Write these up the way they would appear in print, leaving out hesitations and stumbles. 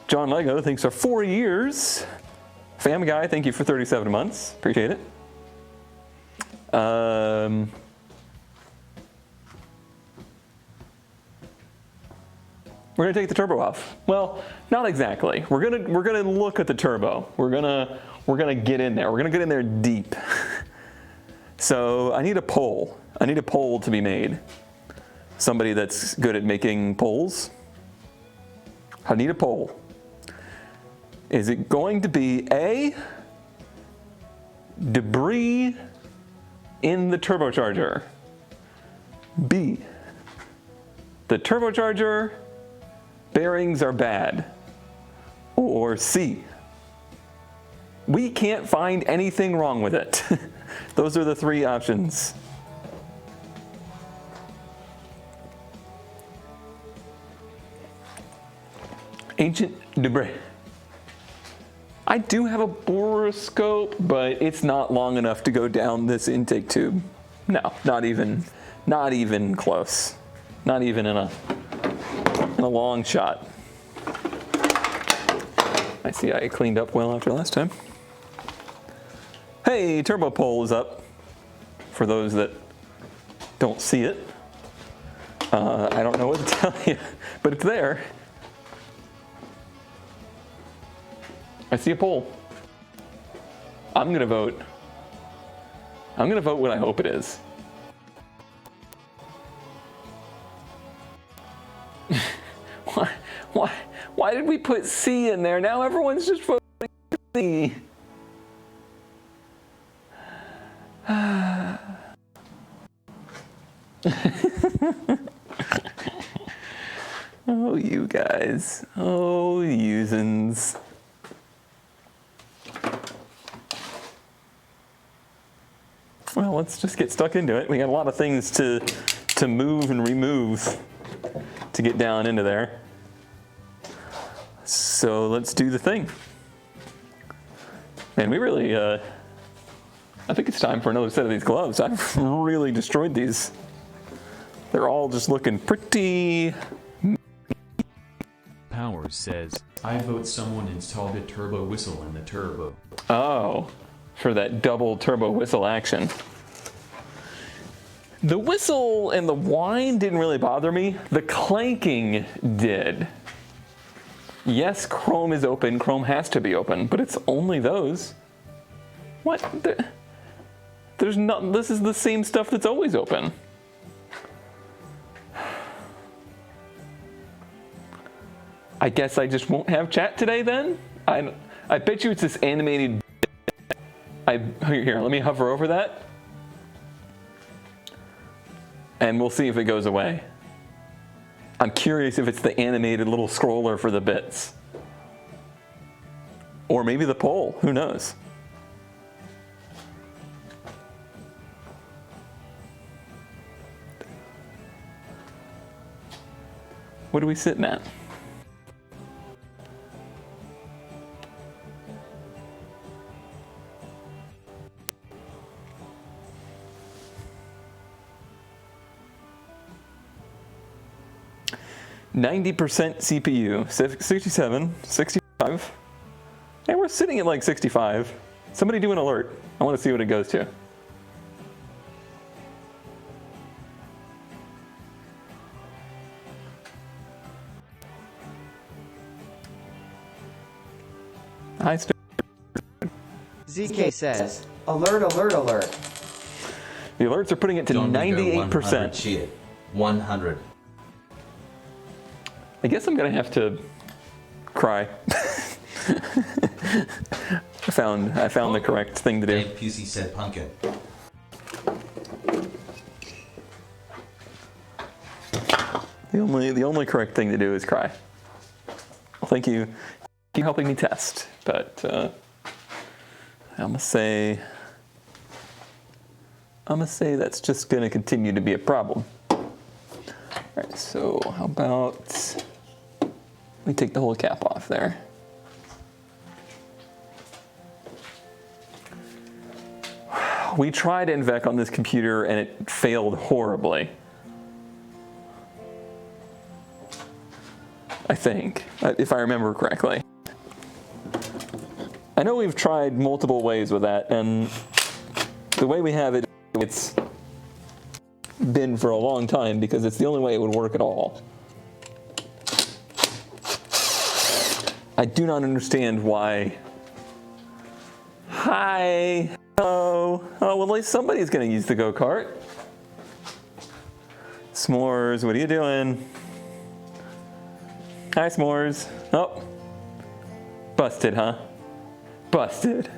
John Lego, thanks for 4 years. Fam Guy, thank you for 37 months. Appreciate it. We're gonna take the turbo off. Well, not exactly. We're gonna look at the turbo. We're gonna get in there. We're gonna get in there deep. So I need a poll. I need a poll to be made. Somebody that's good at making polls. I need a poll. Is it going to be A, debris in the turbocharger? B, the turbocharger bearings are bad? Or C, we can't find anything wrong with it? Those are the 3 options. Ancient debris. I do have a borescope, but it's not long enough to go down this intake tube. No, not even close. Not even in a long shot. I see I cleaned up well after last time. Hey, turbo pole is up. For those that don't see it, I don't know what to tell you, but it's there. I see a poll. I'm gonna vote. I'm gonna vote what I hope it is. Why did we put C in there? Now everyone's just voting C. Oh, you guys. Oh, usins. Well, let's just get stuck into it. We got a lot of things to move and remove to get down into there. So let's do the thing. And we really, I think it's time for another set of these gloves. I've really destroyed these. They're all just looking pretty. Powers says, I vote someone installed a turbo whistle in the turbo. Oh, for that double turbo whistle action. The whistle and the whine didn't really bother me. The clanking did. Yes, Chrome is open. Chrome has to be open, but it's only those. What? There's not. This is the same stuff that's always open. I guess I just won't have chat today then. I bet you it's this animated. Here, let me hover over that, and we'll see if it goes away. I'm curious if it's the animated little scroller for the bits. Or maybe the poll, who knows? What are we sitting at? %, CPU, 67, 65. And we're sitting at like 65. Somebody do an alert. I want to see what it goes to. Hi, ZK says, alert, alert, alert. The alerts are putting it to 98%. Shit. 100. I guess I'm gonna have to cry. I found the correct thing to do. Dave Pusey said pumpkin. The only correct thing to do is cry. Well, thank you. Keep helping me test, but I'm gonna say that's just gonna continue to be a problem. All right, so how about we take the whole cap off there. We tried NVEC on this computer and it failed horribly. I think, if I remember correctly. I know we've tried multiple ways with that, and the way we have it, it's been for a long time because it's the only way it would work at all. I do not understand why. Hi. Hello. Oh, well, at least somebody's going to use the go-kart. S'mores, what are you doing? Hi, S'mores. Oh. Busted, huh? Busted.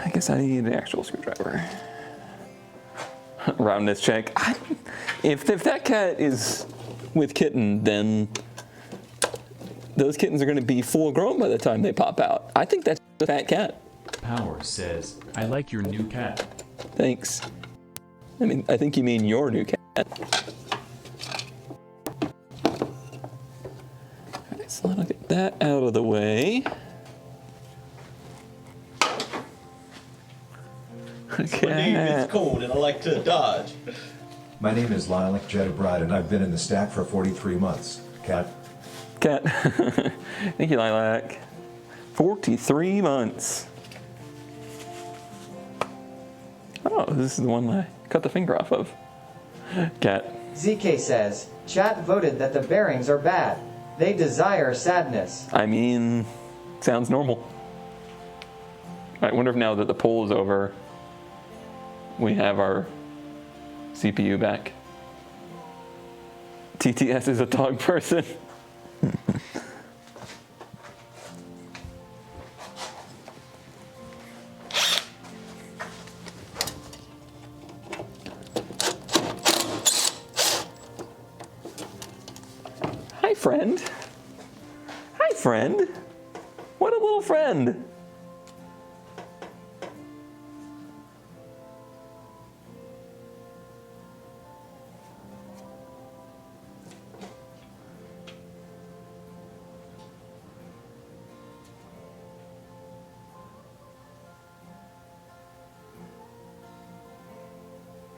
I guess I need an actual screwdriver. Roundness check. If that cat is with kitten, then those kittens are going to be full grown by the time they pop out. I think that's a fat cat. Power says, I like your new cat. Thanks. I mean, I think you mean your new cat. Alright, so I'll get that out of the way. Okay. My name is Cone and I like to dodge. My name is Lilac Jetabride, and I've been in the stack for 43 months. Cat. Cat. Thank you, Lilac. 43 months. Oh, this is the one I cut the finger off of. Cat. ZK says, chat voted that the bearings are bad. They desire sadness. I mean, sounds normal. I wonder if now that the poll is over, we have our CPU back. TTS is a dog person. Hi, friend. Hi, friend. What a little friend.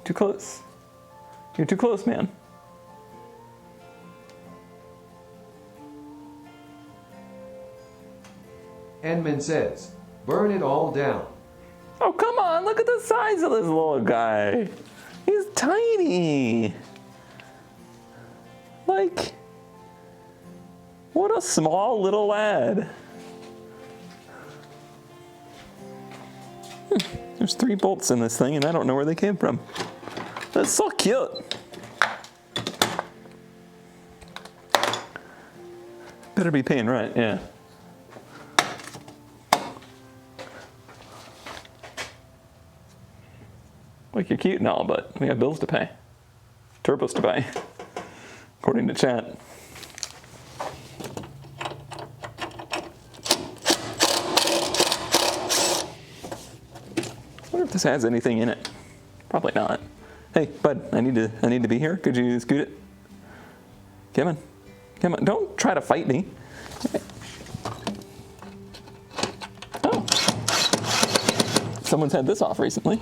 Too close. You're too close, man. Enman says, burn it all down. Oh, come on. Look at the size of this little guy. He's tiny. Like, what a small little lad. There's 3 bolts in this thing, and I don't know where they came from. That's so cute. Better be paying rent, yeah. Like, you're cute and all, but we have bills to pay. Turbos to buy, according to chat. I wonder if this has anything in it. Probably not. Hey, bud, I need to be here. Could you scoot it? Come on. Come on. Don't try to fight me. Oh. Someone's had this off recently.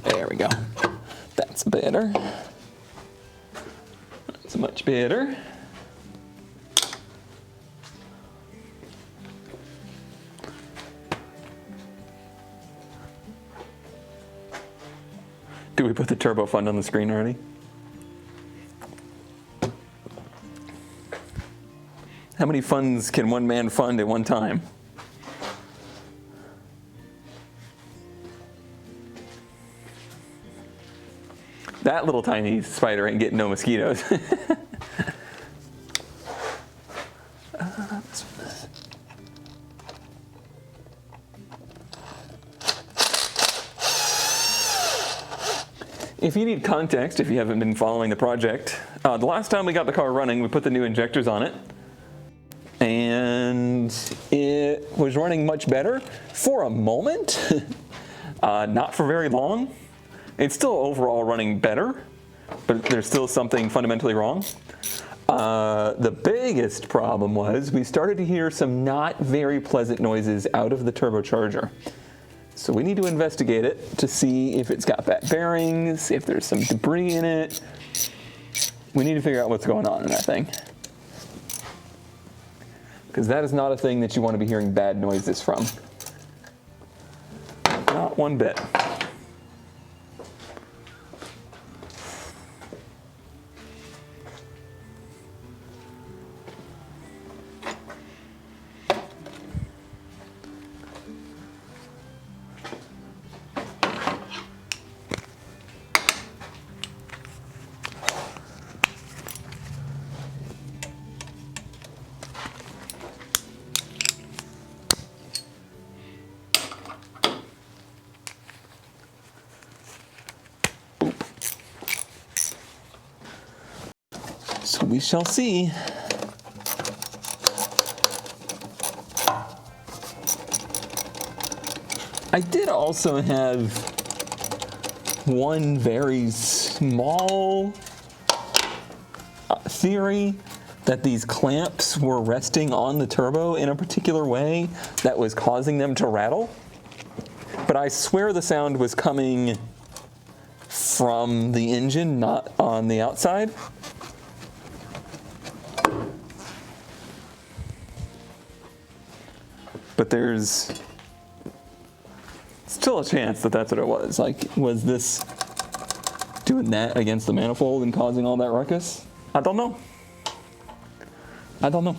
There we go. That's better. That's much better. Do we put the turbo fund on the screen already? How many funds can one man fund at one time? That little tiny spider ain't getting no mosquitoes. If you need context, if you haven't been following the project, the last time we got the car running, we put the new injectors on it. And it was running much better for a moment, not for very long. It's still overall running better, but there's still something fundamentally wrong. The biggest problem was we started to hear some not very pleasant noises out of the turbocharger. So we need to investigate it to see if it's got bad bearings, if there's some debris in it. We need to figure out what's going on in that thing. Because that is not a thing that you want to be hearing bad noises from. Not one bit. So we shall see. I did also have one very small theory that these clamps were resting on the turbo in a particular way that was causing them to rattle. But I swear the sound was coming from the engine, not on the outside. But there's still a chance that that's what it was. Like, was this doing that against the manifold and causing all that ruckus? I don't know. I don't know.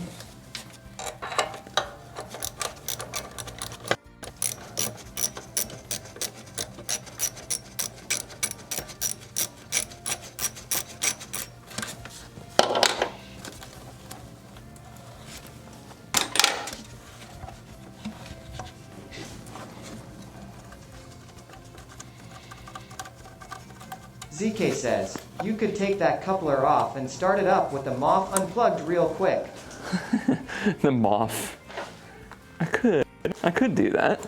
ZK says, you could take that coupler off and start it up with the MOF unplugged real quick. The MOF. I could do that.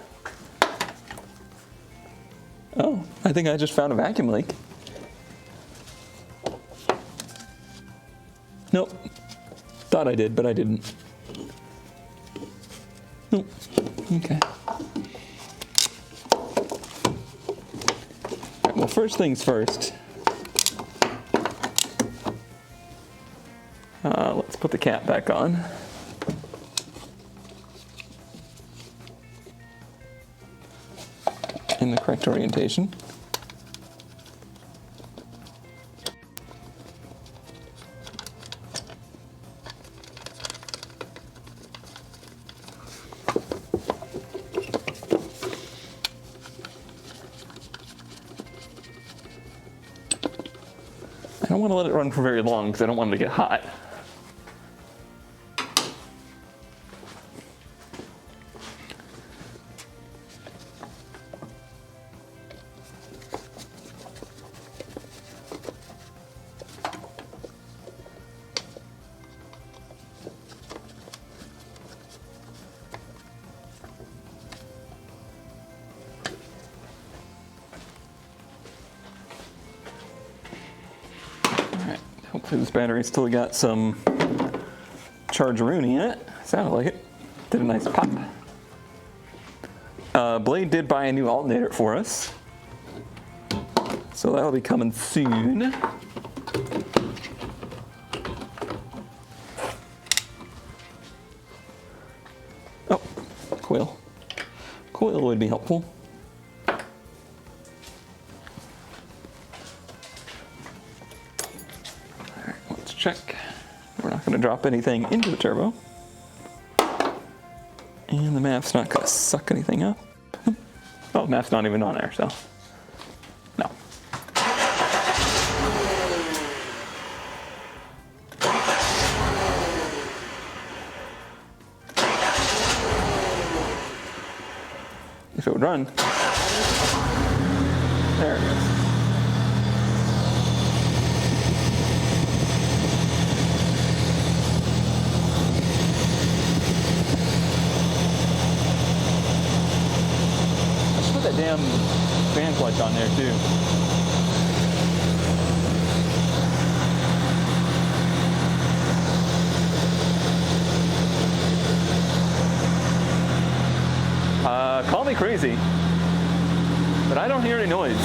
Oh, I think I just found a vacuum leak. Nope. Thought I did, but I didn't. Nope. Okay. Alright, well, first things first. Let's put the cap back on. In the correct orientation. I don't want to let it run for very long because I don't want it to get hot. Hopefully this battery's still got some chargeroony in it. Sounded like it. Did a nice pop. Blade did buy a new alternator for us. So that'll be coming soon. Oh, coil. Coil would be helpful. Check. We're not going to drop anything into the turbo. And the map's not going to suck anything up. Oh, the map's not even on there, so no. If it would run. There it goes. That damn fan clutch on there too. me crazy, but I don't hear any noise.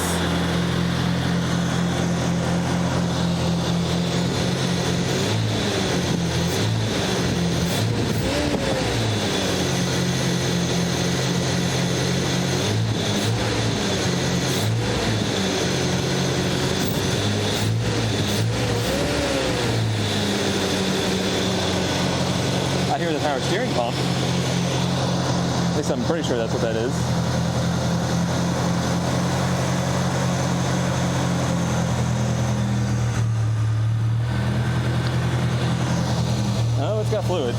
I hear the power steering pump. At least I'm pretty sure that's what that is. Oh, it's got fluid.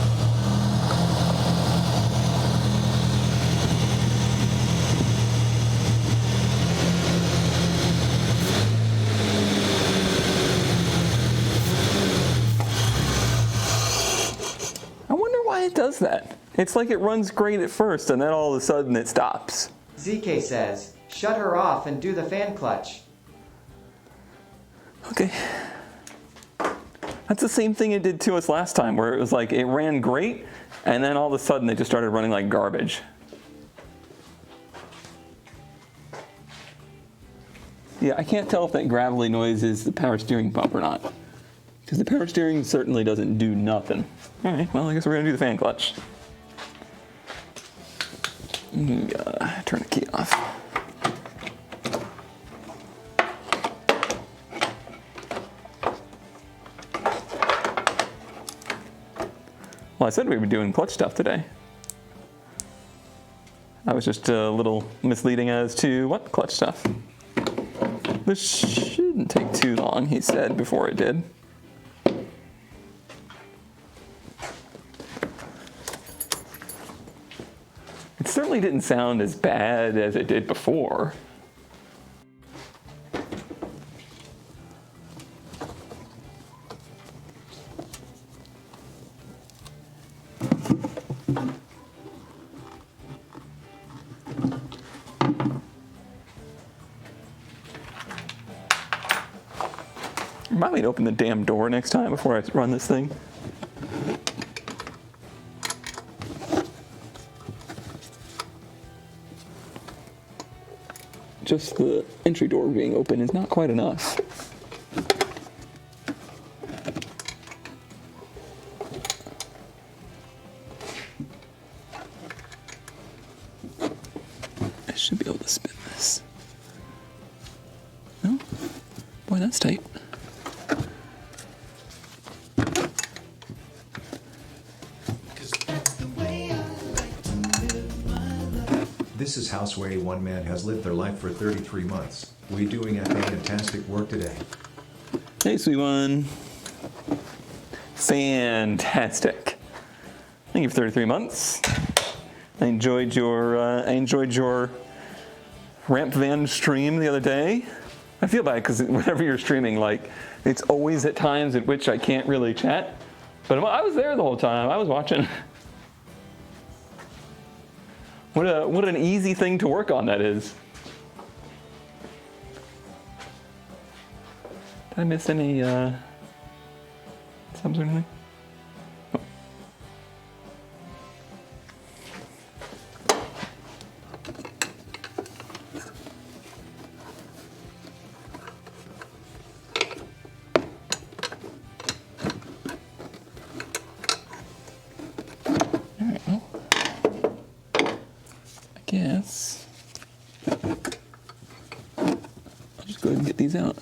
I wonder why it does that. It's like it runs great at first and then all of a sudden it stops. ZK says, shut her off and do the fan clutch. Okay. That's the same thing it did to us last time, where it was like it ran great and then all of a sudden it just started running like garbage. Yeah, I can't tell if that gravelly noise is the power steering pump or not, because the power steering certainly doesn't do nothing. All right, well, I guess we're gonna do the fan clutch. Turn the key off. Well, I said we were doing clutch stuff today. I was just a little misleading as to what clutch stuff. This shouldn't take too long, he said before it did. It certainly didn't sound as bad as it did before. Remind me to open the damn door next time before I run this thing. Just the entry door being open is not quite enough. I should be able to spin this. No? Boy, that's tight. This is house where a one-man has lived their life for 33 months. We doing a fantastic work today. Hey, sweet one. Fantastic. Thank you for 33 months. I enjoyed your ramp van stream the other day. I feel bad because whenever you're streaming, like, it's always at times at which I can't really chat. But I was there the whole time. I was watching. What an easy thing to work on that is. Did I miss any subs or anything? Oh. All right, well, I guess I'll just go ahead and get these out.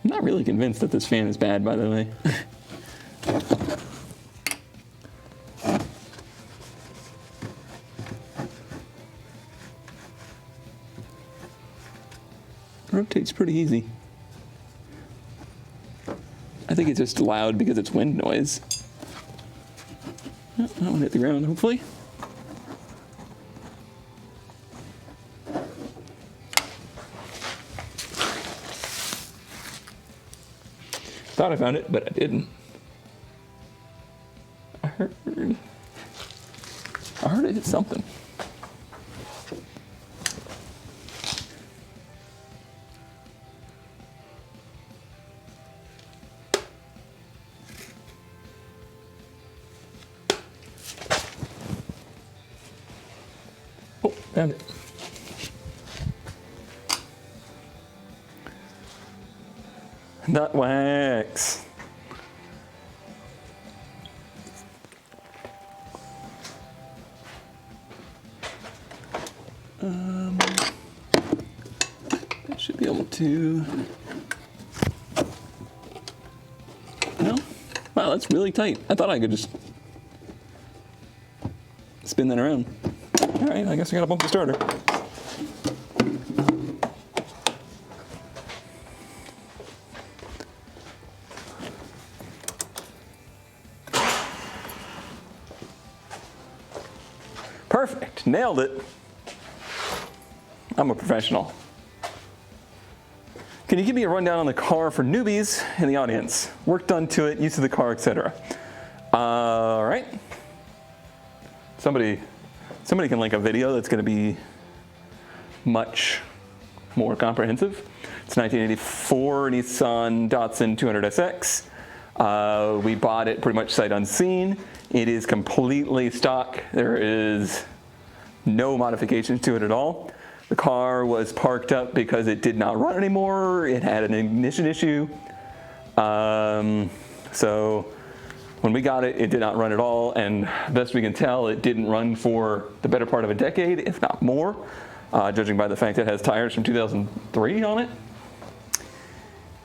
I'm not really convinced that this fan is bad, by the way. Rotates pretty easy. I think it's just loud because it's wind noise. Oh, that one hit the ground, hopefully. Thought I found it, but I didn't. I heard it hit something. Found it. Nut wax. I should be able to. No? Wow, that's really tight. I thought I could just spin that around. All right, I guess I gotta bump the starter. Perfect, nailed it. I'm a professional. Can you give me a rundown on the car for newbies in the audience? Work done to it, use of the car, etc. All right. Somebody can link a video that's going to be much more comprehensive. It's 1984 Nissan Datsun 200SX. We bought it pretty much sight unseen. It is completely stock. There is no modifications to it at all. The car was parked up because it did not run anymore. It had an ignition issue. So when we got it, it did not run at all. And best we can tell, it didn't run for the better part of a decade, if not more, judging by the fact that it has tires from 2003 on it.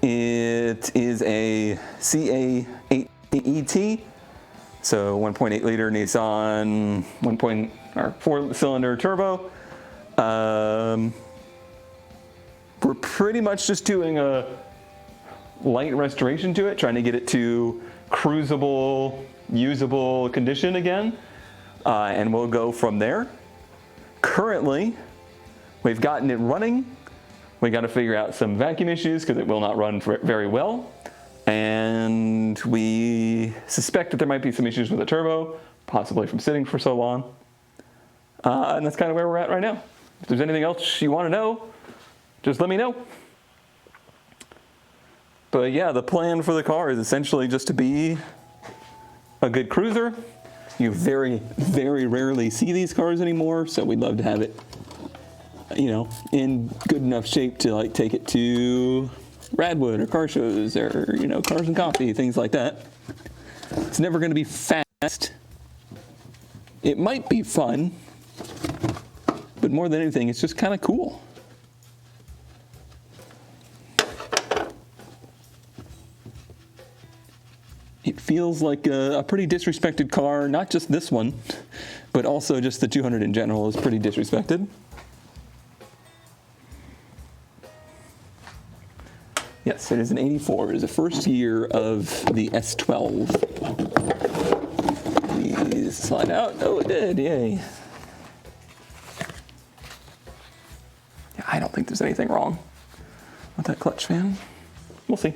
It is a CA8ET, so 1.8 liter Nissan 4-cylinder turbo. We're pretty much just doing a light restoration to it, trying to get it to cruisable, usable condition again, and we'll go from there. Currently, we've gotten it running. We got to figure out some vacuum issues because it will not run very well, and we suspect that there might be some issues with the turbo, possibly from sitting for so long, and that's kind of where we're at right now. If there's anything else you want to know, just let me know. But yeah, the plan for the car is essentially just to be a good cruiser. You very, very rarely see these cars anymore, so we'd love to have it, you know, in good enough shape to like take it to Radwood or car shows or, you know, Cars and Coffee, things like that. It's never going to be fast. It might be fun. But more than anything, it's just kind of cool. It feels like a pretty disrespected car, not just this one, but also just the 200 in general is pretty disrespected. Yes, it is an 84. It is the first year of the S12. Please slide out. Oh, it did, yay. I don't think there's anything wrong with that clutch fan. We'll see.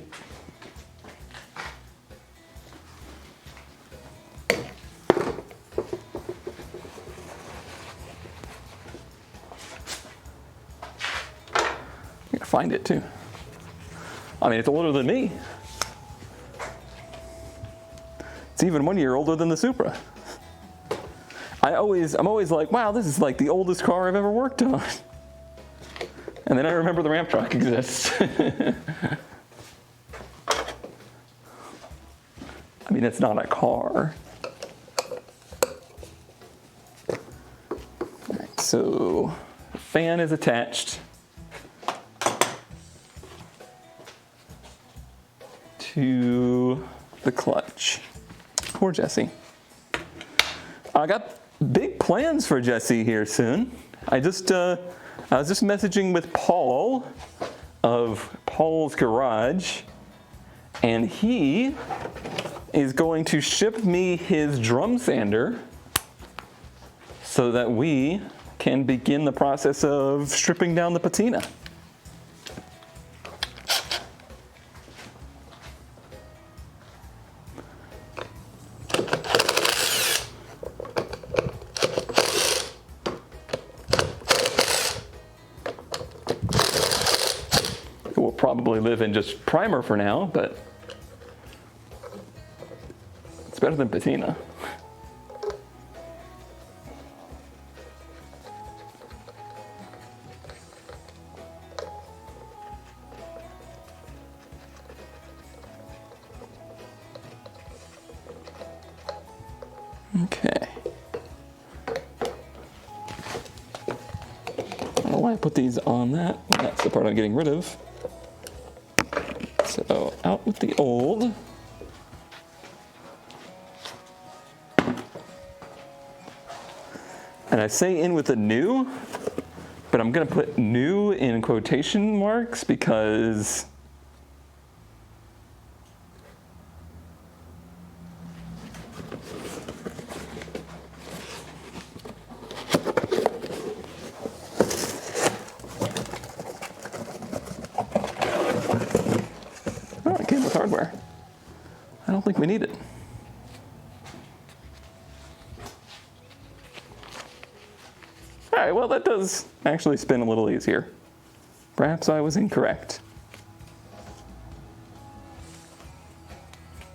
I gotta find it too. I mean, it's older than me. It's even 1 year older than the Supra. I'm always like, wow, this is like the oldest car I've ever worked on. And then I remember the ramp truck exists. I mean, it's not a car. All right, so the fan is attached to the clutch. Poor Jesse. I got big plans for Jesse here soon. I was just messaging with Paul of Paul's Garage, and he is going to ship me his drum sander so that we can begin the process of stripping down the patina. Probably live in just primer for now, but it's better than patina. Okay. I don't know why I put these on that. That's the part I'm getting rid of. So out with the old. And I say in with the new, but I'm gonna put new in quotation marks because oh, it came with hardware. I don't think we need it. All right, well, that does actually spin a little easier. Perhaps I was incorrect.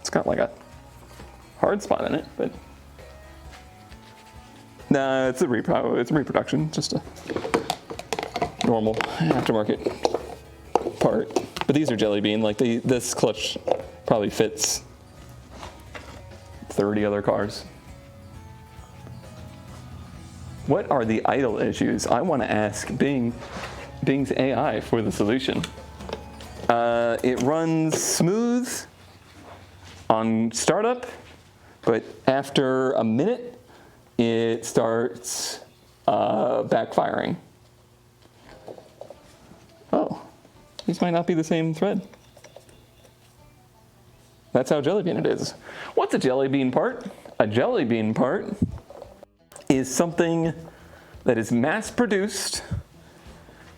It's got like a hard spot in it, but nah, it's a reproduction, just a normal aftermarket part. But these are Jelly Bean, like this clutch probably fits 30 other cars. What are the idle issues? I want to ask Bing's AI for the solution. It runs smooth on startup, but after a minute, it starts backfiring. Oh, these might not be the same thread. That's how Jelly Bean it is. What's a Jelly Bean part? A Jelly Bean part is something that is mass produced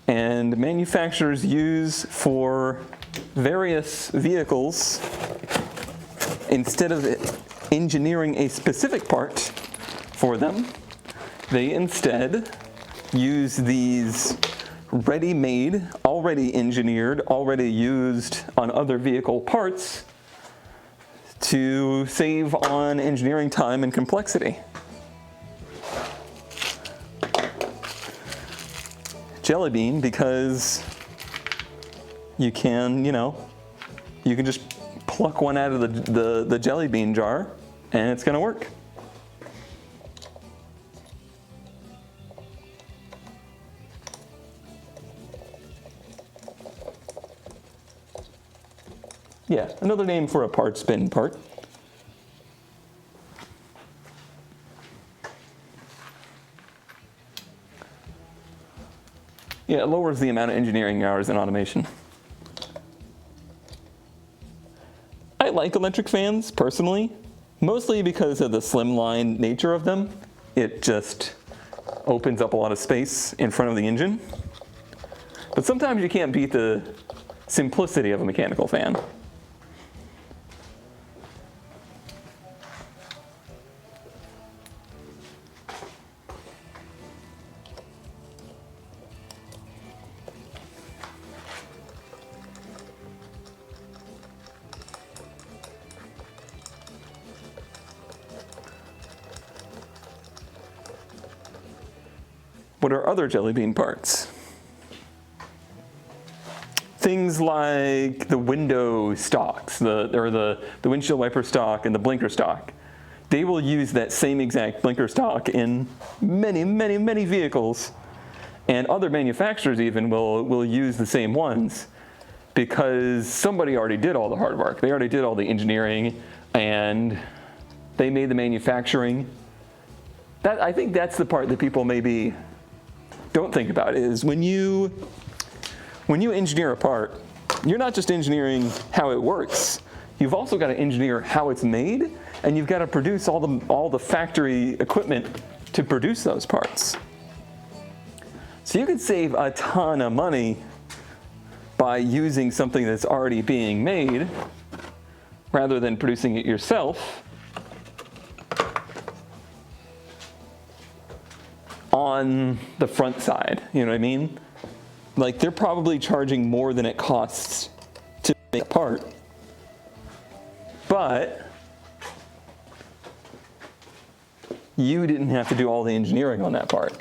and manufacturers use for various vehicles. Instead of engineering a specific part for them, they instead use these ready-made, already engineered, already used on other vehicle parts to save on engineering time and complexity. Jelly Bean because you can, you can just pluck one out of the Jelly Bean jar and it's gonna work. Yeah, another name for a part spin part. Yeah, it lowers the amount of engineering hours in automation. I like electric fans, personally, mostly because of the slimline nature of them. It just opens up a lot of space in front of the engine. But sometimes you can't beat the simplicity of a mechanical fan. What are other Jelly Bean parts? Things like the window stocks, the windshield wiper stock and the blinker stock. They will use that same exact blinker stock in many, many, many vehicles. And other manufacturers even will use the same ones because somebody already did all the hard work. They already did all the engineering and they made the manufacturing. I think that's the part that people maybe don't think about is when you engineer a part, you're not just engineering how it works. You've also got to engineer how it's made, and you've got to produce all the factory equipment to produce those parts. So you could save a ton of money by using something that's already being made rather than producing it yourself on the front side, you know what I mean? Like they're probably charging more than it costs to make a part, but you didn't have to do all the engineering on that part.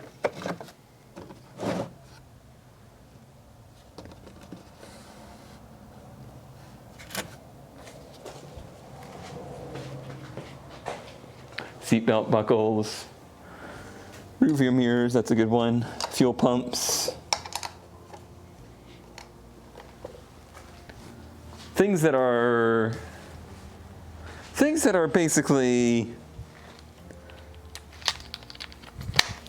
Seatbelt buckles. Rearview mirrors, that's a good one. Fuel pumps. Things that are basically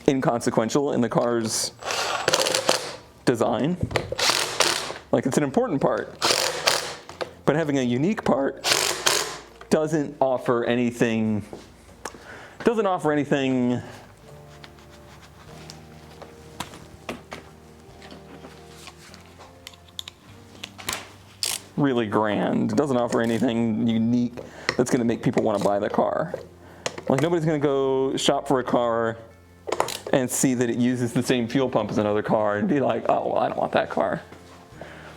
inconsequential in the car's design. Like, it's an important part, but having a unique part doesn't offer anything really grand. It doesn't offer anything unique that's going to make people want to buy the car. Like, nobody's going to go shop for a car and see that it uses the same fuel pump as another car and be like, oh, well, I don't want that car.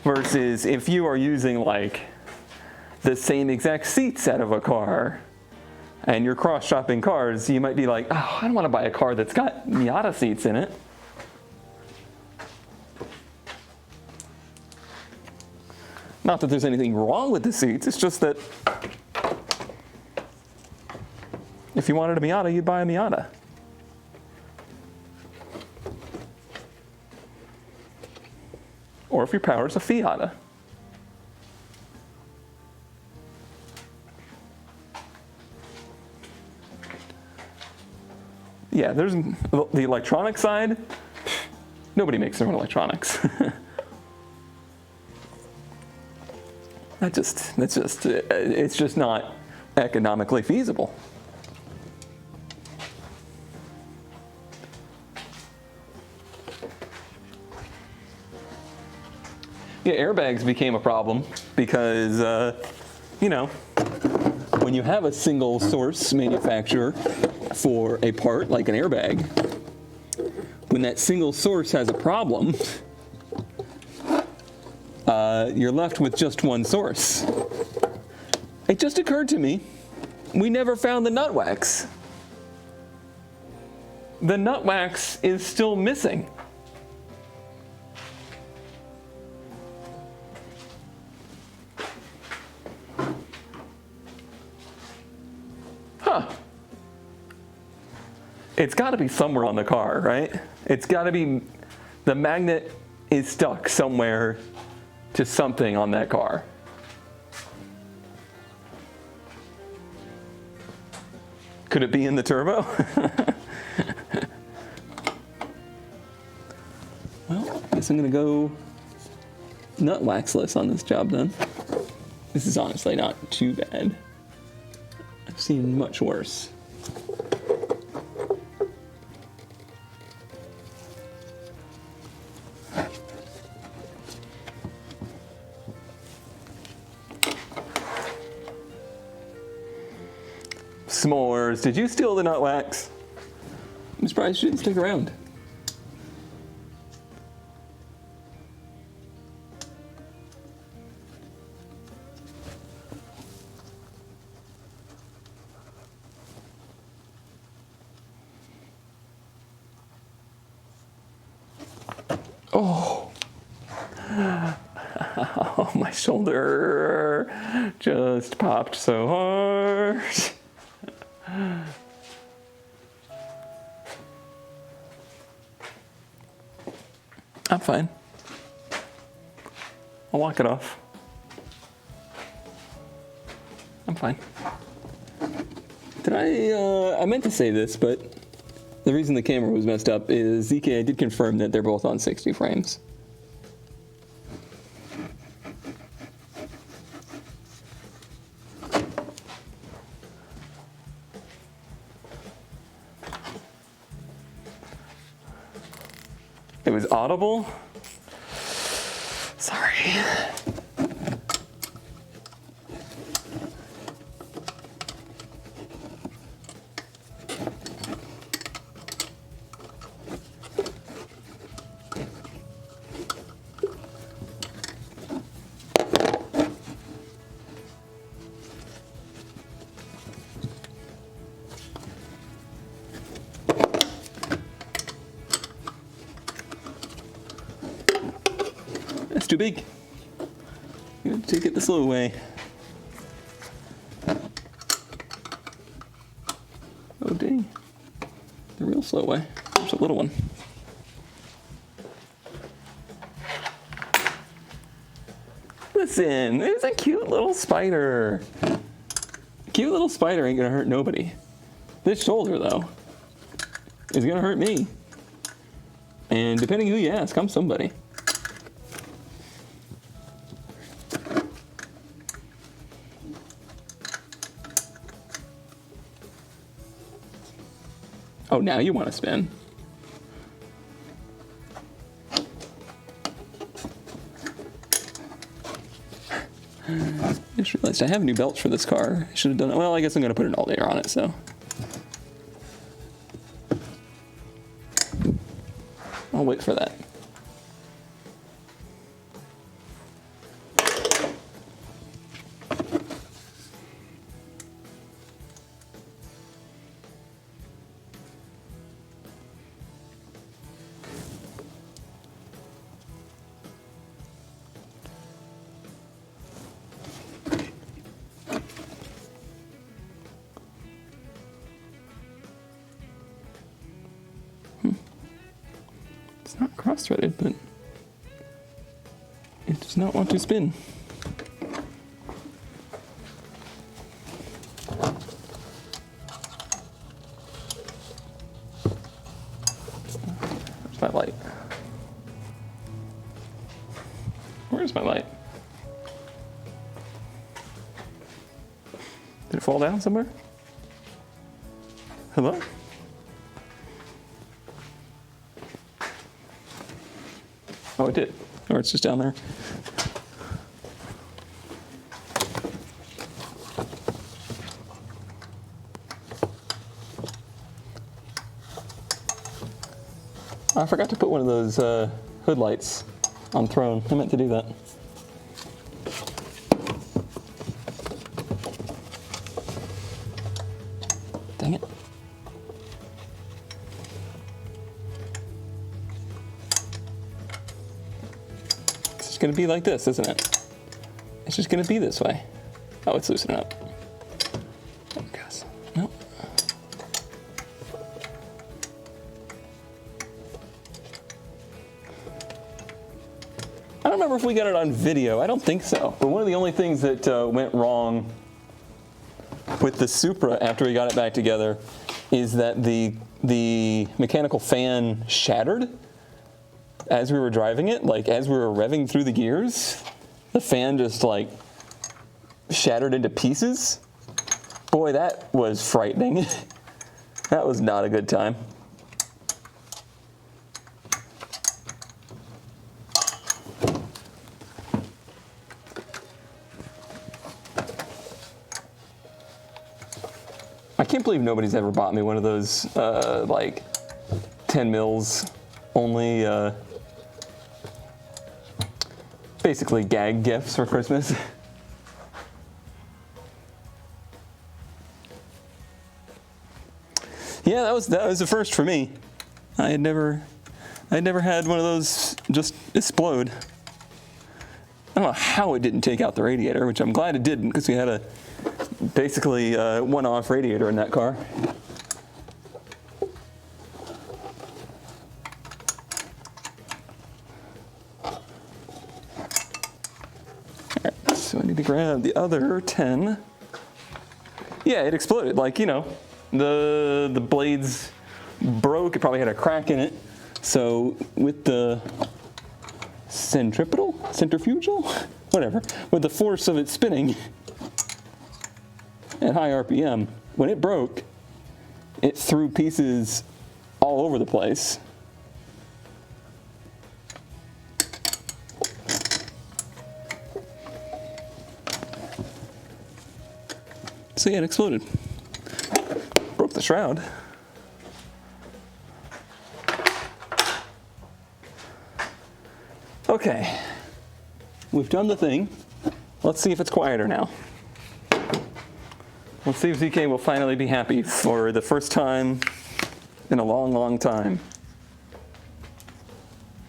Versus if you are using like the same exact seats out of a car and you're cross-shopping cars, you might be like, oh, I don't want to buy a car that's got Miata seats in it. Not that there's anything wrong with the seats, it's just that if you wanted a Miata, you'd buy a Miata. Or if your power's a Fiata. Yeah, there's the electronic side. Nobody makes their own electronics. It's just not economically feasible. Yeah, airbags became a problem because, when you have a single source manufacturer for a part like an airbag, when that single source has a problem, you're left with just one source. It just occurred to me, we never found the nut wax. The nut wax is still missing. Huh. It's got to be somewhere on the car, right? It's got to be, the magnet is stuck somewhere to something on that car. Could it be in the turbo? Well, I guess I'm gonna go nut waxless on this job then. This is honestly not too bad. I've seen much worse. S'mores, did you steal the nut wax? I'm surprised you didn't stick around. Oh. Oh, my shoulder just popped so hard. I'm fine. I'll walk it off. I'm fine. Did I meant to say this, but the reason the camera was messed up is ZK did confirm that they're both on 60 frames. It was audible. Sorry. That's too big. I'm gonna take it the slow way. Oh, dang. The real slow way. There's a little one. Listen, there's a cute little spider. Cute little spider ain't gonna hurt nobody. This shoulder, though, is gonna hurt me. And depending who you ask, I'm somebody. Oh, now you want to spin. I just realized I have new belts for this car. I should have done it. Well, I guess I'm going to put an alternator on it, so. I'll wait for that. It's not cross-threaded, but it does not want to spin. Where's my light? Where's my light? Did it fall down somewhere? Hello? Oh, it did. Or it's just down there. I forgot to put one of those hood lights on throne. I meant to do that. Dang it. It's gonna be like this, isn't it? It's just gonna be this way. Oh, it's loosening up. Oh, gosh. Nope. I don't remember if we got it on video. I don't think so. But one of the only things that went wrong with the Supra after we got it back together is that the mechanical fan shattered as we were driving it. Like as we were revving through the gears, the fan just like shattered into pieces. Boy, that was frightening. That was not a good time. I can't believe nobody's ever bought me one of those like 10 mils only basically gag gifts for Christmas. Yeah, that was the first for me. I had never had one of those just explode. I don't know how it didn't take out the radiator, which I'm glad it didn't, because we had a basically one-off radiator in that car. Alright, so I need to grab the other 10. Yeah, it exploded. Like, you know, the blades broke. It probably had a crack in it. So with the centripetal? Centrifugal? Whatever. With the force of it spinning at high RPM, when it broke, it threw pieces all over the place. So yeah, it exploded. Broke the shroud. Okay, we've done the thing. Let's see if it's quieter now. Let's see if ZK will finally be happy for the first time in a long, long time.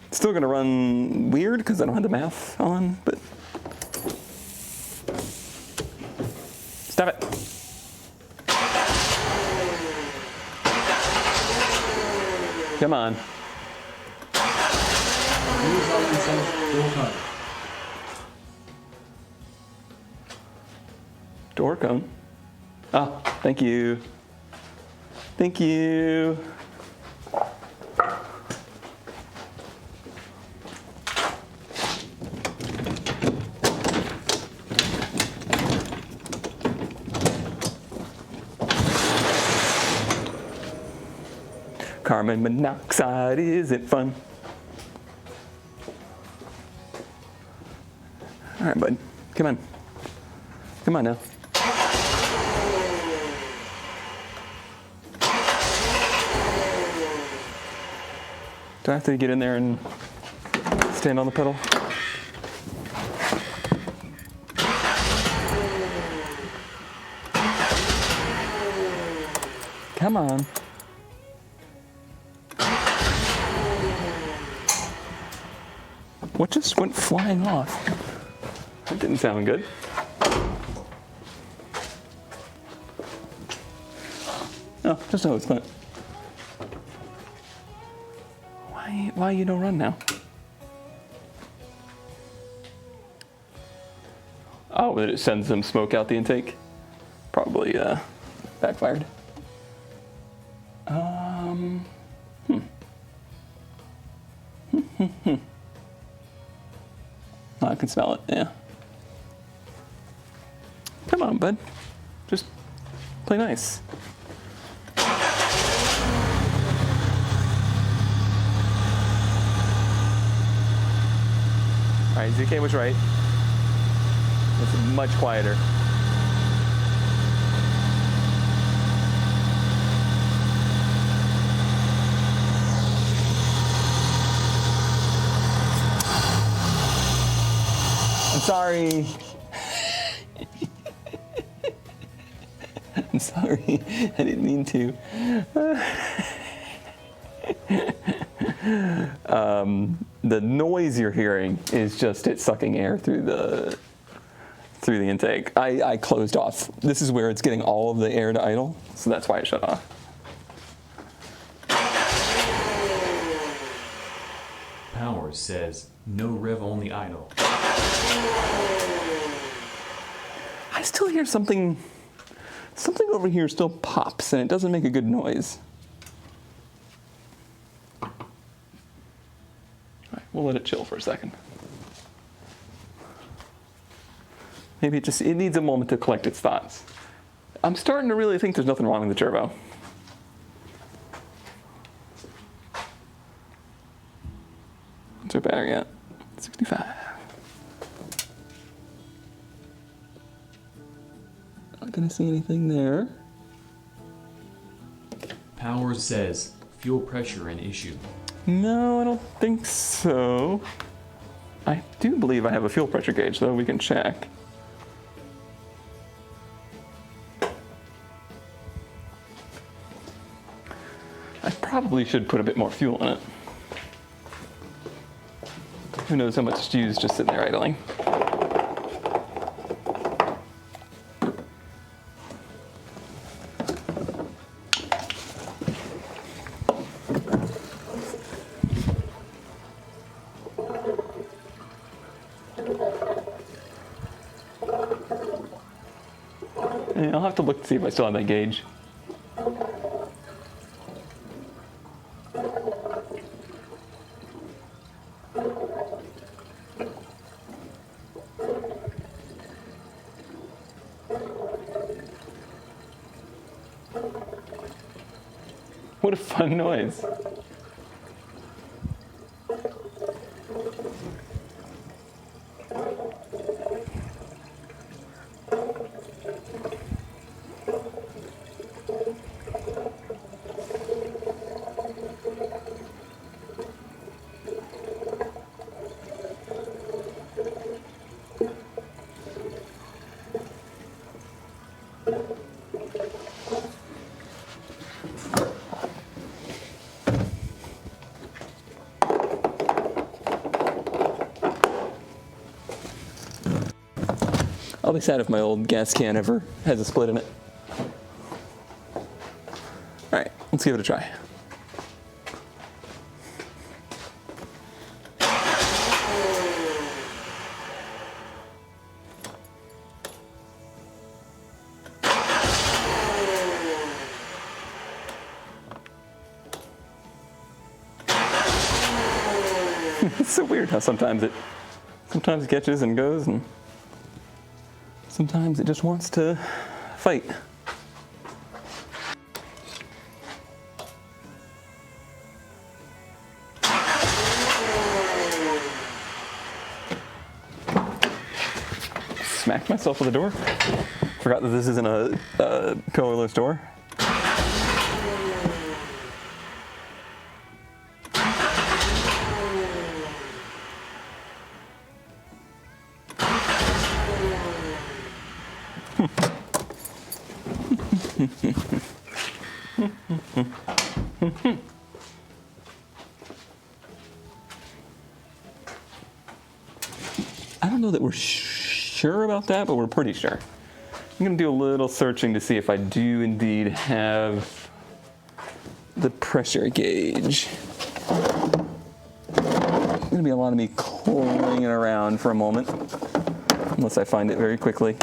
It's still gonna run weird because I don't have the math on, but. Stop it. Come on. News Online says door cone. Door cone. Oh, thank you. Thank you. Carbon monoxide isn't fun. All right, bud. Come on. Come on now. Do I have to get in there and stand on the pedal? Come on. What just went flying off? That didn't sound good. Oh, just a hose plant. Why you don't run now? Oh, it sends some smoke out the intake? Probably backfired. Oh, I can smell it, yeah. Come on, bud. Just play nice. All right, ZK was right. It's much quieter. I'm sorry. I'm sorry. I didn't mean to. The noise you're hearing is just it sucking air through the intake. I closed off. This is where it's getting all of the air to idle, so that's why it shut off. Powers says, no rev only idle. I still hear something over here still pops, and it doesn't make a good noise. All right, we'll let it chill for a second. Maybe it needs a moment to collect its thoughts. I'm starting to really think there's nothing wrong with the turbo. What's our battery at? 65. Not gonna see anything there. Powers says, fuel pressure an issue. No, I don't think so. I do believe I have a fuel pressure gauge, though. We can check. I probably should put a bit more fuel in it. Who knows how much to use just sitting there idling. Yeah, I'll have to look to see if I still have that gauge. What a fun noise. I'll be sad if my old gas can ever has a split in it. All right, let's give it a try. It's so weird how sometimes it catches and goes, and sometimes it just wants to fight. Smacked myself with the door. Forgot that this isn't a pillarless door. I don't know that we're sure about that, but we're pretty sure. I'm gonna do a little searching to see if I do indeed have the pressure gauge. It's gonna be a lot of me clanging around for a moment, unless I find it very quickly.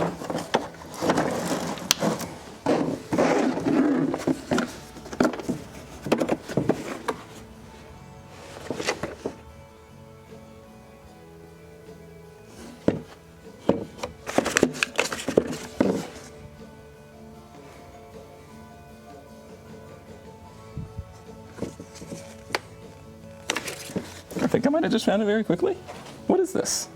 I think I might have just found it very quickly. What is this?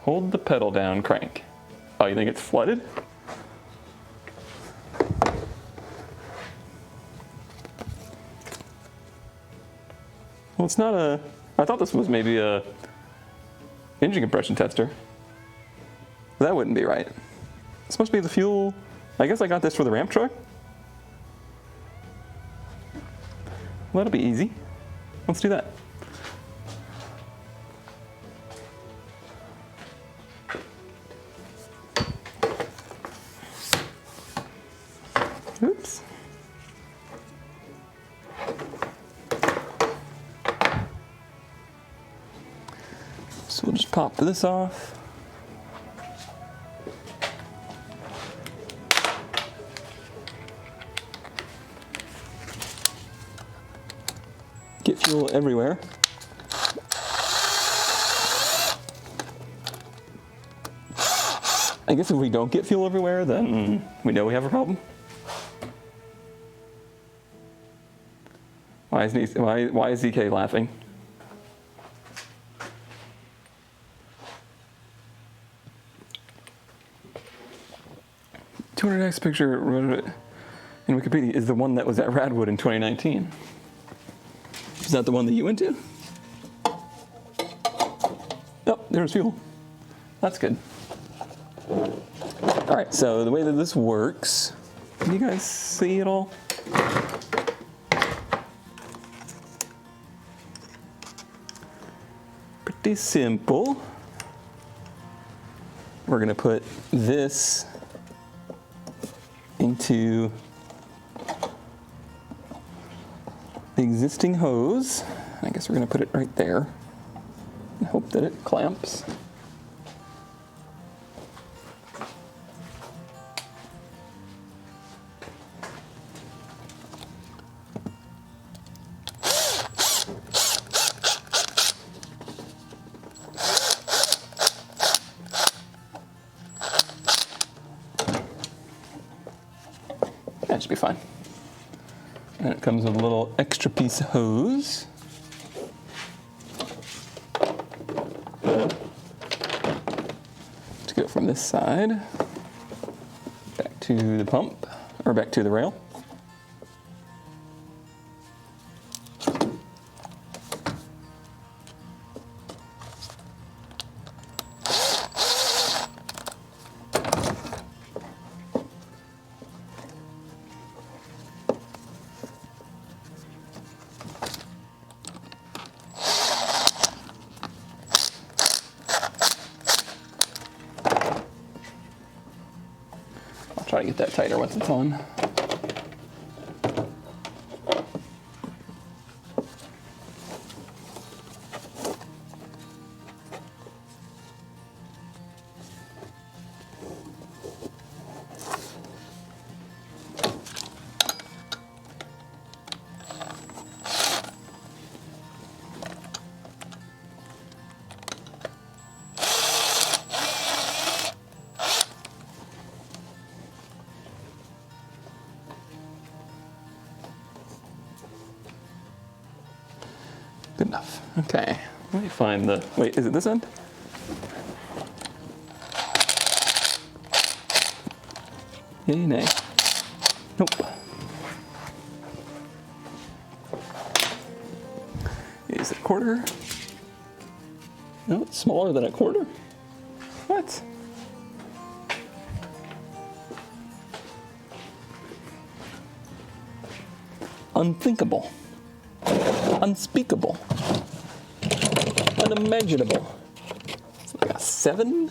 Hold the pedal down, crank. Oh, you think it's flooded? Well, it's not a... I thought this was maybe a engine compression tester. That wouldn't be right. It's supposed to be the fuel... I guess I got this for the ramp truck? Well, that'll be easy. Let's do that. Oops. So we'll just pop this off. Get fuel everywhere. I guess if we don't get fuel everywhere, then we know we have a problem. Why is ZK laughing? "200X picture in Wikipedia is the one that was at Radwood in 2019. Is that the one that you went to? Oh, there's fuel. That's good. All right, so the way that this works, can you guys see it all? Pretty simple. We're gonna put this into the existing hose. I guess we're gonna put it right there and hope that it clamps. That should be fine. And it comes with a little extra piece of hose. To go from this side back to the pump, or back to the rail. Try to get that tighter once it's on. Okay, let me find the, wait, is it this end? Yay, nay. Nope. Is it a quarter? No, it's smaller than a quarter. What? Unthinkable. Unspeakable. Unimaginable. It's like a 7?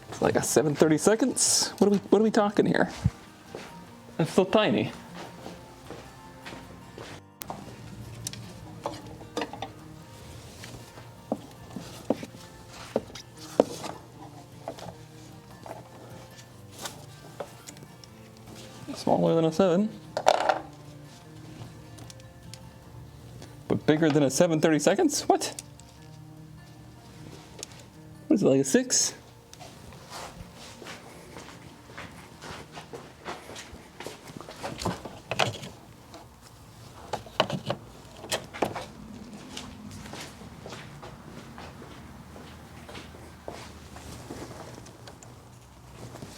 It's like a 7/32. What are we talking here? It's so tiny. Smaller than a 7. But bigger than a 7/32? What? What is it, like a 6?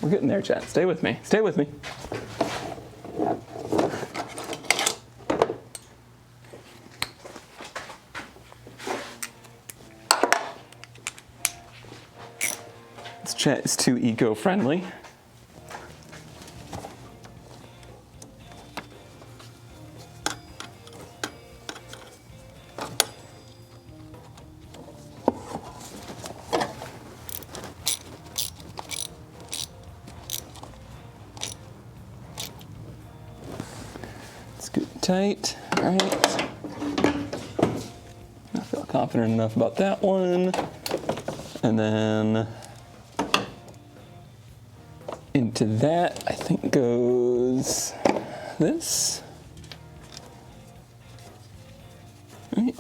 We're getting there, chat. Stay with me. Stay with me. This chat is too eco-friendly. Scoot tight. All right. I feel confident enough about that one. And then into that, I think goes this. Right.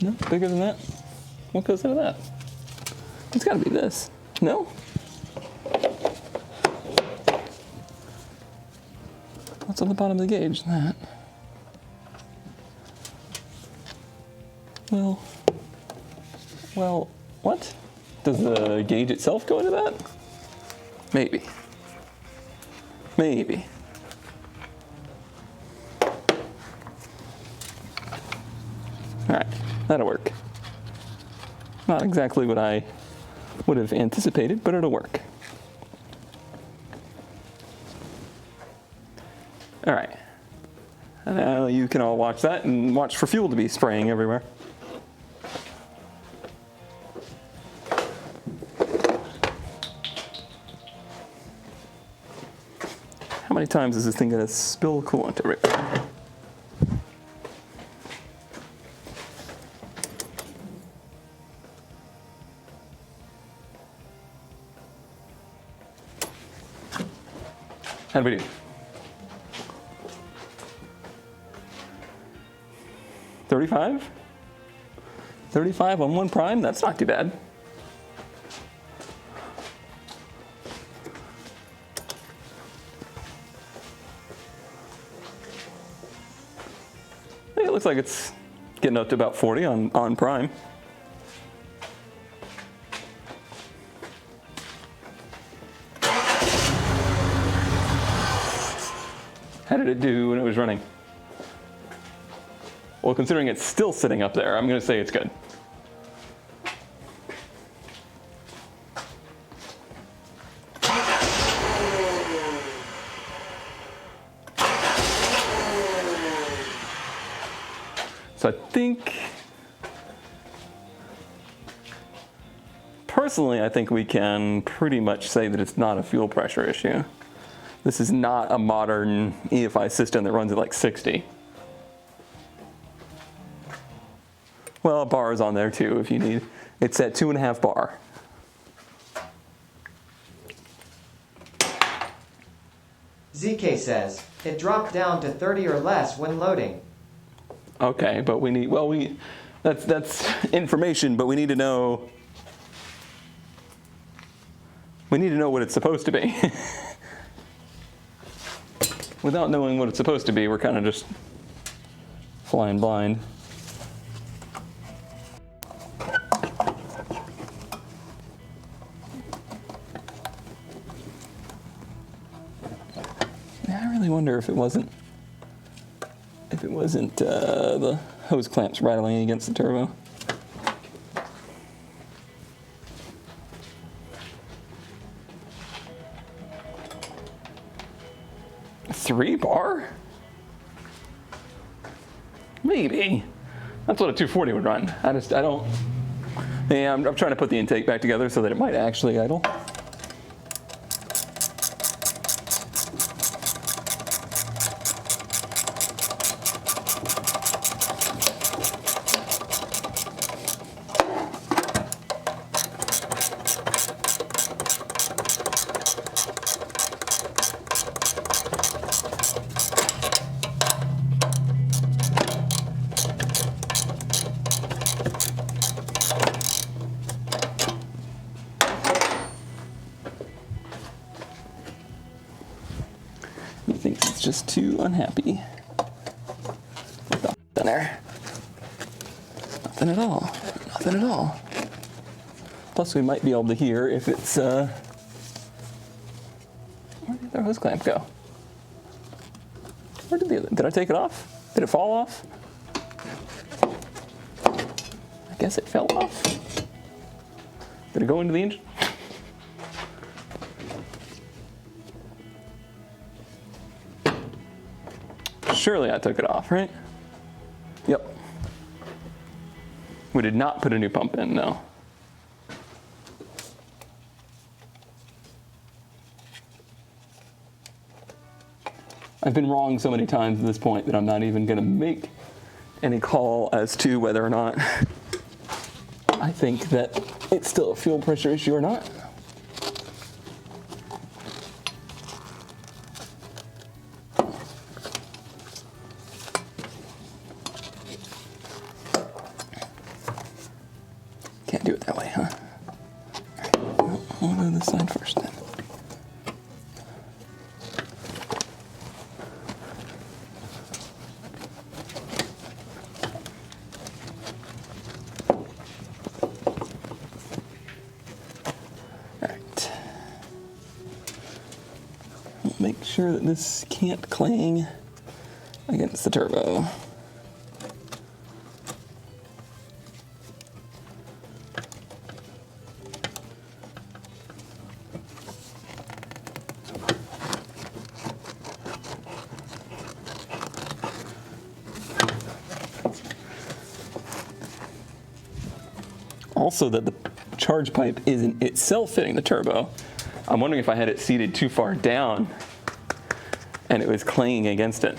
No, bigger than that. What goes into that? It's got to be this. No? What's on the bottom of the gauge? That. Well, what? Does the gauge itself go into that? Maybe. Maybe. All right, that'll work. Not exactly what I would have anticipated, but it'll work. All right. And now you can all watch that and watch for fuel to be spraying everywhere. How many times is this thing going to spill coolant everywhere? How do we do? 35? 35 on 1 prime? That's not too bad. It looks like it's getting up to about 40 on prime. How did it do when it was running? Well, considering it's still sitting up there, I'm going to say it's good. So I think, personally, I think we can pretty much say that it's not a fuel pressure issue. This is not a modern EFI system that runs at like 60. Well, a bar is on there too if you need. It's at 2.5 bar. ZK says, it dropped down to 30 or less when loading. Okay, but we need, well, that's information, but we need to know what it's supposed to be. Without knowing what it's supposed to be, we're kind of just flying blind. Yeah, I really wonder if it wasn't the hose clamps rattling against the turbo. A 3-bar? Maybe. That's what a 240 would run. I don't. Yeah, I'm trying to put the intake back together so that it might actually idle. He thinks it's just too unhappy. Nothing there. Nothing at all. Nothing at all. Plus, we might be able to hear if it's. Where did the hose clamp go? Where did the other? Did I take it off? Did it fall off? I guess it fell off. Did it go into the engine? Surely I took it off, right? Yep. We did not put a new pump in, no. I've been wrong so many times at this point that I'm not even going to make any call as to whether or not I think that it's still a fuel pressure issue or not. Can't do it that way, huh? All right. We'll go to this side first then. All right. We'll make sure that this can't clang against the turbo. Also, that the charge pipe isn't itself fitting the turbo. I'm wondering if I had it seated too far down and it was clanging against it.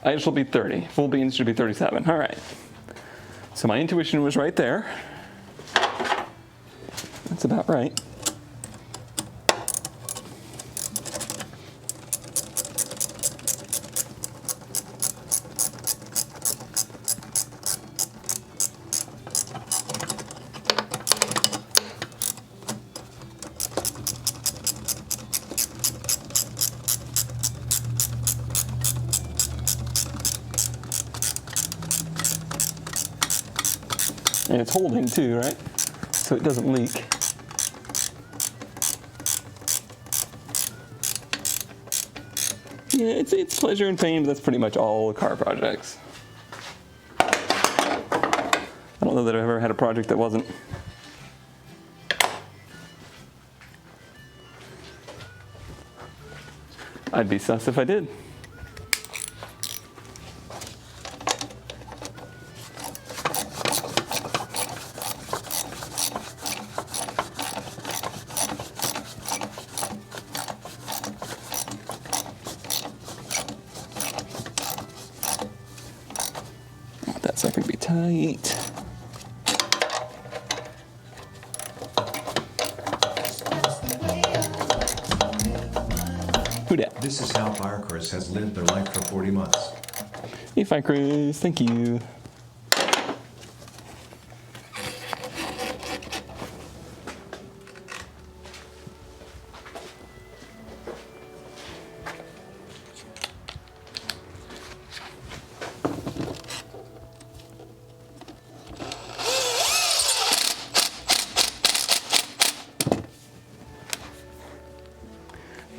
Idle will be 30. Full beans should be 37. All right. So my intuition was right there. That's about right. And it's holding too, right? So it doesn't leak. Yeah, it's pleasure and pain, but that's pretty much all car projects. I don't know that I've ever had a project that wasn't. I'd be sus if I did. That sucker be tight. Who dat? This is how Firecrest has lived their life for 40 months. Hey, Firecrest, thank you.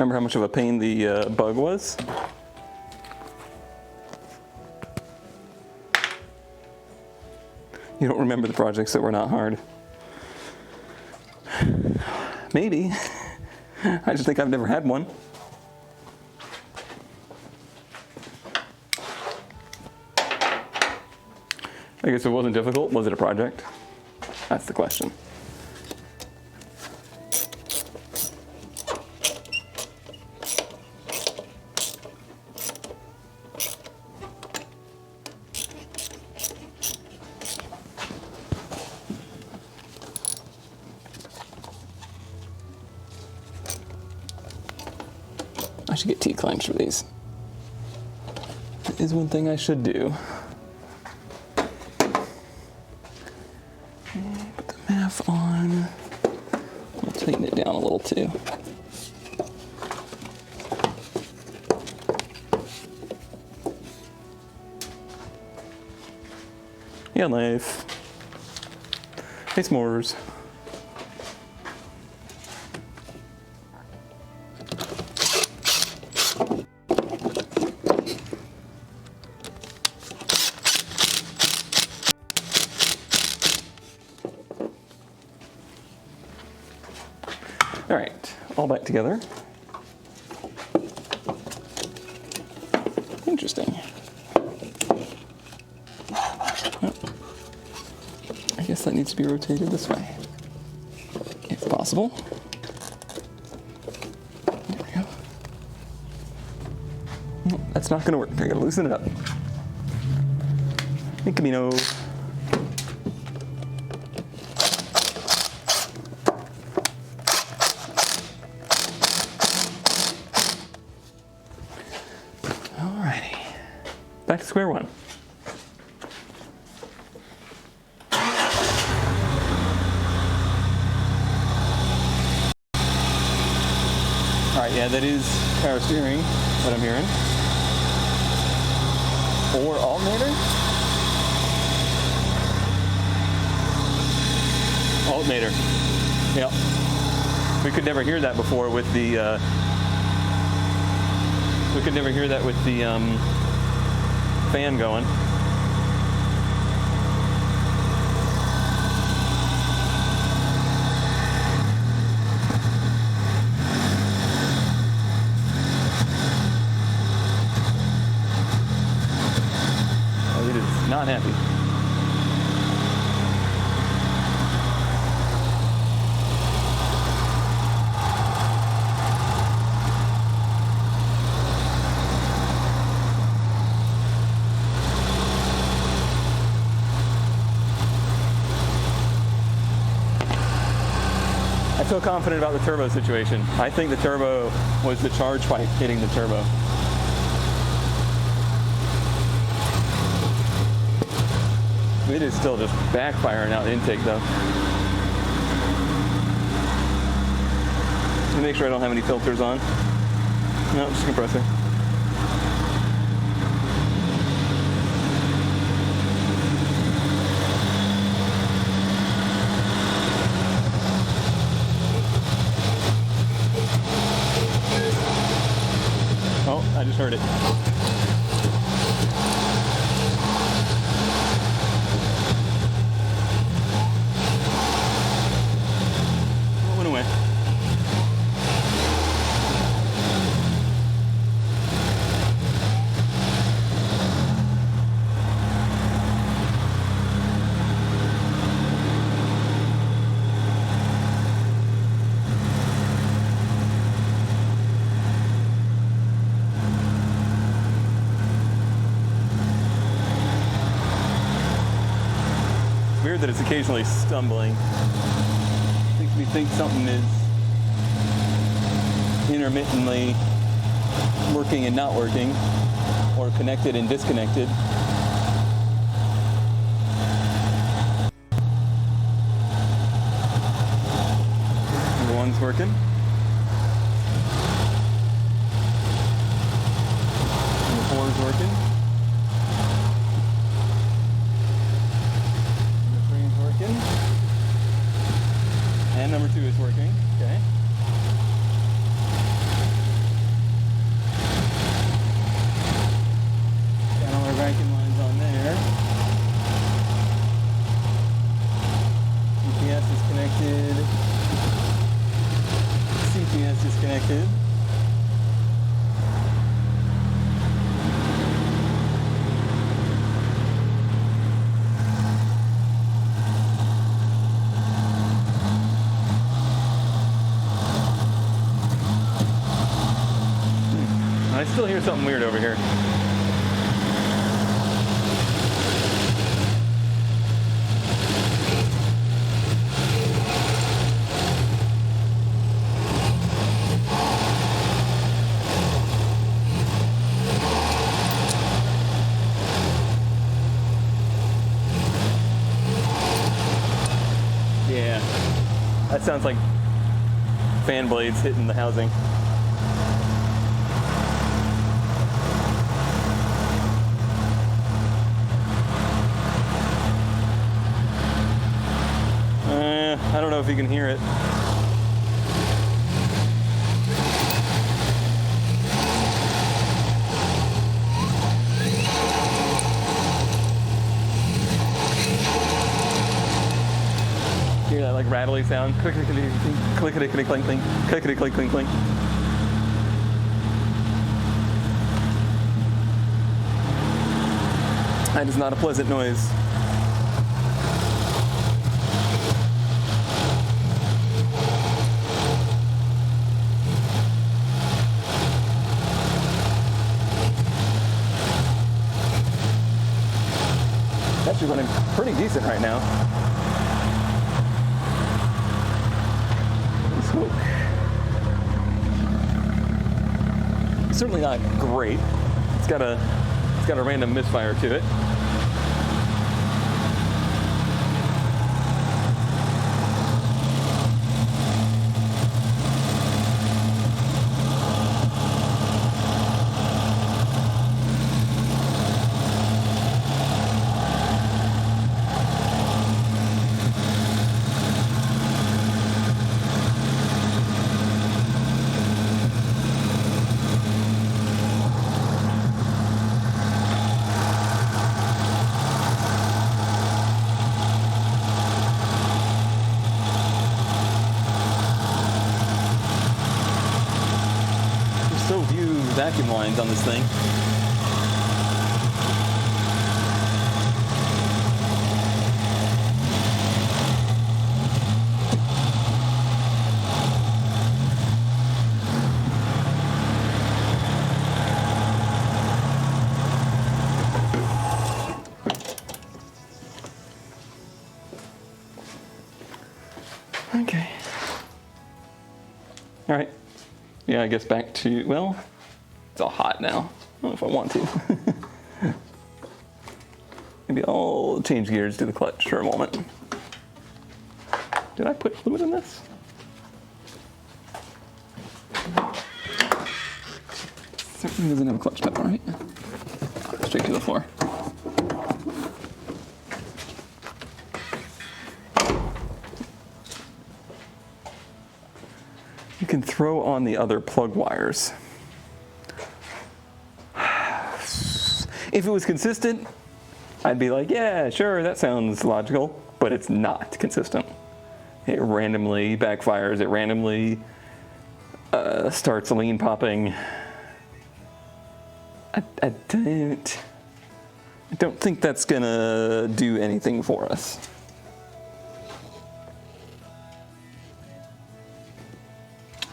Remember how much of a pain the bug was? You don't remember the projects that were not hard. Maybe. I just think I've never had one. I guess it wasn't difficult. Was it a project? That's the question. I should get T-clamps for these. That is one thing I should do. Put the MAF on. I'll tighten it down a little too. Yeah, life. Hey, s'mores. All right, all back together. Interesting. Oh, I guess that needs to be rotated this way, if possible. There we go. No, that's not gonna work. I gotta loosen it up. Hey, Camino. Back to square one. All right, yeah, that is power steering, what I'm hearing. Or alternator? Alternator, yep. We could never hear that before with the, fan going. Oh, it is not happy. I feel confident about the turbo situation. I think the turbo was the charge pipe hitting the turbo. It is still just backfiring out the intake though. Let me make sure I don't have any filters on. No, just compressor. Oh, I just heard it. Oh, it went away. Weird that it's occasionally stumbling. Makes me think something is intermittently working and not working, or connected and disconnected. Number one's working. Number four is working. And number two is working, okay. He has disconnected. I still hear something weird over here. Yeah, that sounds like fan blades hitting the housing. I don't know if you can hear it. Hear that like rattly sound? Clickety clickety clink clink, clickety clink clink clink. That is not a pleasant noise. Actually running pretty decent right now. Smoke. Certainly not great. It's got a random misfire to it. So few vacuum lines on this thing. Okay. All right. Yeah, I guess back to, well, it's all hot now. I don't know if I want to. Maybe I'll change gears to the clutch for a moment. Did I put fluid in this? Certainly doesn't have a clutch pedal, right? Straight to the floor. You can throw on the other plug wires. If it was consistent, I'd be like, yeah, sure, that sounds logical, but it's not consistent. It randomly backfires, it randomly starts lean popping. I don't think that's gonna do anything for us.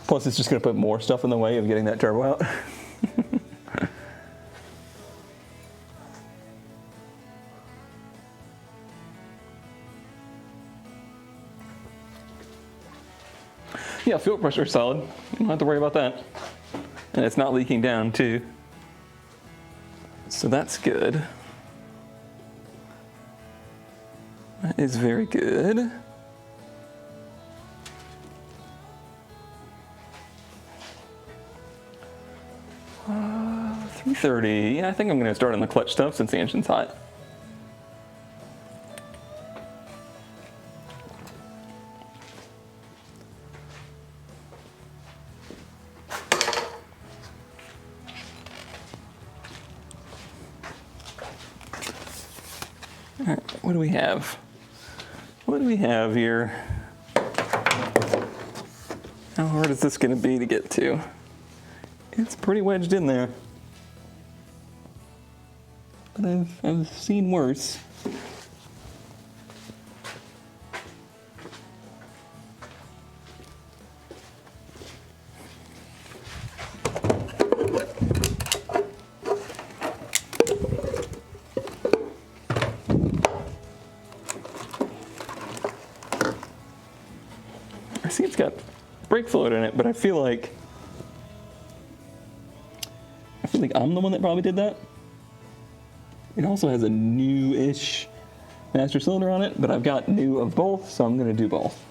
Plus, it's just going to put more stuff in the way of getting that turbo out. Yeah, fuel pressure is solid. You don't have to worry about that. And it's not leaking down, too. So that's good. That is very good. 330. Yeah, I think I'm going to start on the clutch stuff since the engine's hot. All right, what do we have? What do we have here? How hard is this going to be to get to? It's pretty wedged in there. But I've seen worse. I see it's got brake fluid in it, but I feel like I'm the one that probably did that. It also has a new-ish master cylinder on it, but I've got new of both, so I'm going to do both.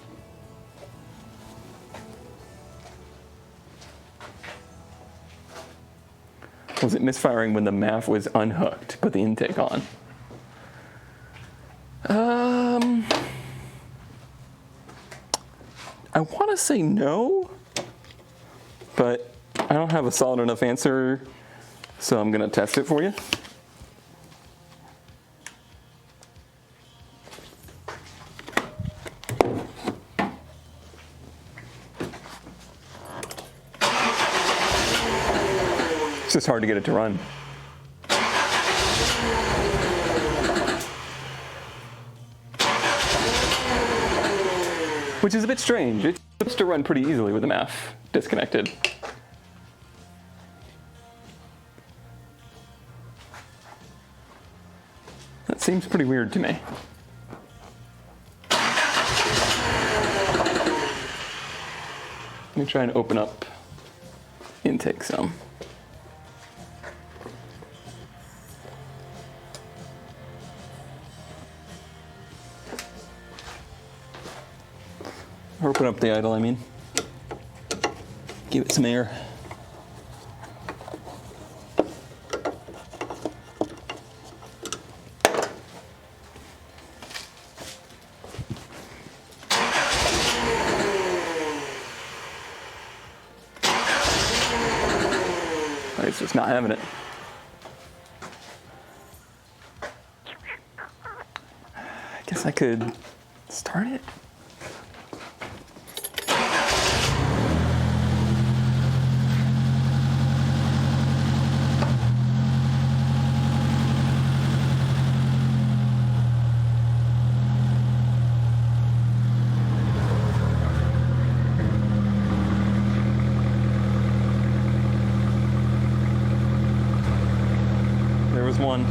Was it misfiring when the MAF was unhooked, put the intake on? I want to say no, but I don't have a solid enough answer, so I'm going to test it for you. It's just hard to get it to run. Which is a bit strange. It's supposed to run pretty easily with the MAF disconnected. That seems pretty weird to me. Let me try and open up intake some. Or open up the idle, I mean. Give it some air. It's just not having it. I guess I could start it. There was one.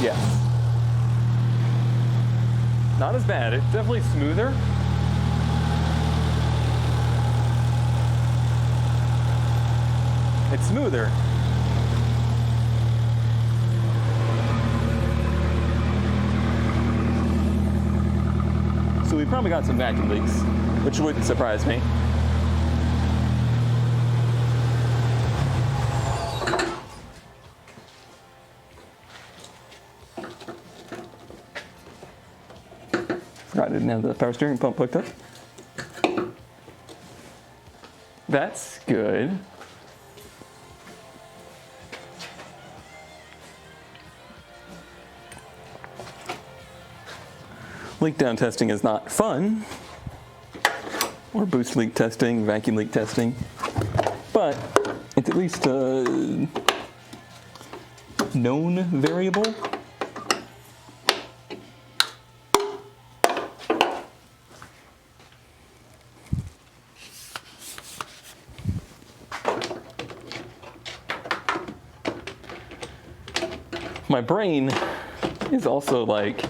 Yes. Not as bad. It's definitely smoother. It's smoother. So we probably got some vacuum leaks, which wouldn't surprise me. Forgot I didn't have the power steering pump hooked up. That's good. Leak down testing is not fun, or boost leak testing, vacuum leak testing, but it's at least a known variable. My brain is also like,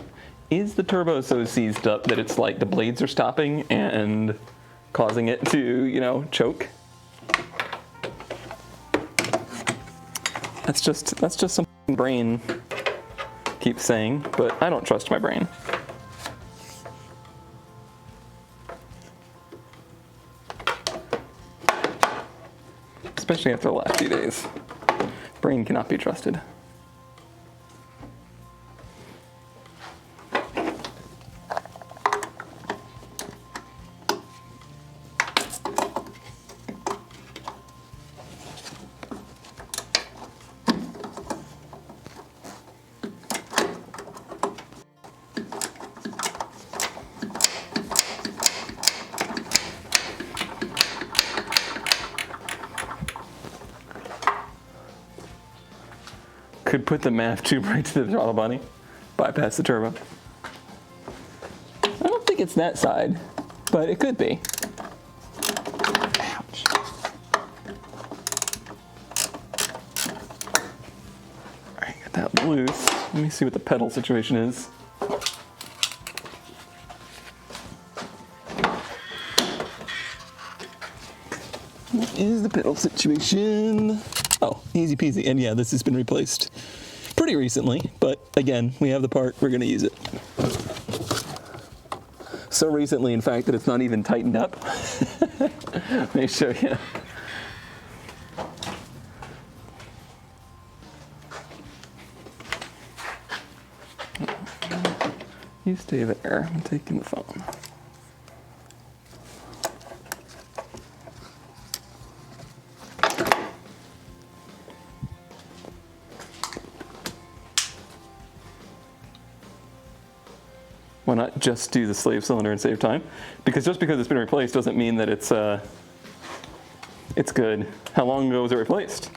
is the turbo so seized up that it's like the blades are stopping and causing it to, you know, choke? That's just something my brain keeps saying, but I don't trust my brain. Especially after the last few days. Brain cannot be trusted. Could put the math tube right to the throttle body, bypass the turbo. I don't think it's that side, but it could be. Ouch. All right, got that loose. Let me see what the pedal situation is. What is the pedal situation? Oh, easy peasy. And yeah, this has been replaced pretty recently, but again, we have the part, we're gonna use it. So recently, in fact, that it's not even tightened up. Let me show you. You stay there, I'm taking the phone. Why not just do the slave cylinder and save time? Because just because it's been replaced doesn't mean that it's good. How long ago was it replaced?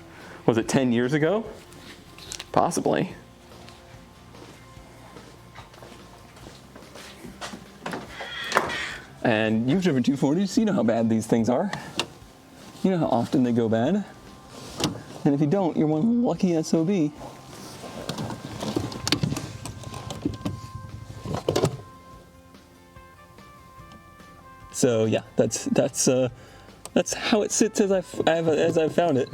Was it 10 years ago? Possibly. And you've driven 240s, so you know how bad these things are. You know how often they go bad. And if you don't, you're one lucky SOB. So yeah, that's how it sits as I've found it.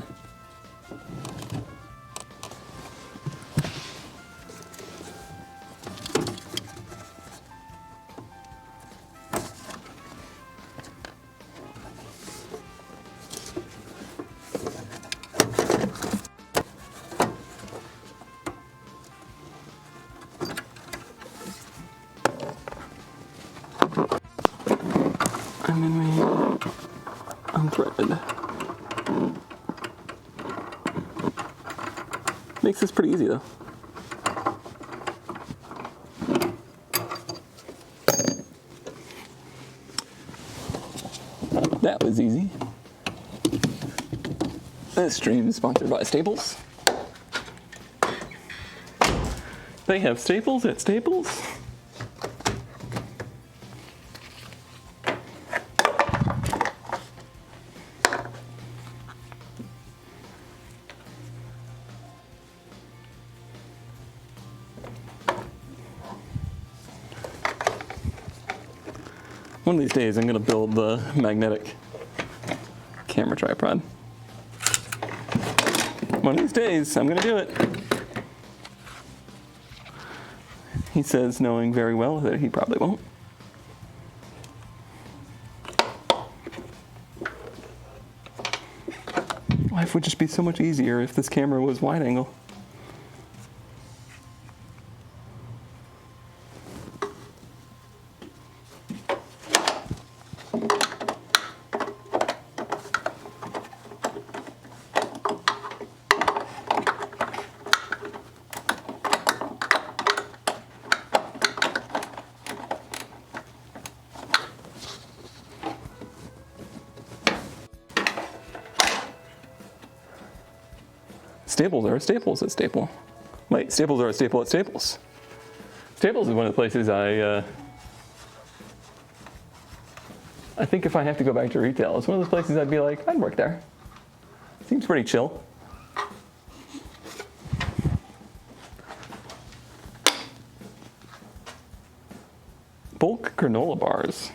And then we unthreaded. Makes this pretty easy though. That was easy. This stream is sponsored by Staples. They have staples at Staples. One of these days, I'm going to build the magnetic camera tripod. One of these days, I'm going to do it. He says, knowing very well that he probably won't. Life would just be so much easier if this camera was wide angle. Staples are a Staples at Staple. Wait, Staples are a staple at Staples. Staples is one of the places I think if I have to go back to retail, it's one of those places I'd be like, I'd work there. Seems pretty chill. Bulk granola bars.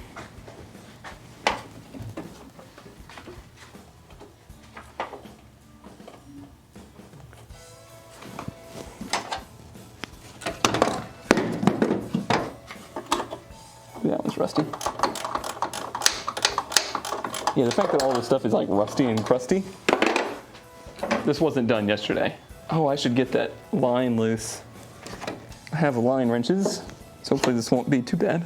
That one's rusty. Yeah, the fact that all this stuff is like rusty and crusty. This wasn't done yesterday. Oh, I should get that line loose. I have line wrenches, so hopefully this won't be too bad.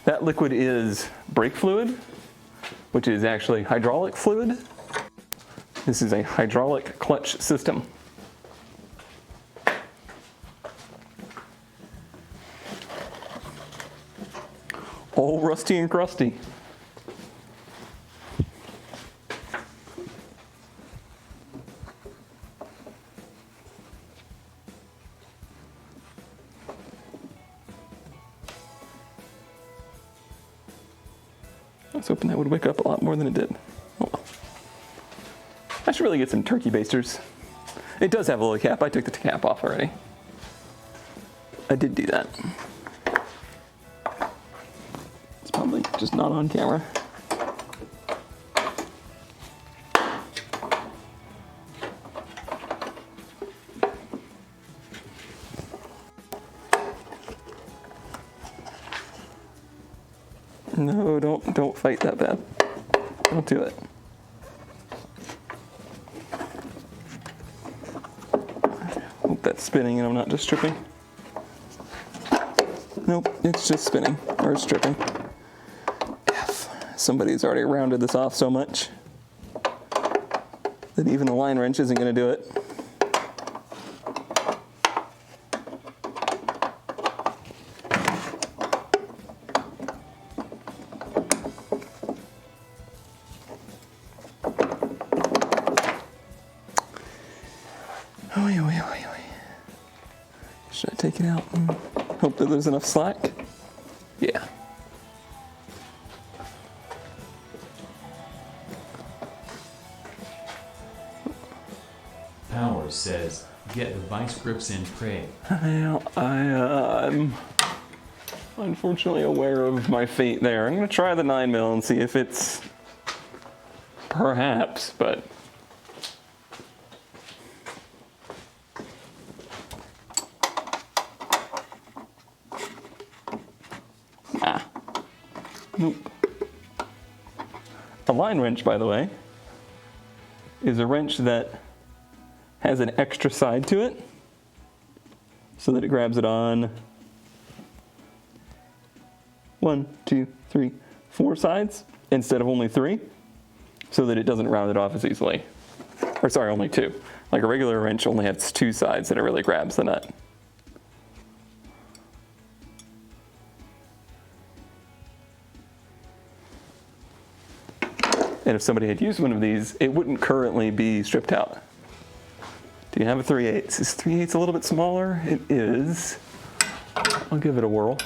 That liquid is brake fluid, which is actually hydraulic fluid. This is a hydraulic clutch system. All rusty and crusty. was hoping that would wick up a lot more than it did. Oh well. I should really get some turkey basters. It does have a little cap. I took the cap off already. I did do that. It's probably just not on camera. No, don't fight that bad. Don't do it. Hope that's spinning and I'm not just tripping. Nope, it's just spinning, or it's tripping. F. Somebody's already rounded this off so much that even a line wrench isn't going to do it. Should I take it out and hope that there's enough slack? Yeah. Powers says, get the vice grips and pray. I'm unfortunately aware of my fate there. I'm going to try the 9mm and see if it's perhaps, but nope. A line wrench, by the way, is a wrench that has an extra side to it so that it grabs it on 1, 2, 3, 4 sides instead of only 3, so that it doesn't round it off as easily. Or sorry, only 2. Like a regular wrench only has 2 sides that it really grabs the nut. And if somebody had used one of these, it wouldn't currently be stripped out. Do you have a 3/8? Is 3/8 a little bit smaller? It is. I'll give it a whirl.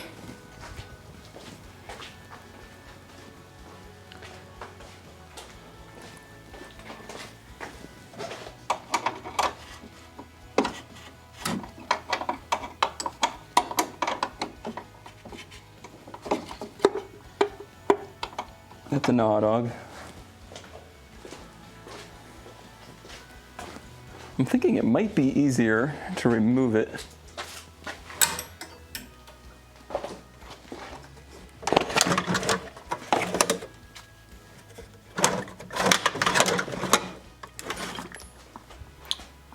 That's a gnaw dog. I'm thinking it might be easier to remove it.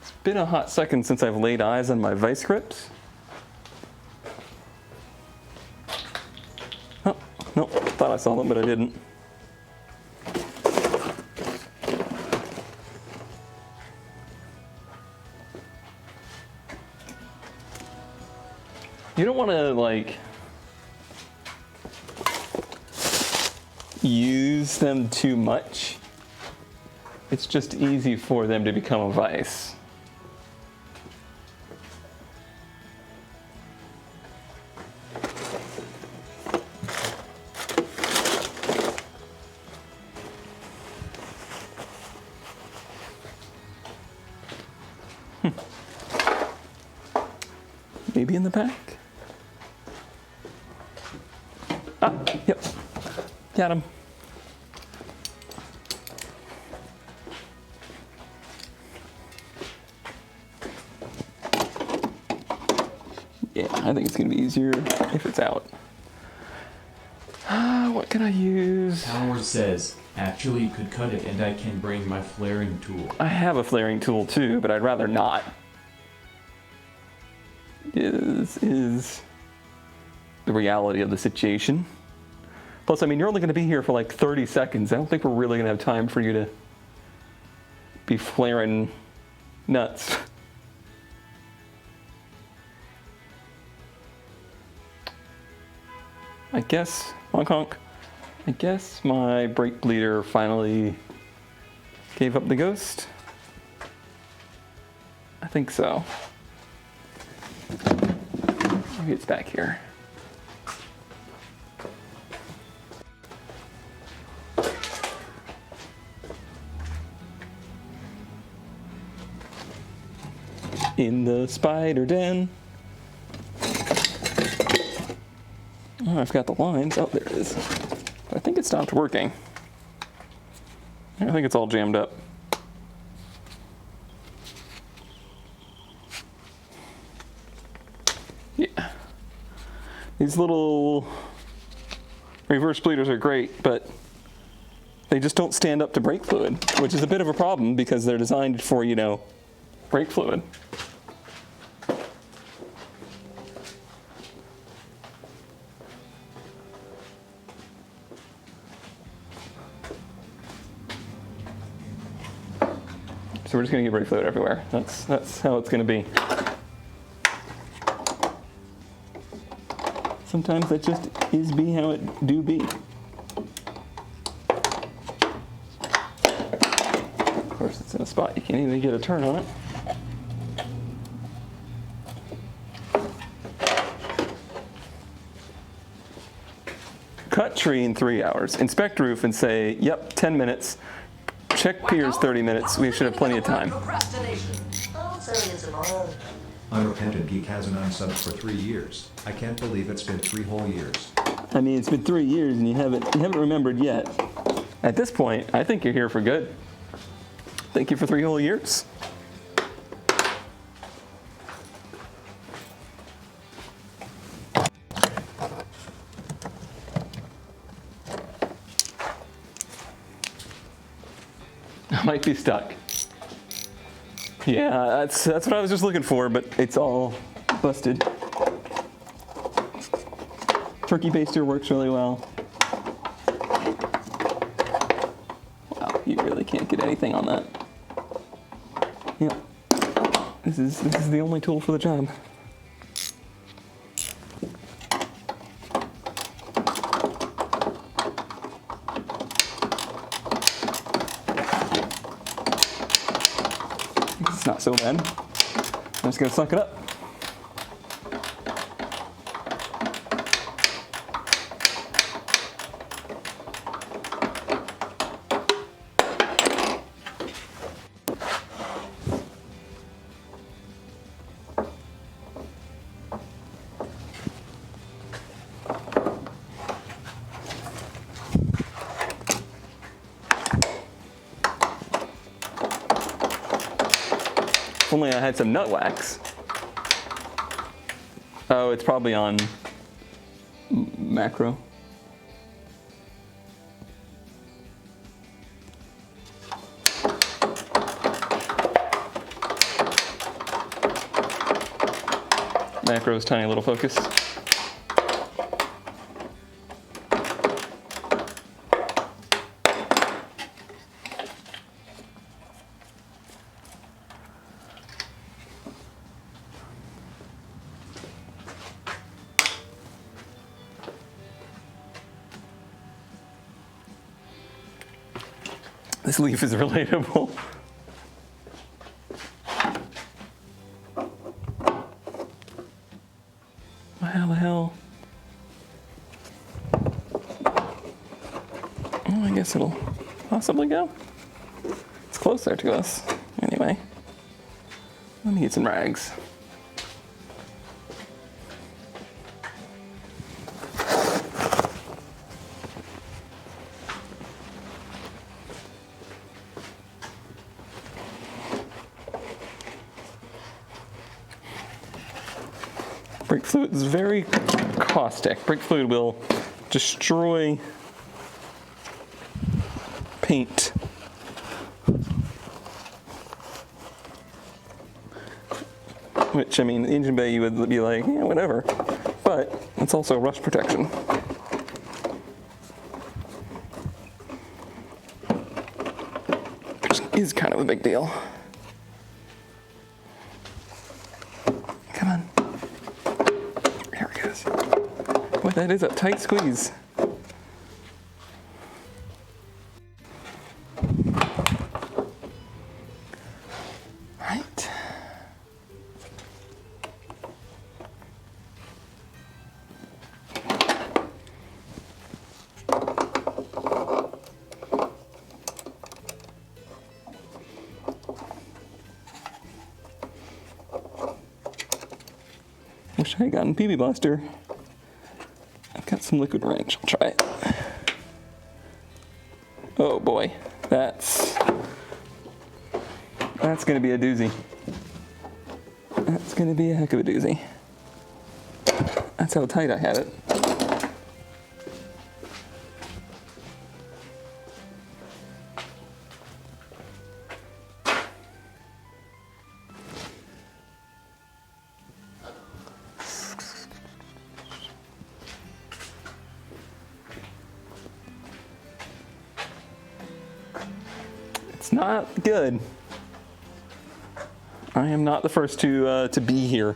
It's been a hot second since I've laid eyes on my vice grips. Oh, nope, thought I saw them, but I didn't. You don't want to, like, use them too much. It's just easy for them to become a vice. Maybe in the back? Ah, yep. Got him. Yeah, I think it's gonna be easier if it's out. What can I use? Powers says, actually you could cut it and I can bring my flaring tool. I have a flaring tool too, but I'd rather not. Is the reality of the situation. Plus, I mean, you're only going to be here for like 30 seconds. I don't think we're really going to have time for you to be flaring nuts. I guess, honk honk, I guess my brake bleeder finally gave up the ghost. I think so. Maybe it's back here. in the spider den. Oh, I've got the lines. Oh, there it is. I think it stopped working. I think it's all jammed up. Yeah. These little reverse bleeders are great, but they just don't stand up to brake fluid, which is a bit of a problem because they're designed for, you know, brake fluid. So we're just gonna get brake fluid everywhere. That's how it's gonna be. Sometimes that just is be how it do be. Of course, it's in a spot you can't even get a turn on it. Cut tree in 3 hours. Inspect roof and say, yep, 10 minutes. Check piers 30 minutes. We should have plenty of time. Unrepentant Geek has an unsub for 3 years. I can't believe it's been 3 whole years. I mean, it's been 3 years and you haven't remembered yet. At this point, I think you're here for good. Thank you for 3 whole years. I might be stuck. Yeah, that's what I was just looking for, but it's all busted. Turkey baster works really well. Wow, you really can't get anything on that. Yep. This is the only tool for the job. It's not so bad. I'm just gonna suck it up. If only I had some nut wax. Oh, it's probably on macro. Macro's tiny little focus. This leaf is relatable. How the hell? Oh, I guess it'll possibly go. It's closer to us. Anyway, let me get some rags. Brake fluid is very caustic. Brake fluid will destroy paint. Which, I mean, the engine bay you would be like, yeah, whatever. But it's also rust protection. Which is kind of a big deal. Come on. There it goes. Boy, that is a tight squeeze. Right. Wish I had gotten PB Buster. I've got some liquid wrench. I'll try it. Oh boy, that's gonna be a doozy. That's gonna be a heck of a doozy. That's how tight I had it. It's not good. I am not the first to be here.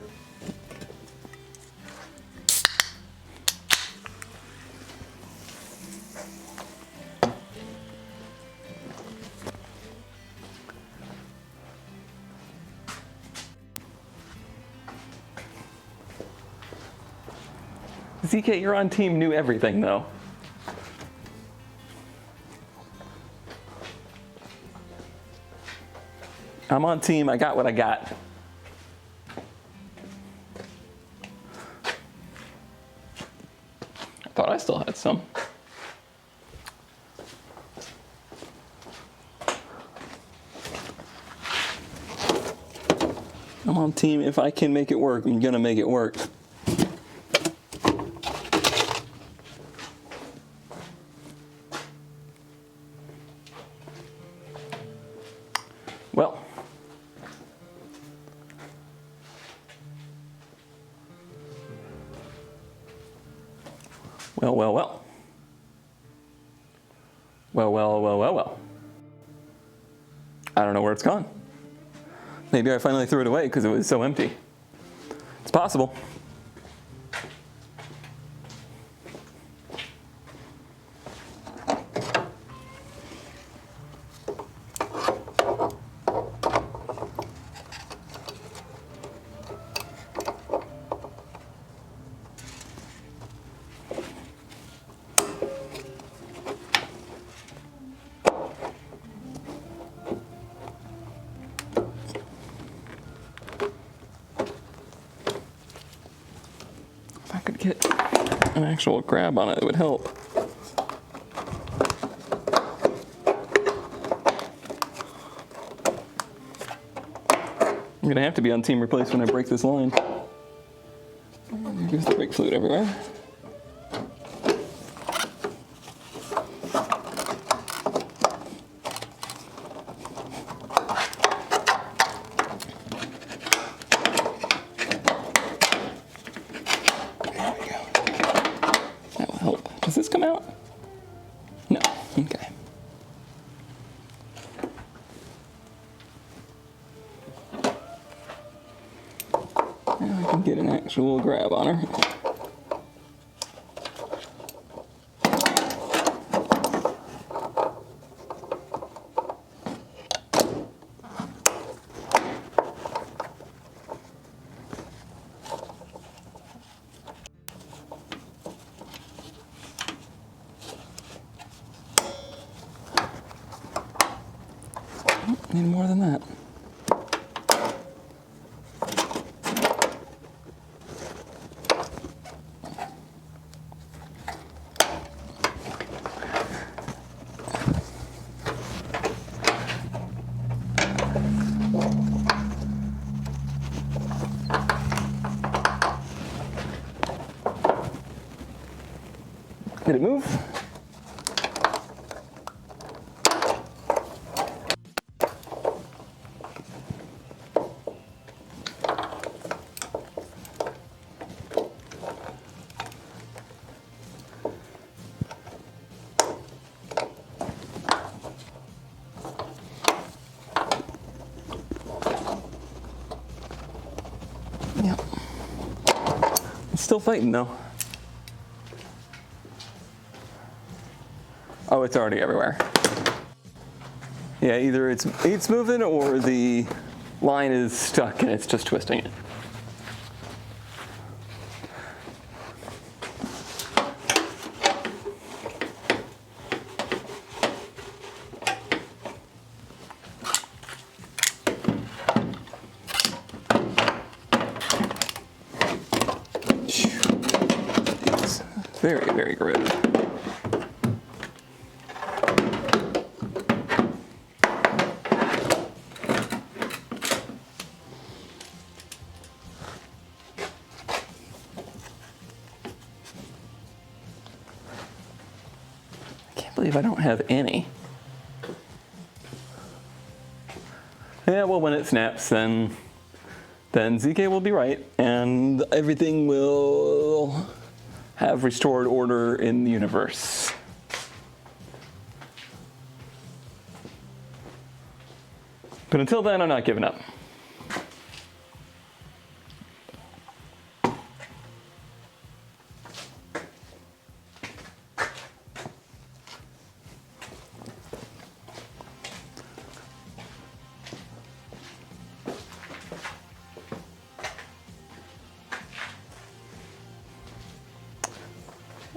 ZK, you're on team New Everything, though. I'm on team I got what I got. I thought I still had some. I'm on team if I can make it work, I'm gonna make it work. Well, well. Well. I don't know where it's gone. Maybe I finally threw it away because it was so empty. It's possible. If I could get an actual grab on it, it would help. I'm gonna have to be on team replace when I break this line. There goes the brake fluid everywhere. That will help. Does this come out? No. Okay. Now I can get an actual grab on her. Need more than that. Did it move? Yep. It's still fighting though. Oh, it's already everywhere. Yeah, either it's moving or the line is stuck and it's just twisting it. Very, very rude. I can't believe I don't have any. Yeah, well, when it snaps, then ZK will be right, and everything will have restored order in the universe. But until then, I'm not giving up.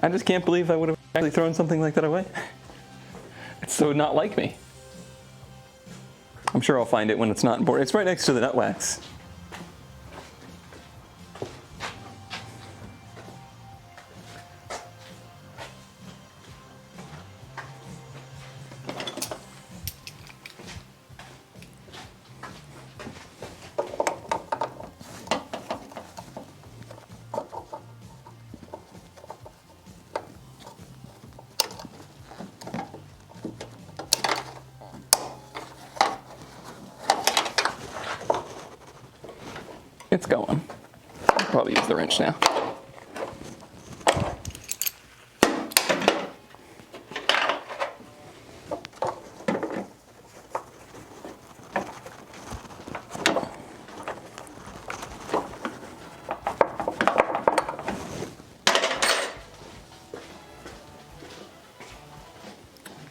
I just can't believe I would have actually thrown something like that away. It's so not like me. I'm sure I'll find it when it's not important. It's right next to the nut wax. It's going. I'll probably use the wrench now.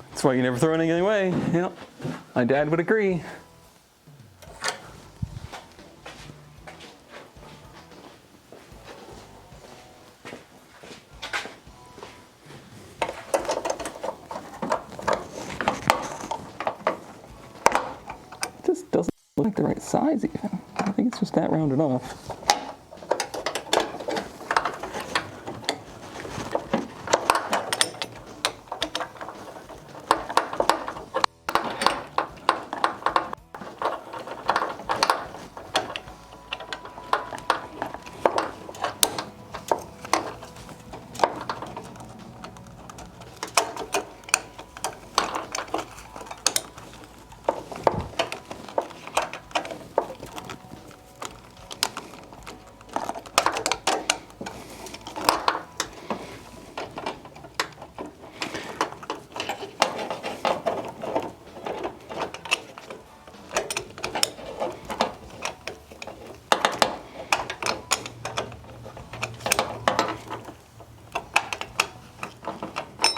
That's why you never throw anything away. Yep. My dad would agree. Just doesn't look like the right size even. I think it's just that rounded off.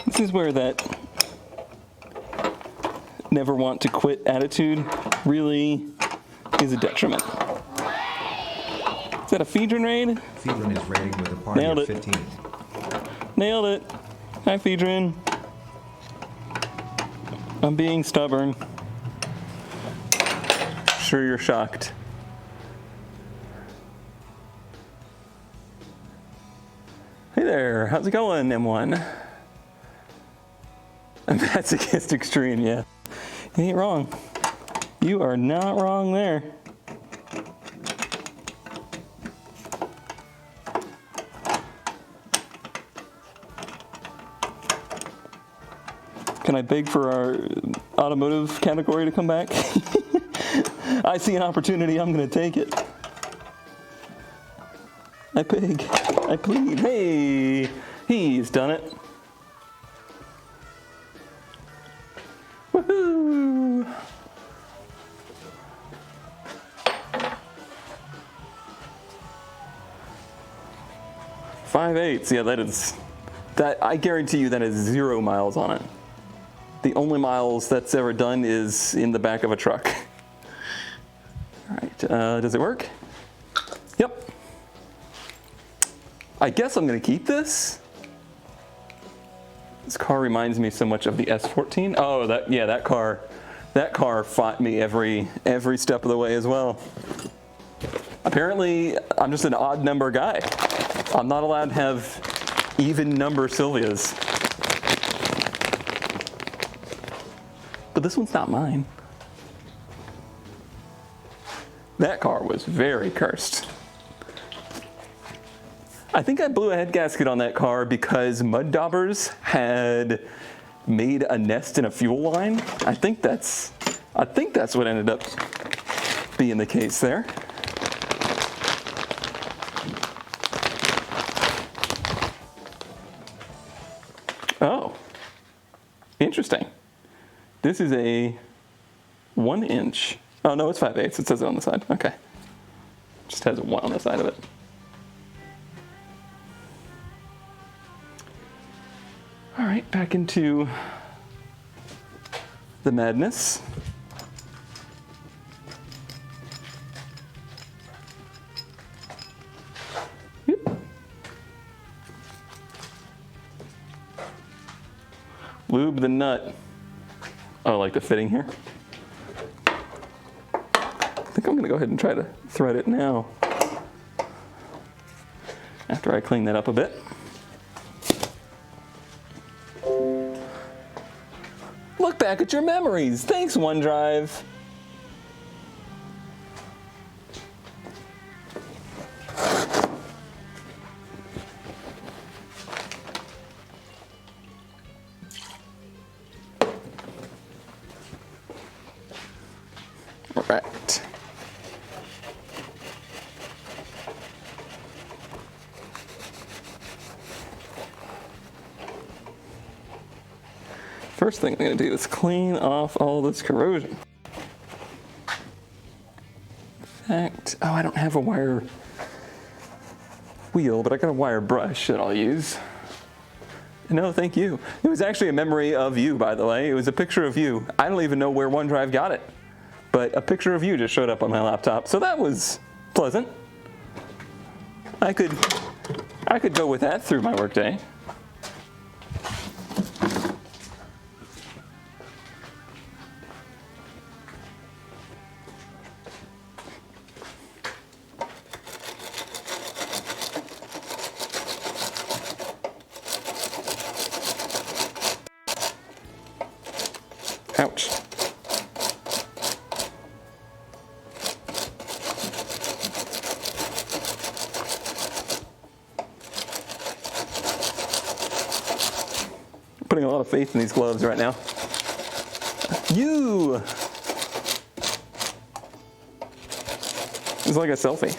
This is where that never want to quit attitude really is a detriment. Is that a Phaedron raid? Phaedron is raiding with a party Nailed of it. 15. Nailed it. Hi, Phaedron. I'm being stubborn. Sure you're shocked. Hey there, how's it going, M1? That's against extreme, yeah. You ain't wrong. You are not wrong there. Can I beg for our automotive category to come back? I see an opportunity, I'm gonna take it. I beg, I plead. Hey, he's done it. Woohoo! Five eighths, yeah, that is, that, I guarantee you that is 0 miles on it. The only miles that's ever done is in the back of a truck. All right, does it work? Yep. I guess I'm gonna keep this. This car reminds me so much of the S14. Oh, that car fought me every step of the way as well. Apparently, I'm just an odd number guy. I'm not allowed to have even number Sylvia's. But this one's not mine. That car was very cursed. I think I blew a head gasket on that car because mud daubers had made a nest in a fuel line. I think that's what ended up being the case there. Oh, interesting. This is a 1 inch. Oh no, it's 5/8. It says it on the side. Okay. Just has a 1 on the side of it. All right, back into the madness. Yep. Lube the nut. Oh, like the fitting here? I think I'm gonna go ahead and try to thread it now after I clean that up a bit. Look back at your memories. Thanks, OneDrive. All right. First thing I'm going to do is clean off all this corrosion. In fact, oh, I don't have a wire wheel, but I got a wire brush that I'll use. No, thank you. It was actually a memory of you, by the way. It was a picture of you. I don't even know where OneDrive got it, but a picture of you just showed up on my laptop, so that was pleasant. I could go with that through my workday. Ouch. I'm putting a lot of faith in these gloves right now. You! It's like a selfie.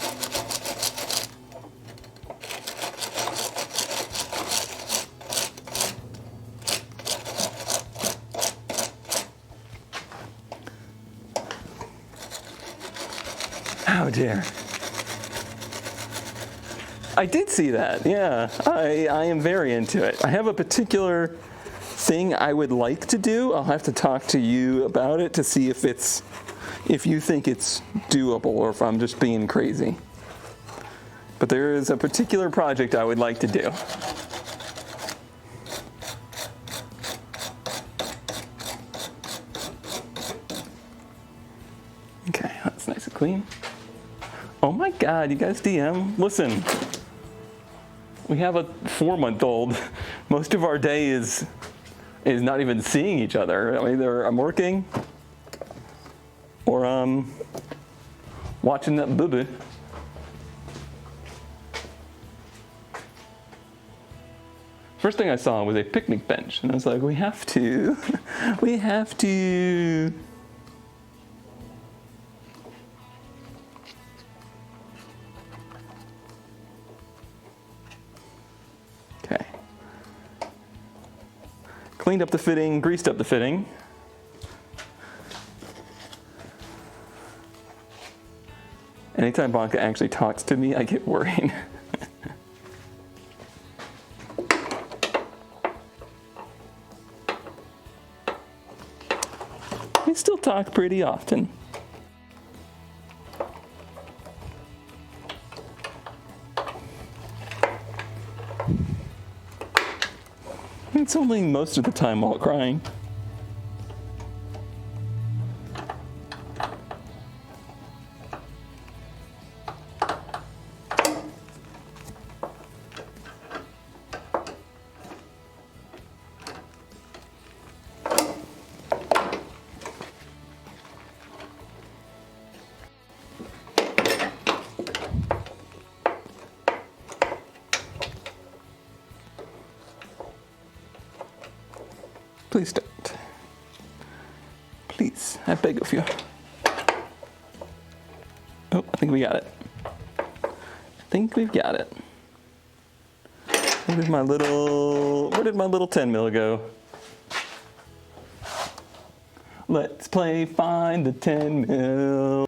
Oh dear. I did see that, yeah. I am very into it. I have a particular thing I would like to do. I'll have to talk to you about it to see if you think it's doable or if I'm just being crazy. But there is a particular project I would like to do. Okay, that's nice and clean. Oh my God, you guys DM? Listen, we have a 4-month-old. Most of our day is not even seeing each other. Either I'm working or I'm watching that boo-boo. First thing I saw was a picnic bench, and I was like, we have to. We have to. Okay. Cleaned up the fitting, greased up the fitting. Anytime Bonka actually talks to me, I get worried. We still talk pretty often. It's only most of the time while crying. Please don't. Please, I beg of you. Oh, I think we got it. I think we've got it. Where did my little 10 mil go? Let's play find the 10 mil.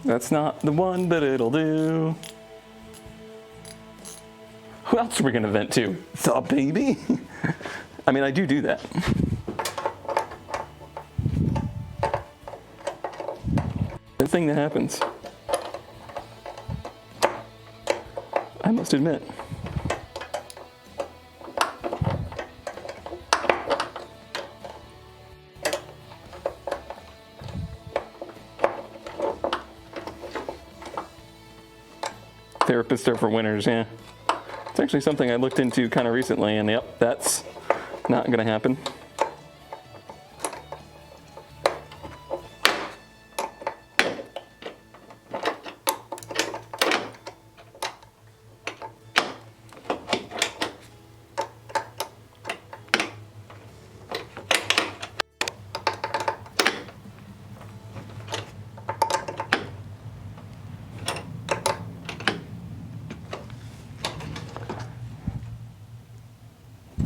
That's not the one, but it'll do. Who else are we gonna vent to? The baby? I mean, I do that. The thing that happens. I must admit. Therapists are for winners, yeah. It's actually something I looked into kind of recently, and yep, that's not going to happen.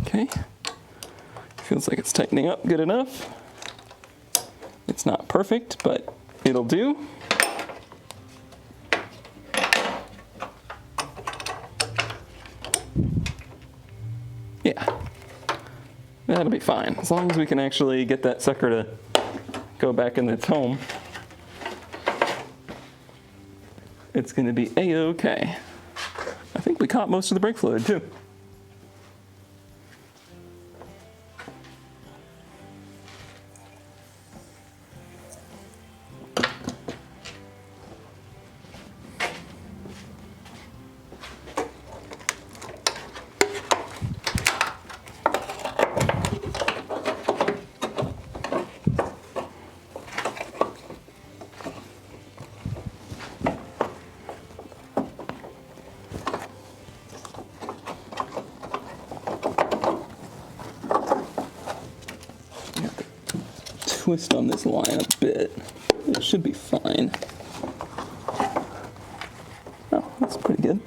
Okay, feels like it's tightening up good enough. It's not perfect, but it'll do. Yeah, that'll be fine. As long as we can actually get that sucker to go back in its home, it's going to be a-okay. I think we caught most of the brake fluid too. Twist on this line a bit. It should be fine. Oh, that's pretty good.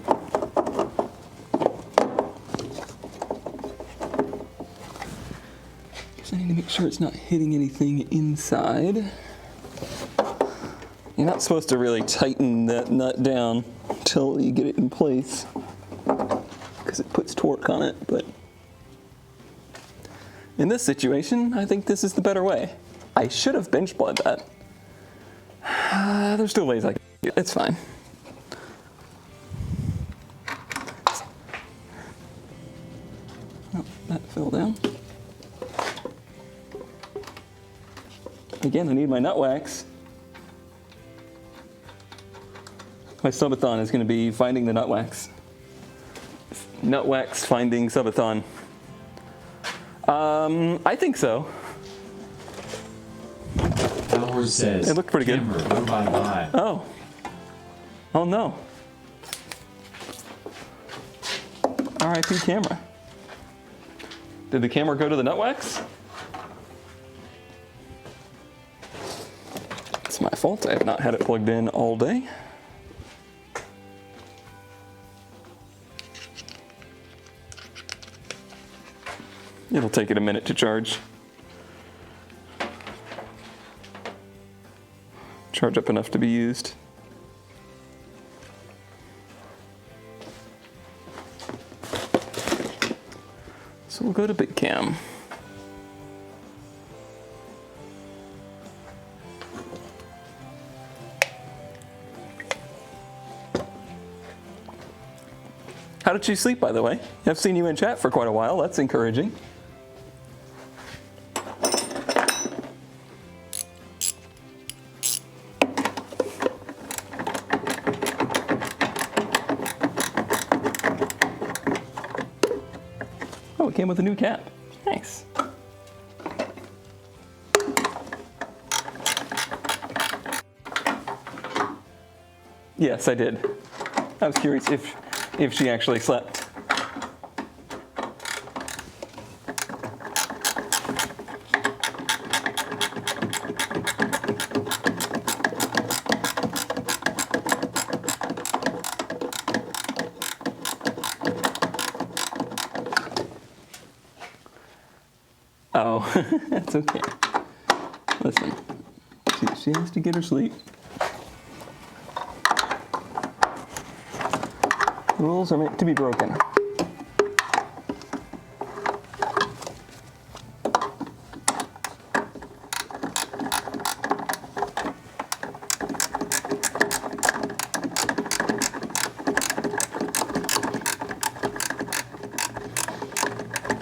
Guess I need to make sure it's not hitting anything inside. You're not supposed to really tighten that nut down until you get it in place, because it puts torque on it, but in this situation, I think this is the better way. I should have bench bled that. There's still ways I can do it. It's fine. Oh, that fell down. Again, I need my nut wax. My subathon is going to be finding the nut wax. Nut wax finding subathon. I think so. Ours says, It looked pretty good. Camera, go bye-bye. Oh. Oh no. RIP camera. Did the camera go to the nut wax? It's my fault. I have not had it plugged in all day. It'll take it a minute to charge. Charge up enough to be used. So we'll go to Big Cam. How did you sleep, by the way? I've seen you in chat for quite a while. That's encouraging. Oh, it came with a new cap. Nice. Yes, I did. I was curious if she actually slept. That's okay. Listen, she has to get her sleep. The rules are meant to be broken.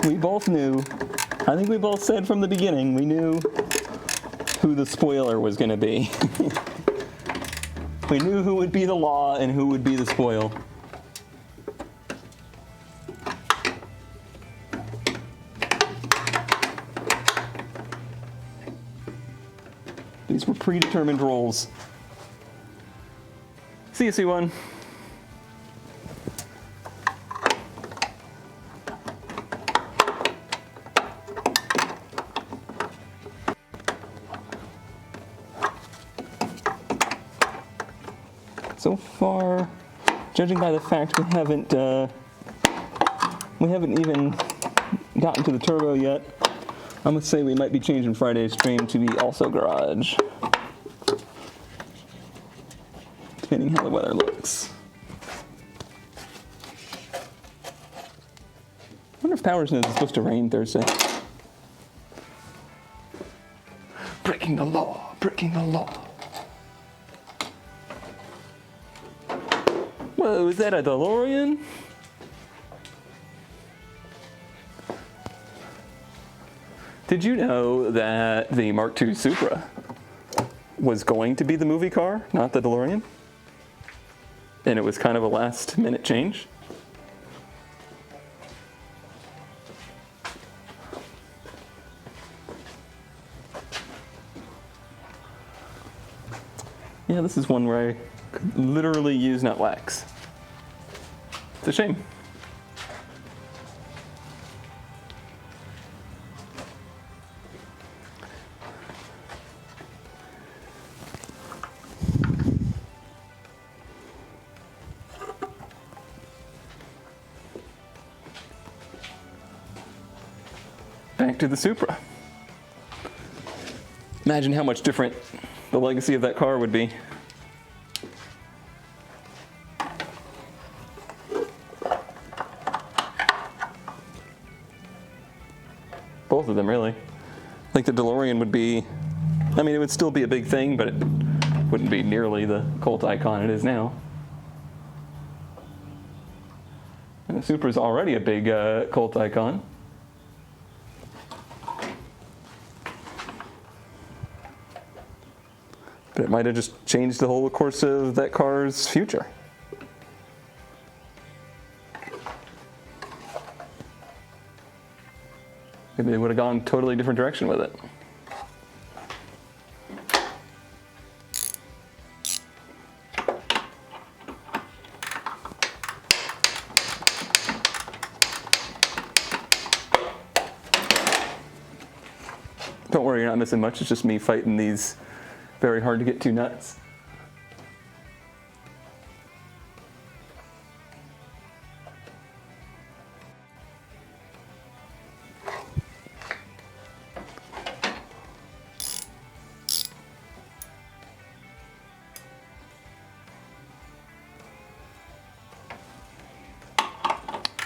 We both knew, I think we both said from the beginning, we knew who the spoiler was going to be. We knew who would be the law and who would be the spoil. These were predetermined roles. See you, C1. So far, judging by the fact we haven't even gotten to the turbo yet, I'm gonna say we might be changing Friday's stream to be also garage, depending how the weather looks. I wonder if Powers knows it's supposed to rain Thursday. Breaking the law, breaking the law. Whoa, is that a DeLorean? Did you know that the Mark II Supra was going to be the movie car, not the DeLorean? And it was kind of a last minute change? Yeah, this is one where I could literally use nut wax. It's a shame. Back to the Supra. Imagine how much different the legacy of that car would be. Both of them, really. I think the DeLorean would be, I mean, it would still be a big thing, but it wouldn't be nearly the cult icon it is now. And the Supra's already a big cult icon. But it might have just changed the whole course of that car's future. Maybe they would have gone a totally different direction with it. Don't worry, you're not missing much. It's just me fighting these very hard to get to nuts.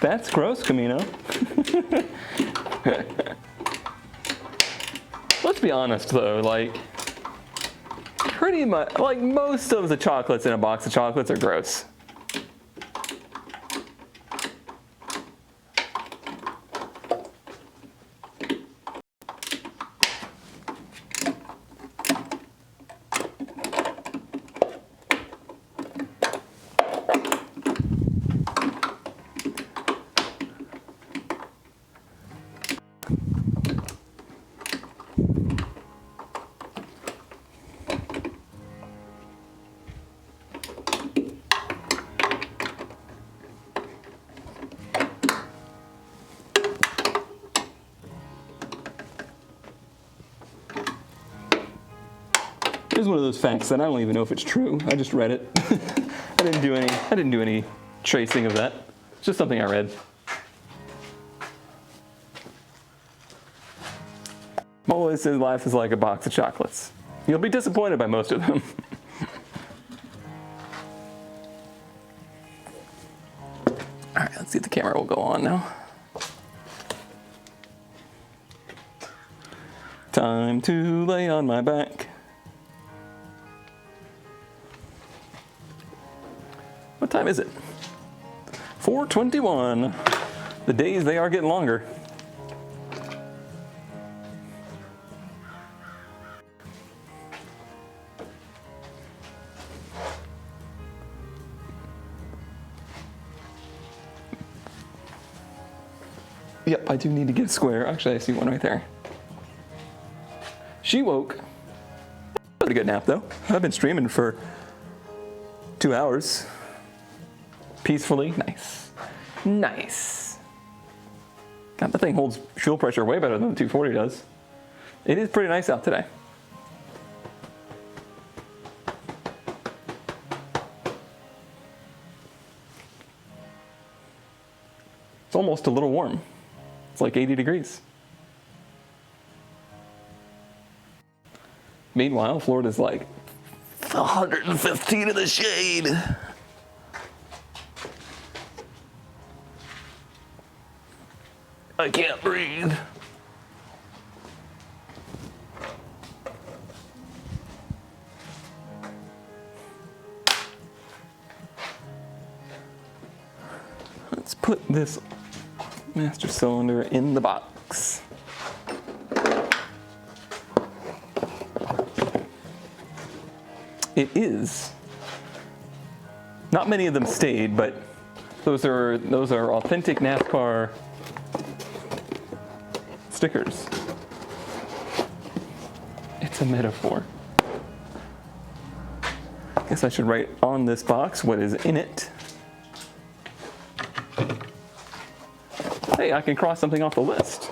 That's gross, Camino. Let's be honest though, like, pretty much, like most of the chocolates in a box of chocolates are gross. Here's one of those facts that I don't even know if it's true. I just read it. I didn't do any tracing of that. It's just something I read. always says life is like a box of chocolates. You'll be disappointed by most of them. All right, let's see if the camera will go on now. Time to lay on my back. What time is it? 4:21. The days, they are getting longer. Yep, I do need to get a square. Actually, I see one right there. She woke. Pretty good nap though. I've been streaming for 2 hours. Peacefully. Nice. Nice. God, that thing holds fuel pressure way better than the 240 does. It is pretty nice out today. It's almost a little warm. It's like 80 degrees. Meanwhile, Florida's like 115 in the shade. I can't breathe. Let's put this master cylinder in the box. It is. Not many of them stayed, but those are authentic NASCAR stickers. It's a metaphor. Guess I should write on this box what is in it. Hey, I can cross something off the list.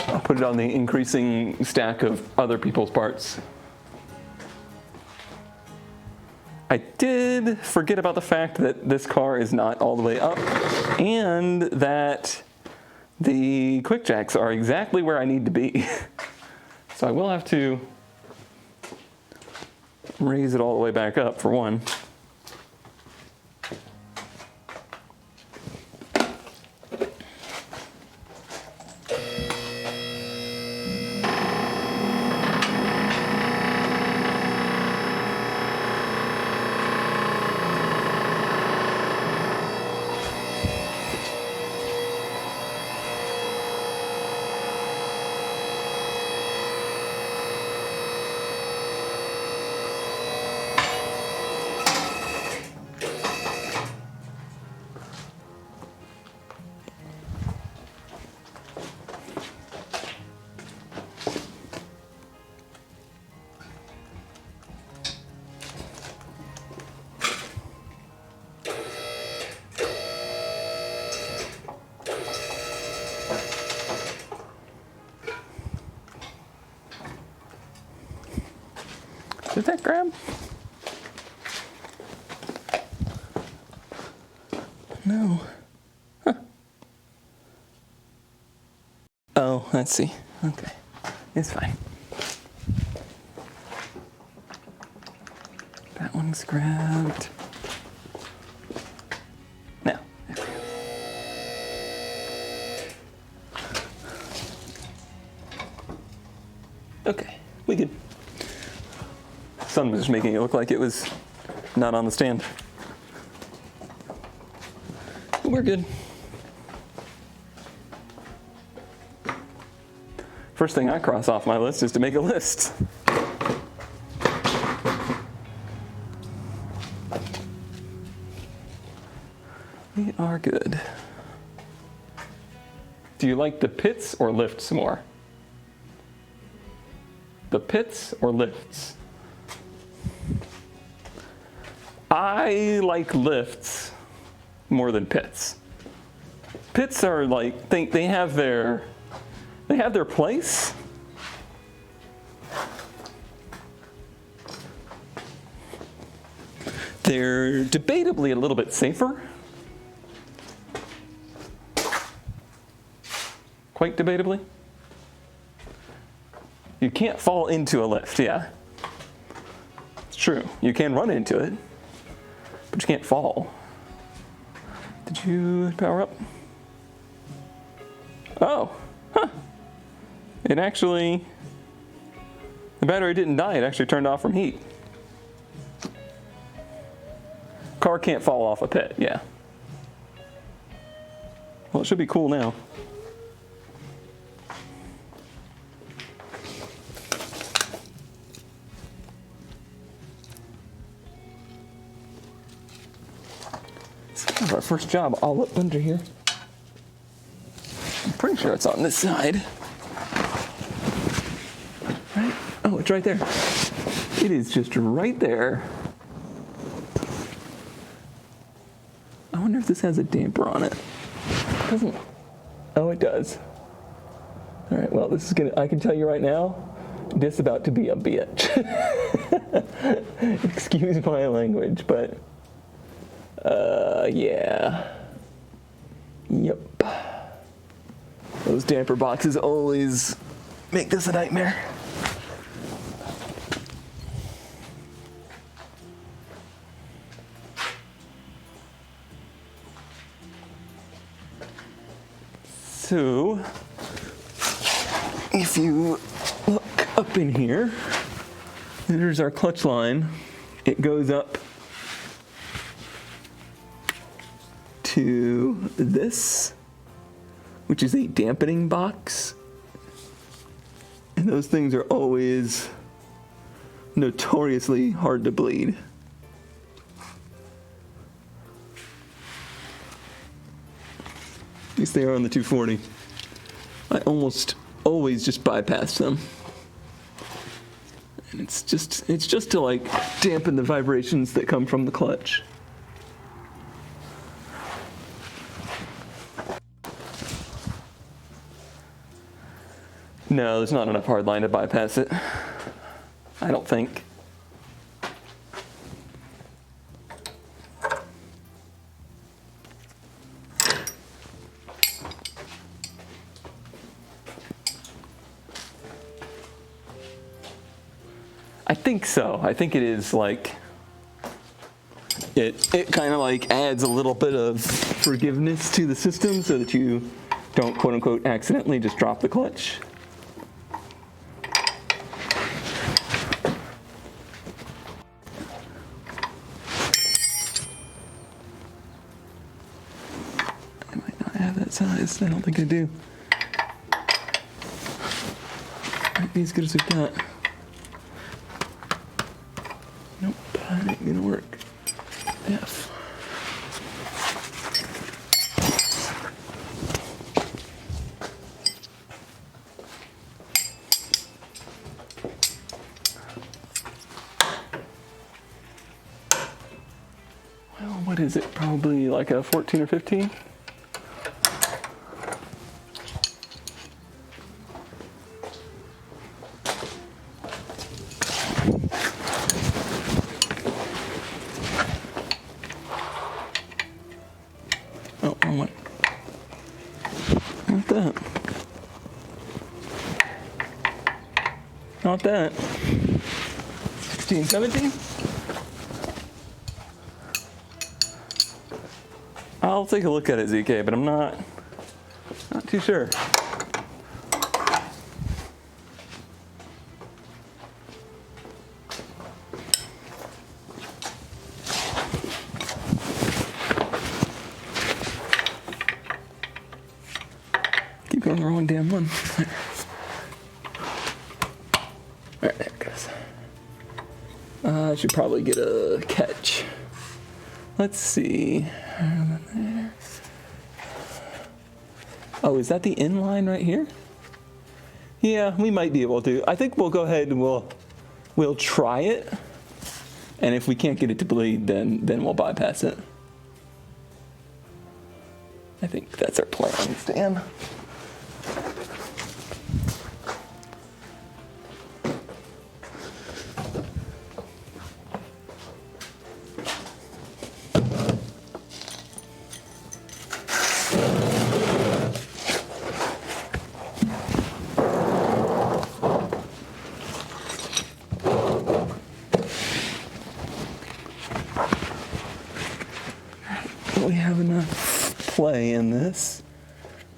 I'll put it on the increasing stack of other people's parts. I did forget about the fact that this car is not all the way up and that the quick jacks are exactly where I need to be. So I will have to raise it all the way back up for one. Did that grab? No. Huh. Oh, let's see. Okay. It's fine. That one's grabbed. No. There we go. Okay, we good. Sun was just making it look like it was not on the stand. But we're good. First thing I cross off my list is to make a list. We are good. Do you like the pits or lifts more? The pits or lifts? I like lifts more than pits. Pits are like they have their place. They're debatably a little bit safer. Quite debatably. You can't fall into a lift, yeah. It's true. You can run into it, but you can't fall. Did you power up? Oh, huh. It actually, the battery didn't die, it actually turned off from heat. Car can't fall off a pit, yeah. Well, it should be cool now. It's kind of our first job all up under here. I'm pretty sure it's on this side. Right? Oh, it's right there. It is just right there. I wonder if this has a damper on it. It doesn't. Oh, it does. All right, well, this is gonna, I can tell you right now, this is about to be a bitch. Excuse my language, but yeah. Yep. Those damper boxes always make this a nightmare. So, if you look up in here, there's our clutch line. It goes up to this, which is a dampening box. And those things are always notoriously hard to bleed. At least they are on the 240. I almost always just bypass them. And it's just to like dampen the vibrations that come from the clutch. No, there's not enough hard line to bypass it. I don't think. I think so. I think it is like, it kind of like adds a little bit of forgiveness to the system so that you don't quote unquote accidentally just drop the clutch. I might not have that size. I don't think I do. Might be as good as we've got. Nope, that ain't gonna work. F. Well, what is it? Probably like a 14 or 15? Oh, wrong one. Not that. Not that. 16, 17? I'll take a look at it, ZK, but I'm not too sure. Keep going the wrong damn one. Alright, there it goes. I should probably get a catch. Let's see. Oh, is that the inline right here? Yeah, we might be able to. I think we'll go ahead and we'll try it. And if we can't get it to bleed, then we'll bypass it. I think that's our plan, Stan. Do we have enough play in this?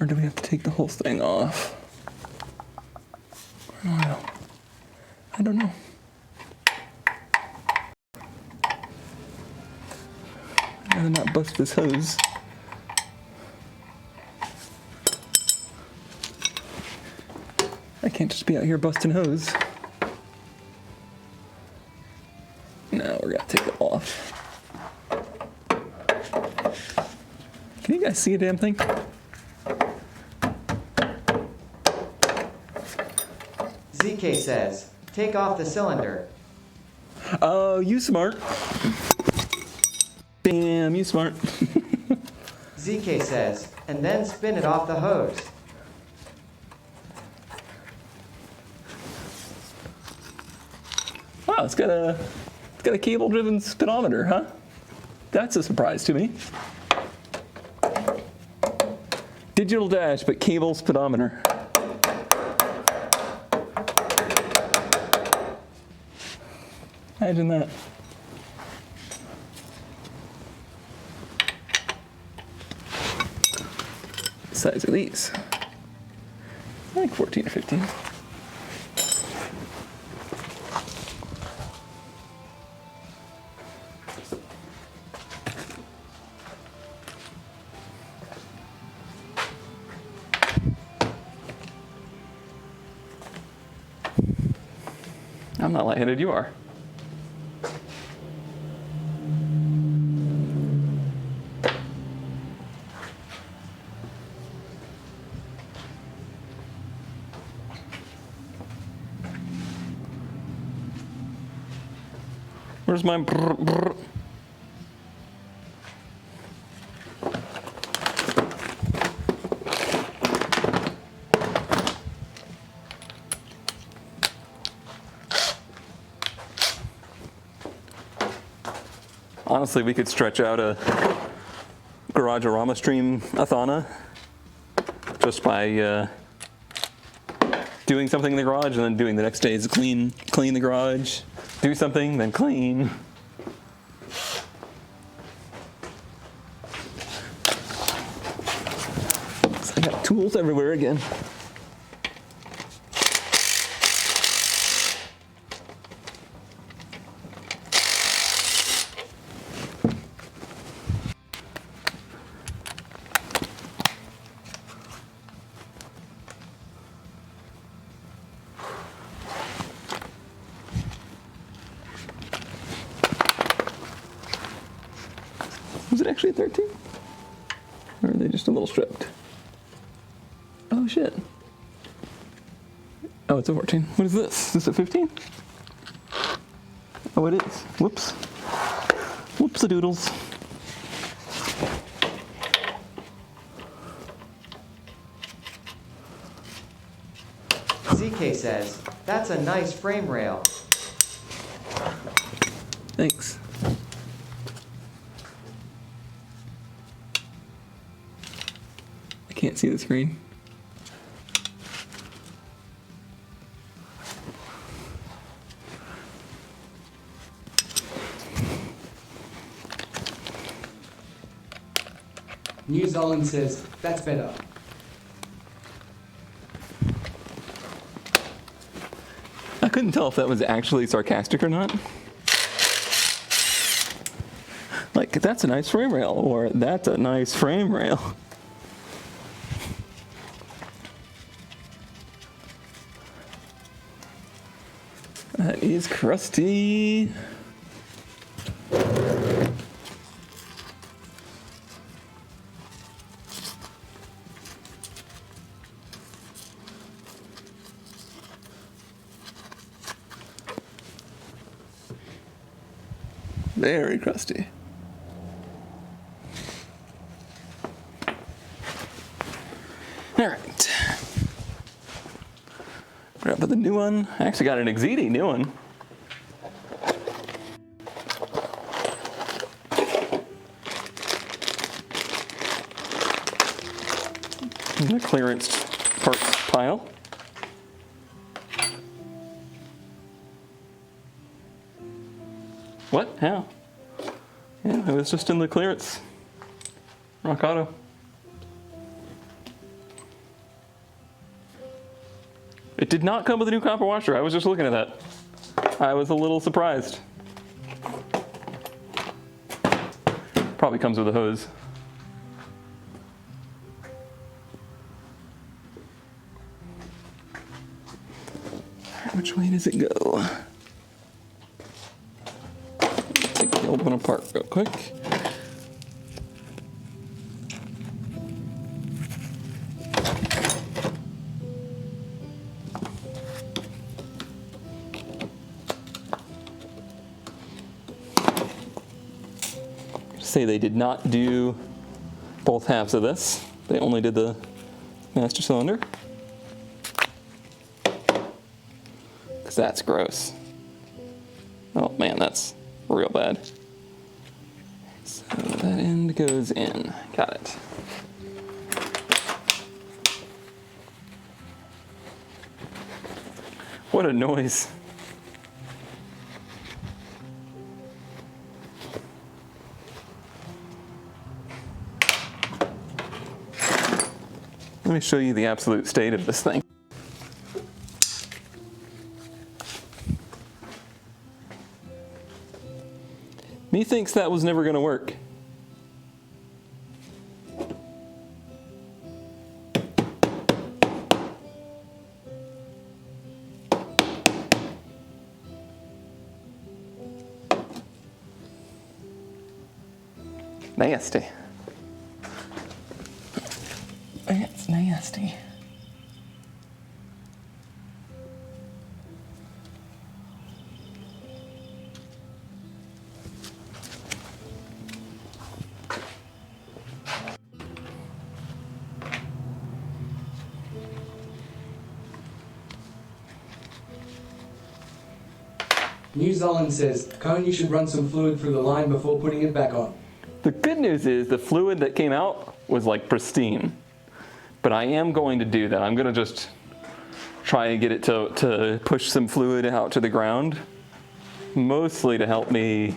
Or do we have to take the whole thing off? I don't know. I don't know. I'd rather not bust this hose. I can't just be out here busting hose. No, we're gonna take it off. Can you guys see a damn thing? ZK says, take off the cylinder. Oh, you smart. Damn, you smart. ZK says, and then spin it off the hose. Wow, it's got a cable-driven speedometer, huh? That's a surprise to me. Digital dash, but cable speedometer. Imagine that. What size are these? I think 14 or 15. I'm not lightheaded, you are. Where's my brr, brr? Honestly, we could stretch out a Garage-a-Rama stream-a-thona just by doing something in the garage and then doing the next day is clean the garage, do something, then clean. So I got tools everywhere again. Was it actually a 13? Or are they just a little stripped? Oh shit. Oh, it's a 14. What is this? Is this a 15? Oh, it is. Whoops. Whoops-a-doodles. ZK says, that's a nice frame rail. Thanks. I can't see the screen. New Zealand says, that's better. I couldn't tell if that was actually sarcastic or not. Like, that's a nice frame rail, or that's a nice frame rail. That is crusty. Very crusty. All right. We're up with the new one. I actually got an Exedi new one. In the clearance parts pile. What? How? Yeah, it was just in the clearance. Rock Auto. It did not come with a new copper washer. I was just looking at that. I was a little surprised. Probably comes with a hose. Which way does it go? Take the old one apart real quick. Say they did not do both halves of this. They only did the master cylinder. Because that's gross. Oh man, that's real bad. So that end goes in. Got it. What a noise. Let me show you the absolute state of this thing. Methinks that was never going to work. Nasty. It's nasty. New Zealand says, Cone, you should run some fluid through the line before putting it back on. The good news is the fluid that came out was like pristine. But I am going to do that. I'm going to just try and get it to push some fluid out to the ground, mostly to help me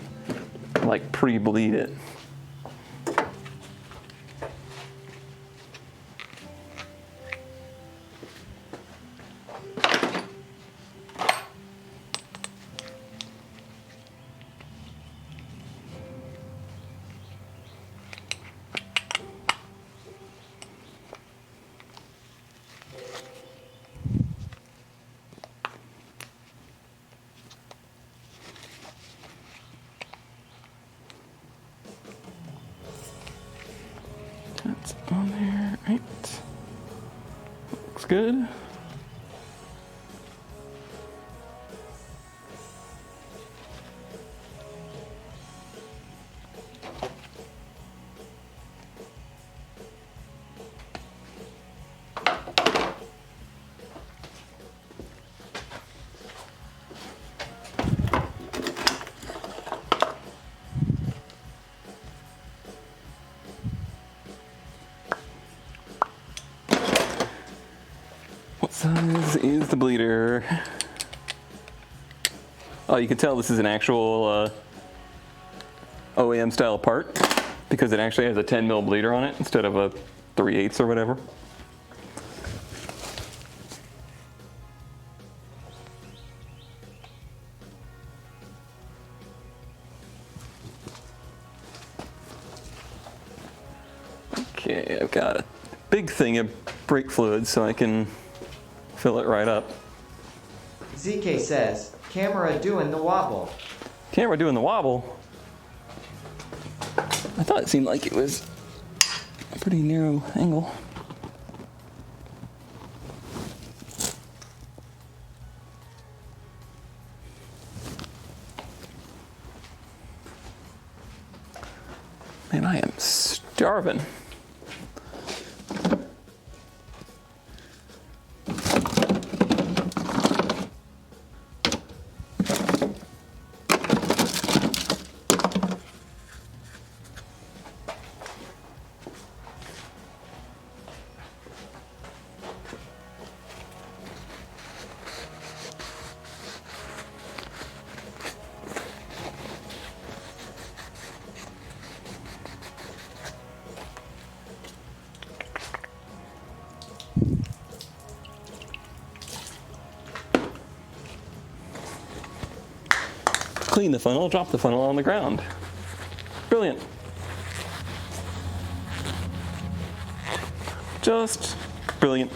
like pre-bleed it. That's on there, right? Looks good. What size is the bleeder? Oh, you can tell this is an actual OEM style part because it actually has a 10 mil bleeder on it instead of a 3/8 or whatever. Okay, I've got a big thing of brake fluid so I can fill it right up. ZK says, camera doing the wobble. Camera doing the wobble. I thought it seemed like it was a pretty narrow angle. Man, I am starving. clean the funnel, drop the funnel on the ground. Brilliant. Just brilliant.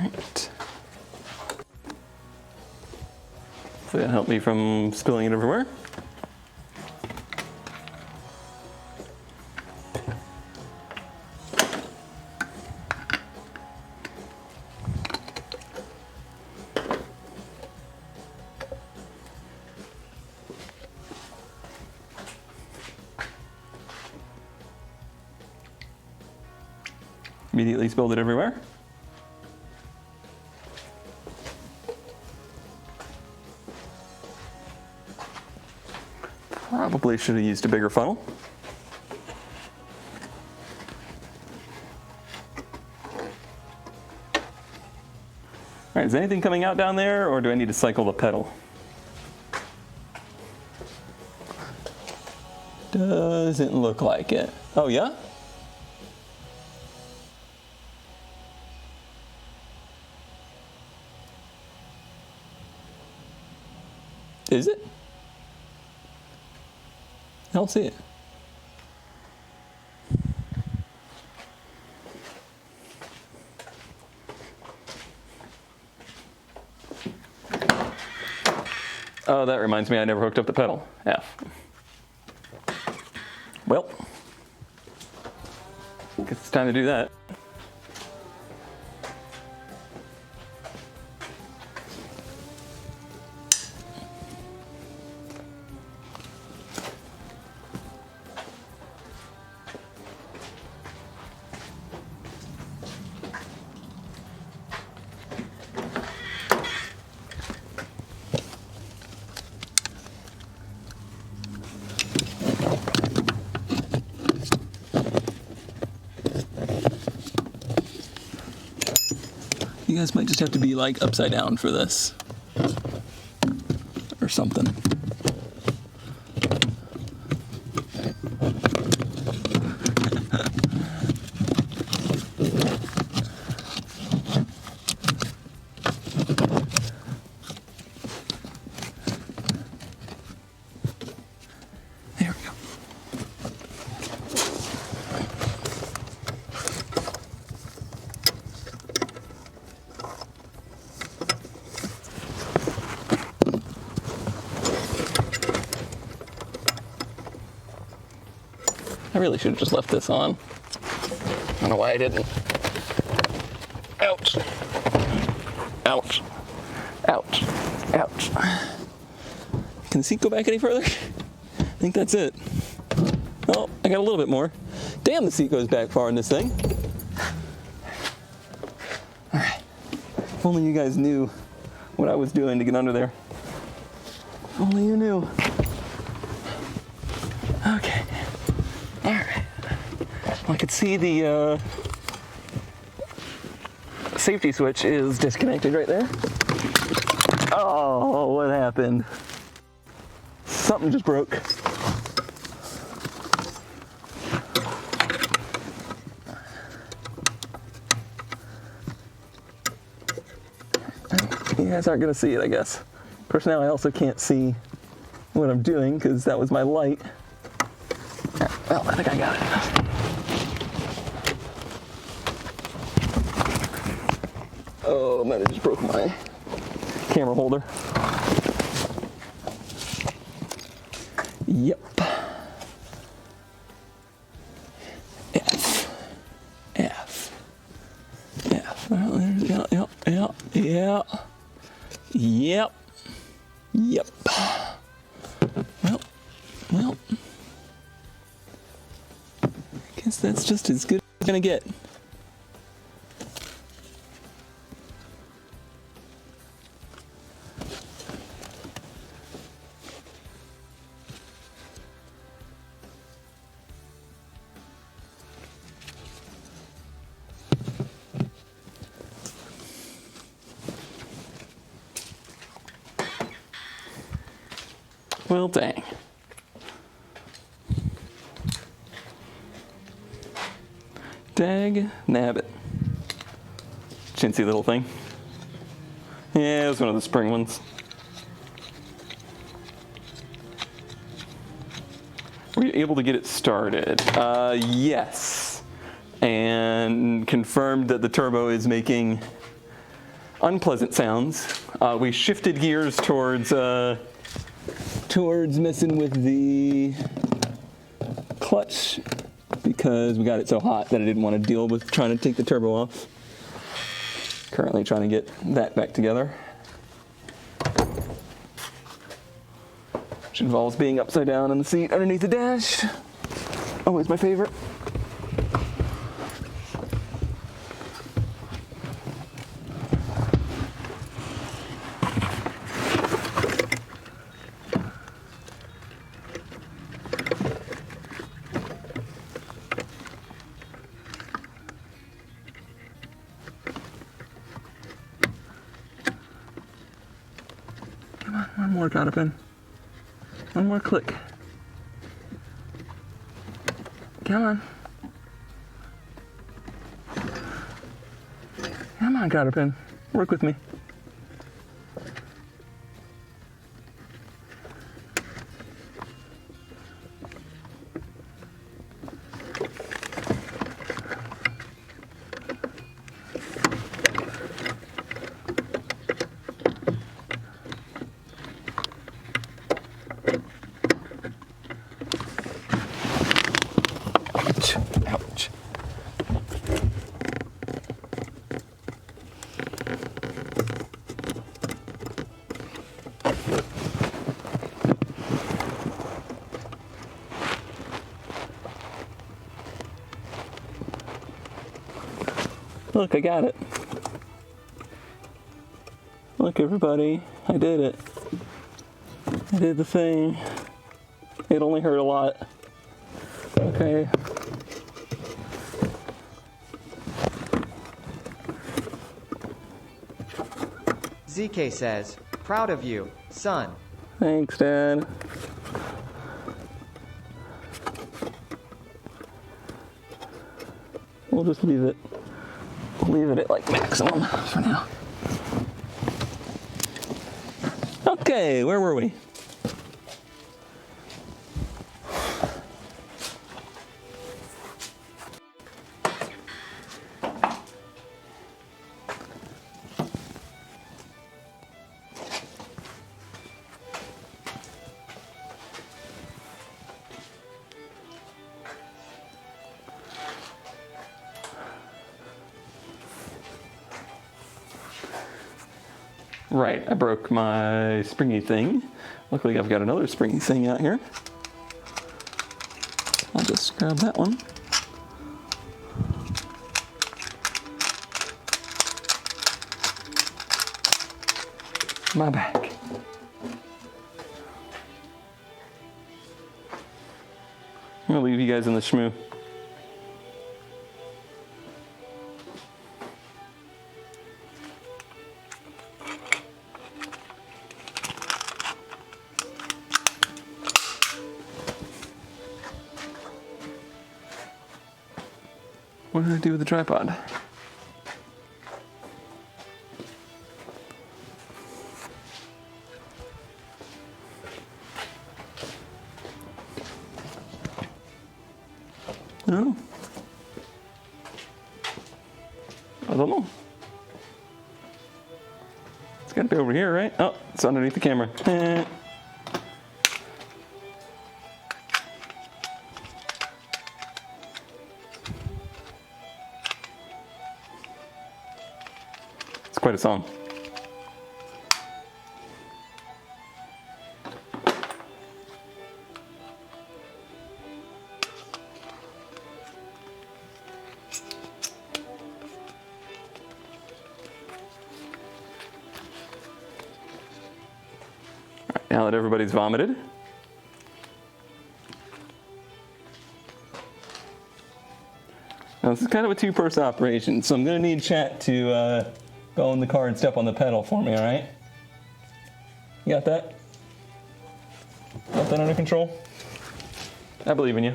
Right. Hopefully that helped me from spilling it everywhere. Immediately spilled it everywhere. Probably should have used a bigger funnel. All right, is anything coming out down there, or do I need to cycle the pedal? Doesn't look like it. Oh yeah? Is it? I don't see it. Oh, that reminds me, I never hooked up the pedal. F. Well, guess it's time to do that. You guys might just have to be like upside down for this. Or something. There we go. I really should have just left this on. I don't know why I didn't. Ouch. Ouch. Ouch. Ouch. Can the seat go back any further? I think that's it. Oh, I got a little bit more. Damn, the seat goes back far in this thing. All right. If only you guys knew what I was doing to get under there. If only you knew. Okay. All right. Well, I could see the safety switch is disconnected right there. Oh, what happened? Something just broke. You guys aren't gonna see it, I guess. Of course, now I also can't see what I'm doing because that was my light. Well, I think I got it. Oh, man, it just broke my camera holder. Yep. F. F. F. Well, there's, yeah. Yep. Yep. Well. Guess that's just as good as I'm gonna get. Well, dang. Dag nabbit. Chintzy little thing. Yeah, it was one of the spring ones. Were you able to get it started? Yes. And confirmed that the turbo is making unpleasant sounds. We shifted gears towards messing with the clutch because we got it so hot that I didn't want to deal with trying to take the turbo off. Currently trying to get that back together. Which involves being upside down on the seat underneath the dash. Always my favorite. One more cotter pin. One more click. Come on. Come on, cotter pin. Work with me. Ouch. Look, I got it. Look, everybody, I did it. I did the thing. It only hurt a lot. Okay. ZK says, proud of you, son. Thanks, Dad. We'll just leave it at like maximum for now. Okay, where were we? Right, I broke my springy thing. Luckily I've got another springy thing out here. I'll just grab that one. My back. I'm gonna leave you guys in the shmoo. What did I do with the tripod? No. I don't know. It's gotta be over here, right? Oh, it's underneath the camera. It's quite a song. Now that everybody's vomited, now this is kind of a two-person operation, so I'm going to need chat to go in the car and step on the pedal for me, all right? You got that? Got that under control? I believe in you.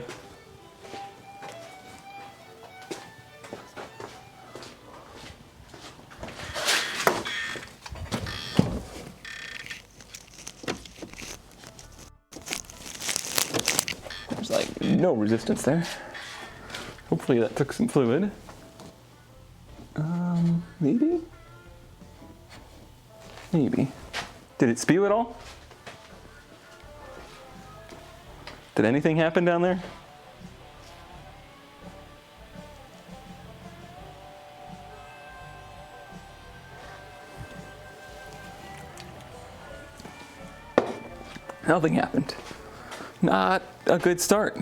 No resistance there. Hopefully that took some fluid. Maybe? Maybe. Did it spew at all? Did anything happen down there? Nothing happened. Not a good start.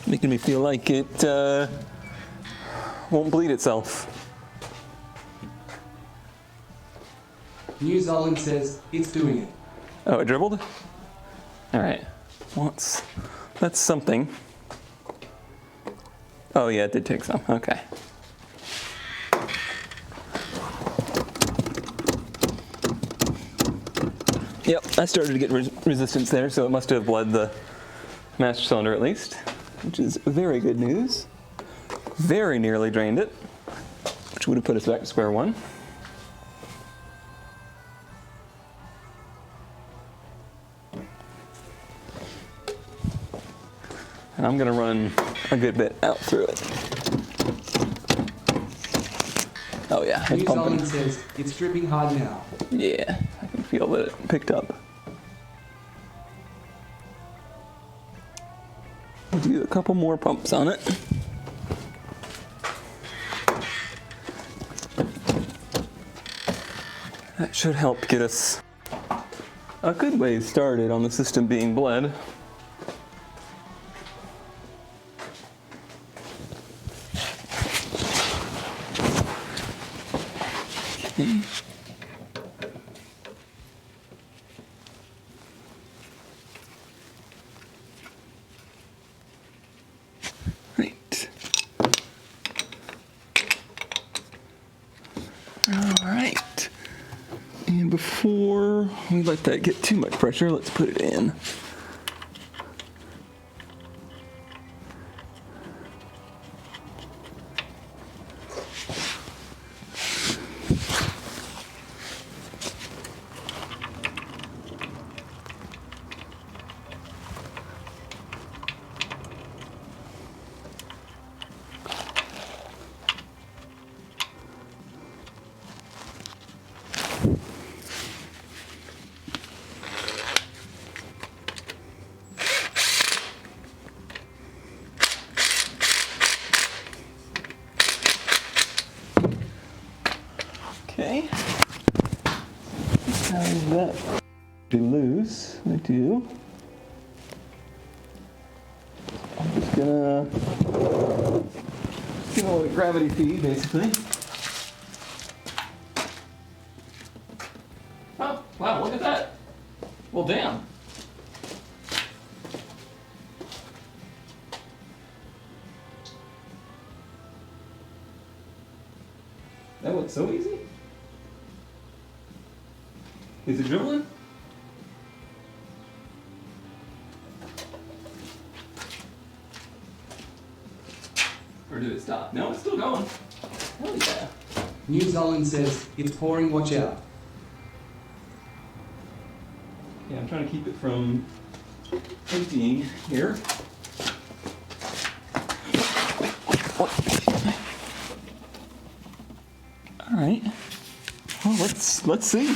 Making me feel like it won't bleed itself. New Zealand says it's doing it. Oh, it dribbled? All right. Well, that's something. Oh, yeah, it did take some. Okay. Yep, I started to get resistance there, so it must have bled the master cylinder at least, which is very good news. Very nearly drained it, which would have put us back to square one. And I'm gonna run a good bit out through it. Oh yeah, it's New pumping. Zealand says it's dripping hard now. Yeah, I can feel that it picked up. We'll do a couple more pumps on it. That should help get us a good way started on the system being bled. Okay. Right. All right. And before we let that get too much pressure, let's put it in. Okay. How is that? Be loose. I do. I'm just gonna give it a gravity feed, basically. Oh, wow, look at that. Well, damn. That went so easy? Is it dribbling? Or did it stop? No, it's still going. Hell yeah. New Zealand says it's pouring, watch out. Yeah, I'm trying to keep it from emptying here. All right. Well, let's see. Let's see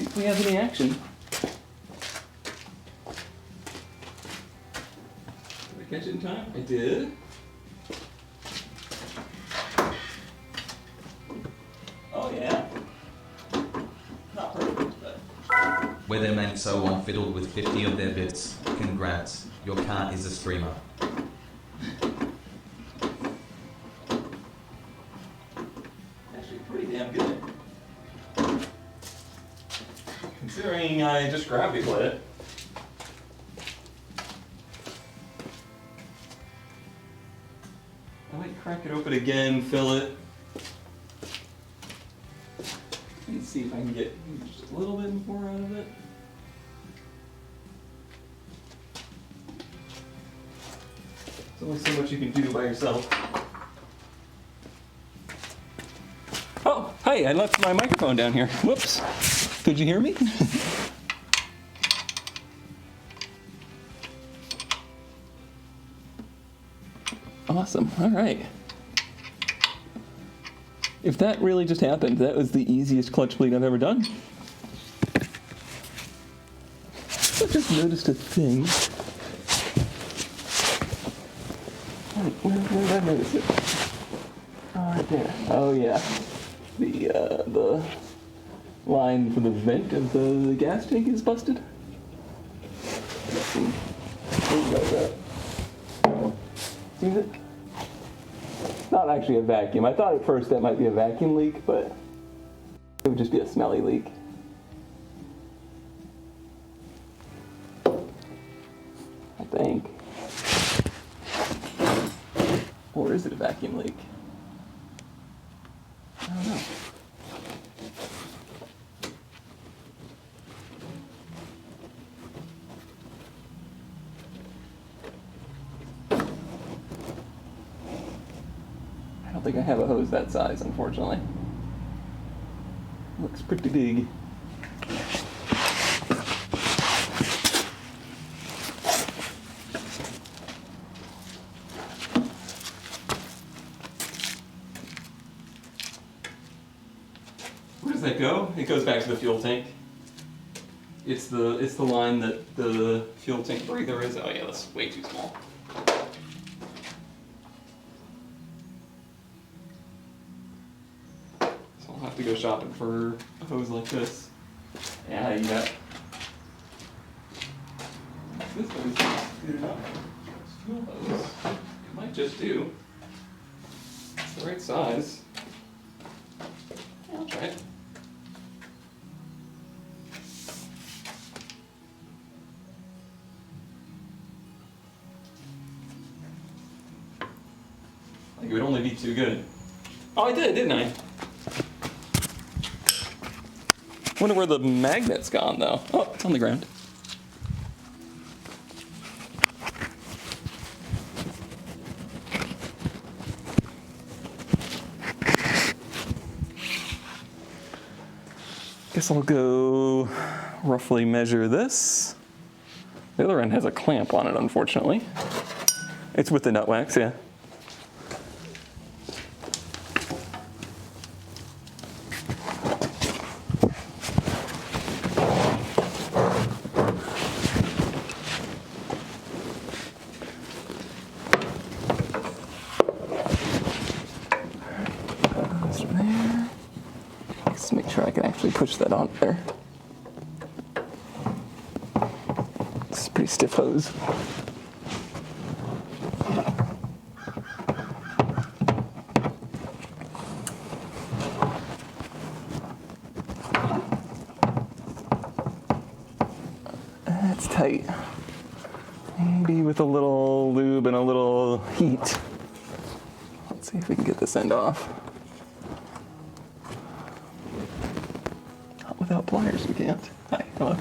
if we have any action. Did I catch it in time? I did. Oh yeah. Not perfect, but. Weatherman so on fiddled with 50 of their bits. Congrats, your car is a streamer. Actually pretty damn good. Considering I just gravity bled it. I might crack it open again, fill it, and see if I can get just a little bit more out of it. only so much you can do by yourself. Oh, hey, I left my microphone down here. Whoops. Could you hear me? Awesome. All right. If that really just happened, that was the easiest clutch bleed I've ever done. I just noticed a thing. Where did I notice it? Oh, right there. Oh, yeah. The line for the vent of the gas tank is busted. Let's see. What about that? See it? Not actually a vacuum. I thought at first that might be a vacuum leak, but it would just be a smelly leak. I think. Or is it a vacuum leak? I don't know. I don't think I have a hose that size, unfortunately. Looks pretty big. Where does that go? It goes back to the fuel tank. It's the line that the fuel tank breather is. Oh yeah, that's way too small. So I'll have to go shopping for a hose like this. Yeah, you got this hose is good enough. It's fuel hose. It might just do. It's the right size. Yeah, I'll try it. Like it would only be too good. Oh, I did, didn't I? Wonder where the magnet's gone, though. Oh, it's on the ground. Guess I'll go roughly measure this. The other end has a clamp on it, unfortunately. It's with the nut wax, yeah. There. Let's make sure I can actually push that on there. It's a pretty stiff hose. That's tight. Maybe with a little lube and a little heat. Let's see if we can get this end off. Not without pliers, we can't. Hi, hello.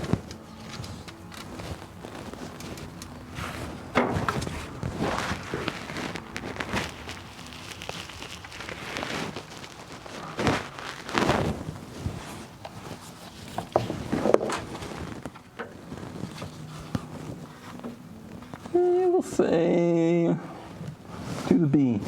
We'll say to the B.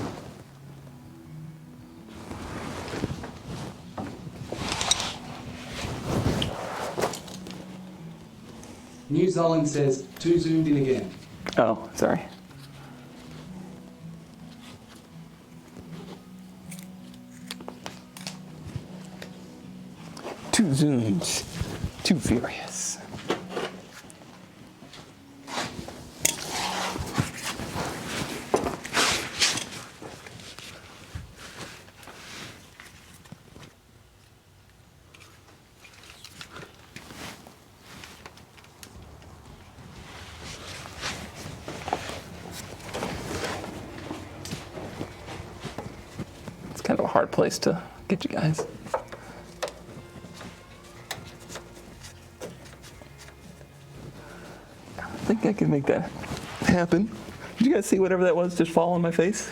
New Zealand says, too zoomed in again. Oh, sorry. Too zoomed, too furious. It's kind of a hard place to get you guys. I think I can make that happen. Did you guys see whatever that was just fall on my face?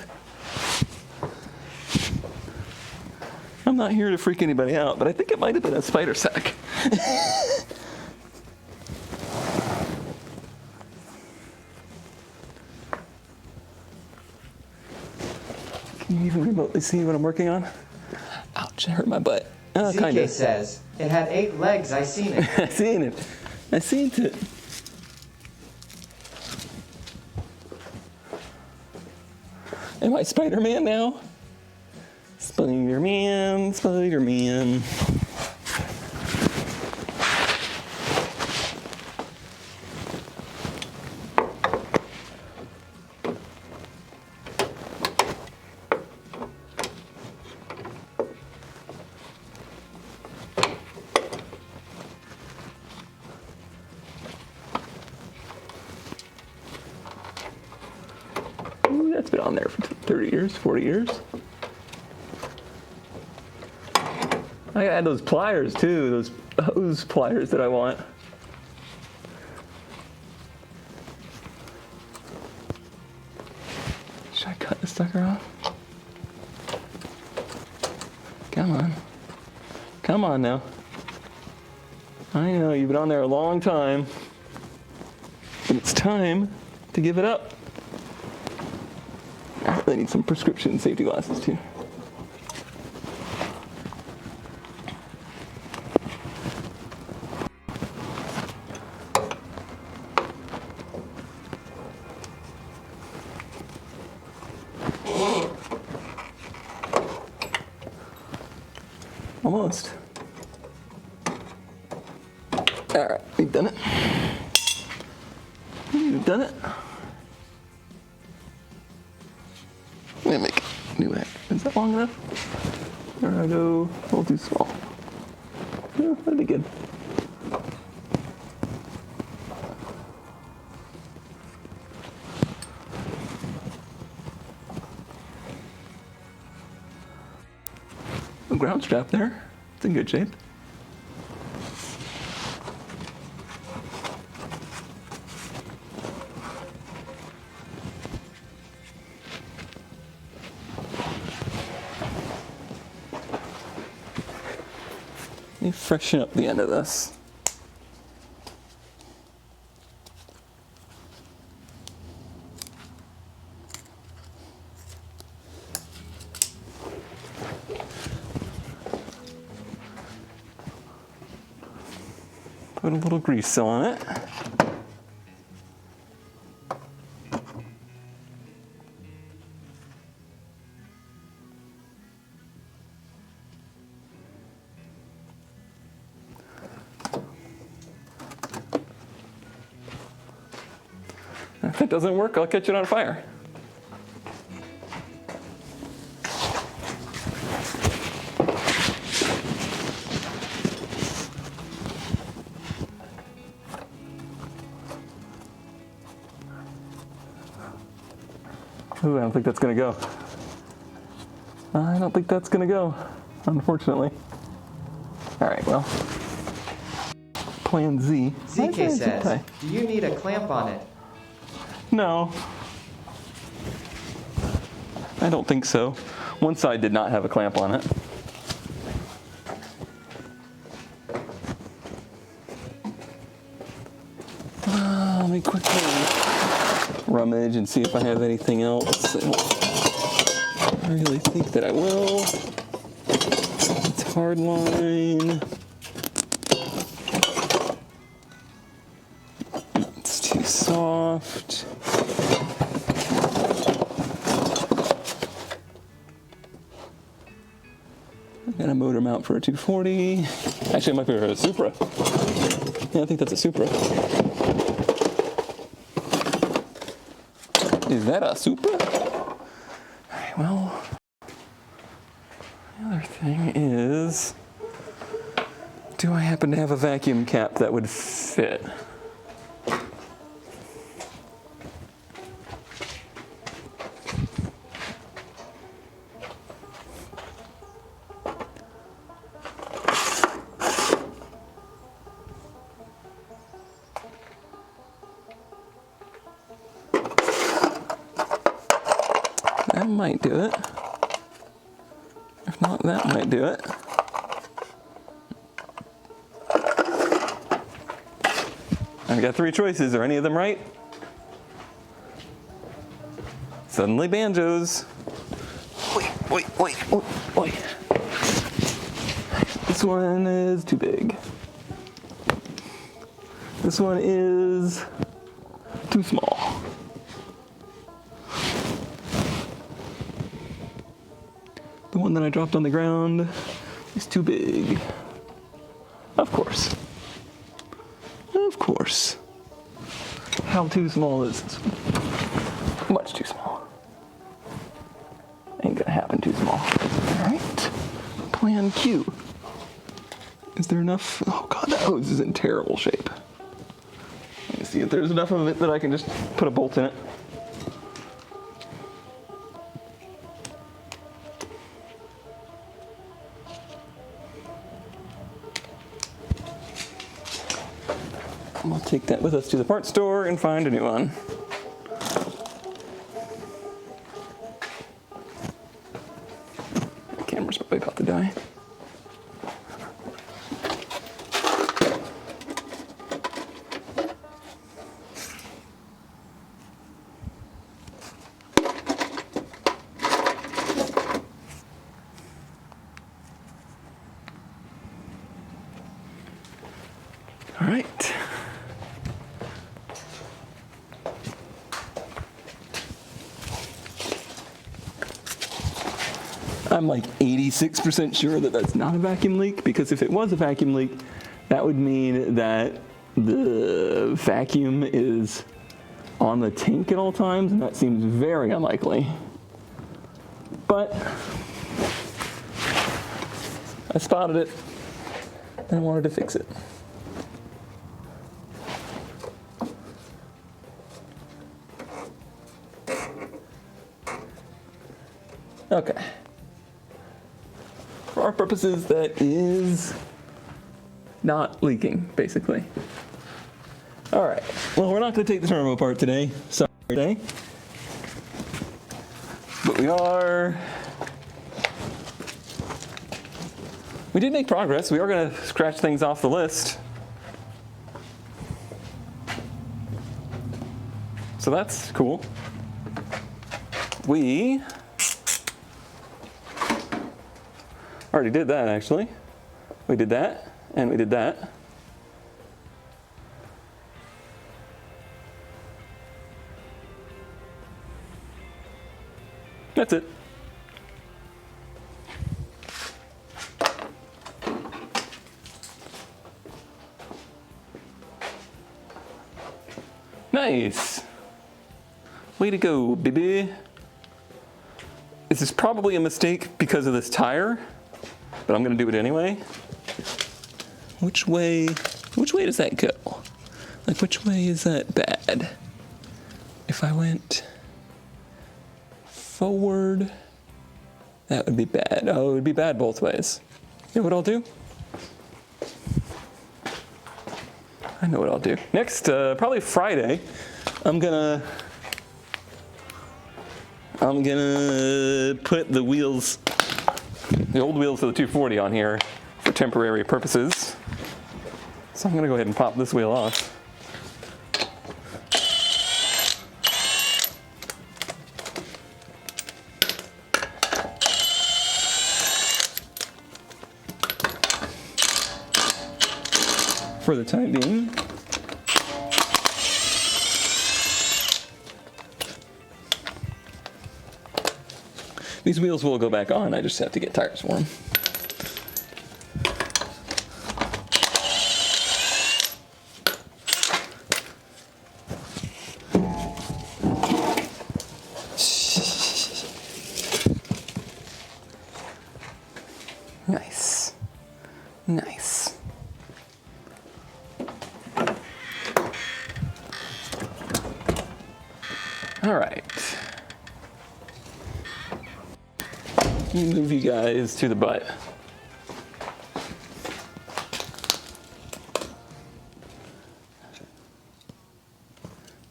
I'm not here to freak anybody out, but I think it might have been a spider sack. Can you even remotely see what I'm working on? Ouch, it hurt my butt. Oh, kind ZK of. says, it had 8 legs, I seen it. I seen it. I seen it. Am I Spider-Man now? Spider-Man, Spider-Man. Ooh, that's been on there for 30 years, 40 years. I gotta add those pliers too, those hose pliers that I want. Should I cut this sucker off? Come on. Come on now. I know, you've been on there a long time. But it's time to give it up. I really need some prescription safety glasses too. Almost. All right, we've done it. We've done it. I'm gonna make a new hat. Is that long enough? Or I go a little too small? Yeah, that'd be good. A ground strap there. It's in good shape. Let me freshen up the end of this. Put a little grease on it. If it doesn't work, I'll catch it on fire. Ooh, I don't think that's gonna go. I don't think that's gonna go, unfortunately. All right, well, plan Z. Why is there ZK a zip says, tie? do you need a clamp on it? No. I don't think so. One side did not have a clamp on it. Let me quickly rummage and see if I have anything else. I really think that I will. It's hard line. It's too soft. I got a motor mount for a 240. Actually, it might be a Supra. Yeah, I think that's a Supra. Is that a Supra? All right, well, the other thing is, do I happen to have a vacuum cap that would fit? might do it. If not, that might do it. I've got 3 choices. Are any of them right? Suddenly banjos. Wait. This one is too big. This one is too small. The one that I dropped on the ground is too big. Of course. Of course. How too small is this one? Much too small. Ain't gonna happen too small. All right. Plan Q. Is there enough? Oh God, that hose is in terrible shape. Let me see if there's enough of it that I can just put a bolt in it. We'll take that with us to the parts store and find a new one. The camera's probably about to die. All right. I'm like 86% sure that that's not a vacuum leak, because if it was a vacuum leak, that would mean that the vacuum is on the tank at all times, and that seems very unlikely. But I spotted it and I wanted to fix it. Okay. For our purposes, that is not leaking, basically. All right. Well, we're not going to take the turbo apart today. Sorry, today. But we did make progress. We are going to scratch things off the list. So that's cool. We already did that, actually. We did that, and we did that. That's it. Nice. Way to go, baby. This is probably a mistake because of this tire, but I'm gonna do it anyway. Which way does that go? Like, which way is that bad? If I went forward, that would be bad. Oh, it would be bad both ways. You know what I'll do? I know what I'll do. Next, probably Friday, I'm gonna put the wheels, the old wheels of the 240 on here for temporary purposes. So I'm gonna go ahead and pop this wheel off. For the time being. These wheels will go back on, I just have to get tires for them. Nice. Nice. All right. Let me move you guys to the butt.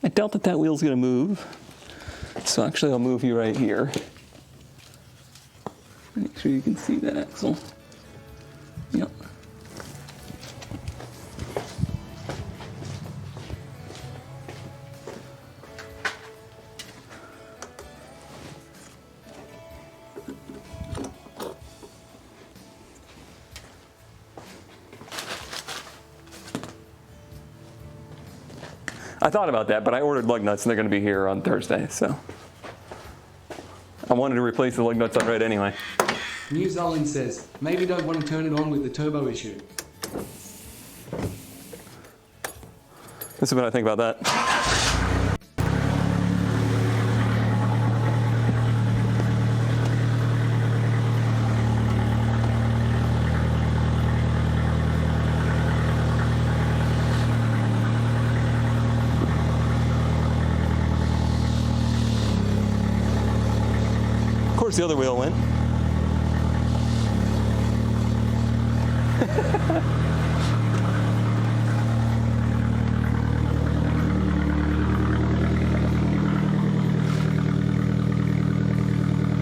I doubt that wheel's gonna move. So actually I'll move you right here. sure you can see that axle. Yep. I thought about that, but I ordered lug nuts and they're going to be here on Thursday, so. I wanted to replace the lug nuts I read anyway. New Zealand says, maybe don't want to turn it on with the turbo issue. This is what I think about that. Of course, the other wheel went.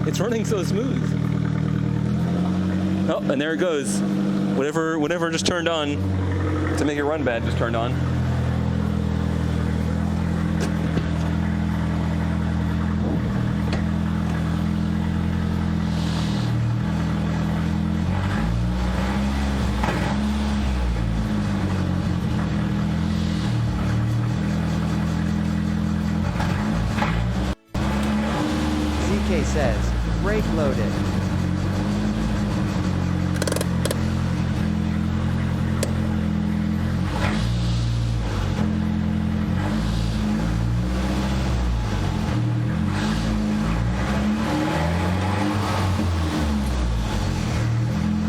It's running so smooth. Oh, and there it goes. Whatever just turned on to make it run bad just turned on. ZK says, brake loaded.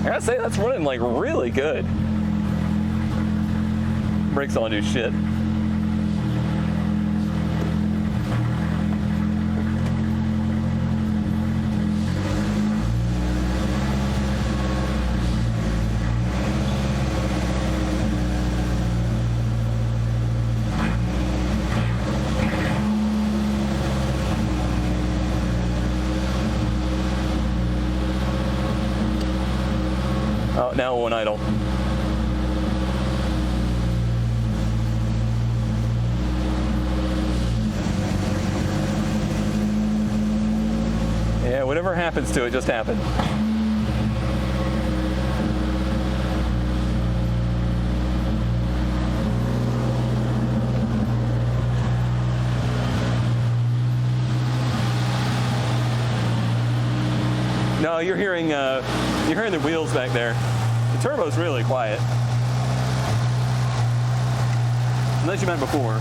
I gotta say, that's running like really good. Brakes all do shit. Oh, now one idle. Yeah, whatever happens to it just happened. No, you're hearing the wheels back there. The turbo's really quiet. Unless you meant before.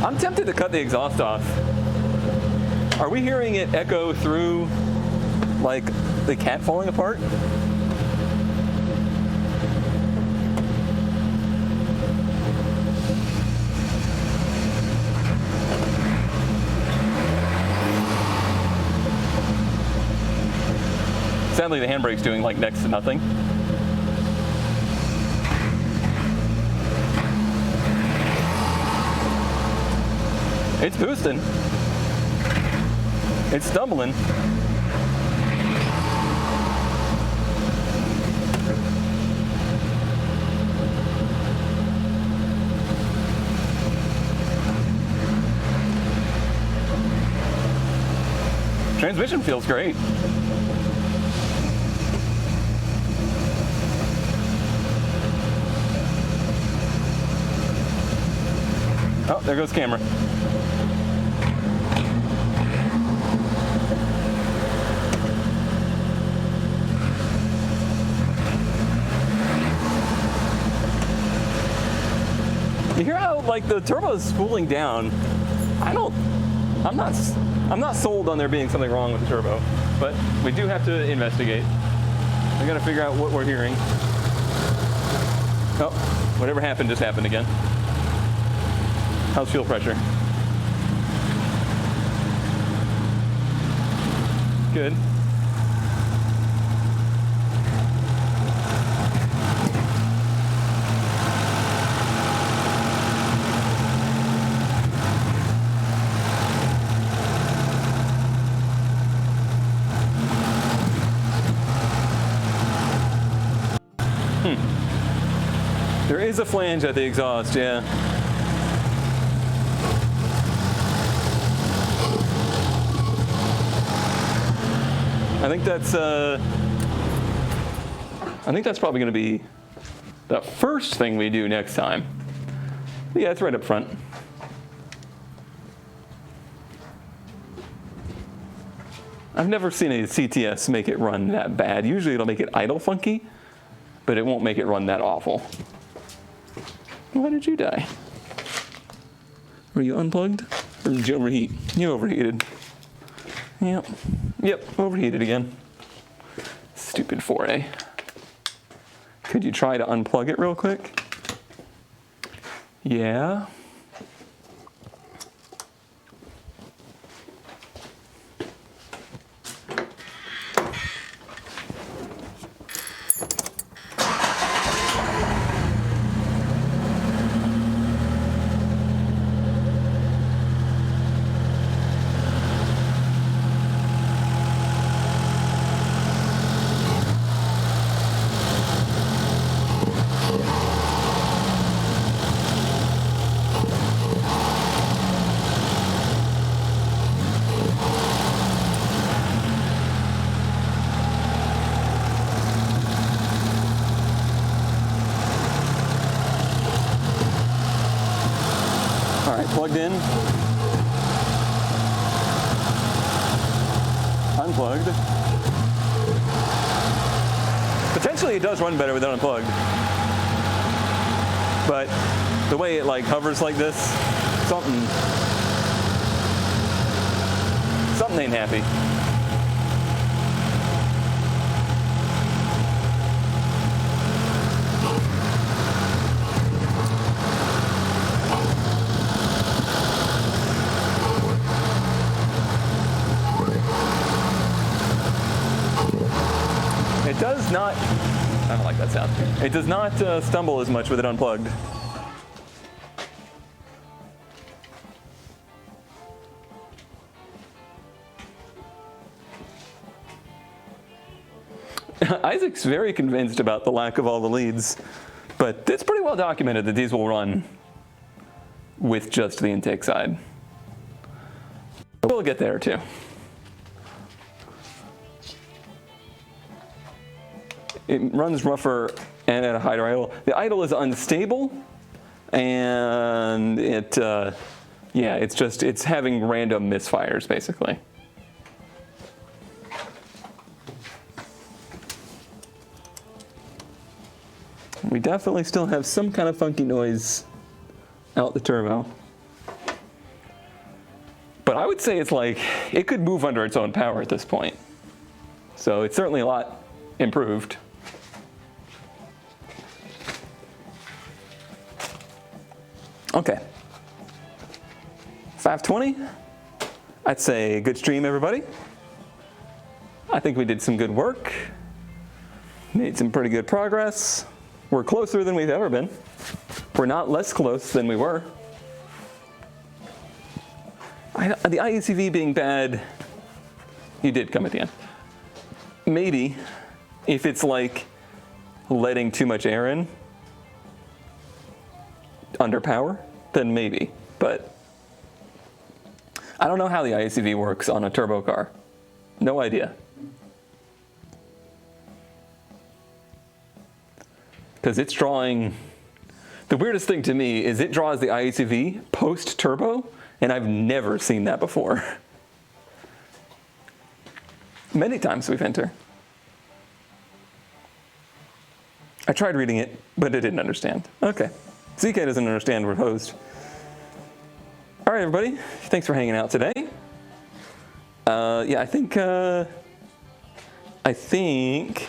I'm tempted to cut the exhaust off. Are we hearing it echo through, like, the cat falling apart? Sadly, the handbrake's doing, like, next to nothing. It's boosting. It's stumbling. Transmission feels great. Oh, there goes camera. You hear how, like, the turbo is spooling down? I'm not sold on there being something wrong with the turbo, but we do have to investigate. I gotta figure out what we're hearing. Oh, whatever happened just happened again. How's fuel pressure? Good. There is a flange at the exhaust, yeah. I think that's probably going to be the first thing we do next time. Yeah, it's right up front. I've never seen a CTS make it run that bad. Usually it'll make it idle funky, but it won't make it run that awful. Why did you die? Were you unplugged? Or did you overheat? You overheated. Yep. Yep, overheated again. Stupid 4A. Could you try to unplug it real quick? Yeah. All right, plugged in. Unplugged. Potentially it does run better with it unplugged. But the way it like hovers like this, something ain't happy. It does not, I don't like that sound. It does not stumble as much with it unplugged. Isaac's very convinced about the lack of all the leads, but it's pretty well documented that these will run with just the intake side. We'll get there too. It runs rougher and at a higher idle. The idle is unstable, and it's having random misfires basically. We definitely still have some kind of funky noise out the turbo. But I would say it's like, it could move under its own power at this point. So it's certainly a lot improved. Okay. 520. I'd say good stream, everybody. I think we did some good work. Made some pretty good progress. We're closer than we've ever been. We're not less close than we were. The IACV being bad, you did come at the end. Maybe, if it's like letting too much air in, under power, then maybe. But I don't know how the IACV works on a turbo car. No idea. Because it's drawing, the weirdest thing to me is it draws the IACV post-turbo, and I've never seen that before. Many times we've entered. I tried reading it, but it didn't understand. Okay. ZK doesn't understand, we're hosed. All right, everybody. Thanks for hanging out today. Yeah, I think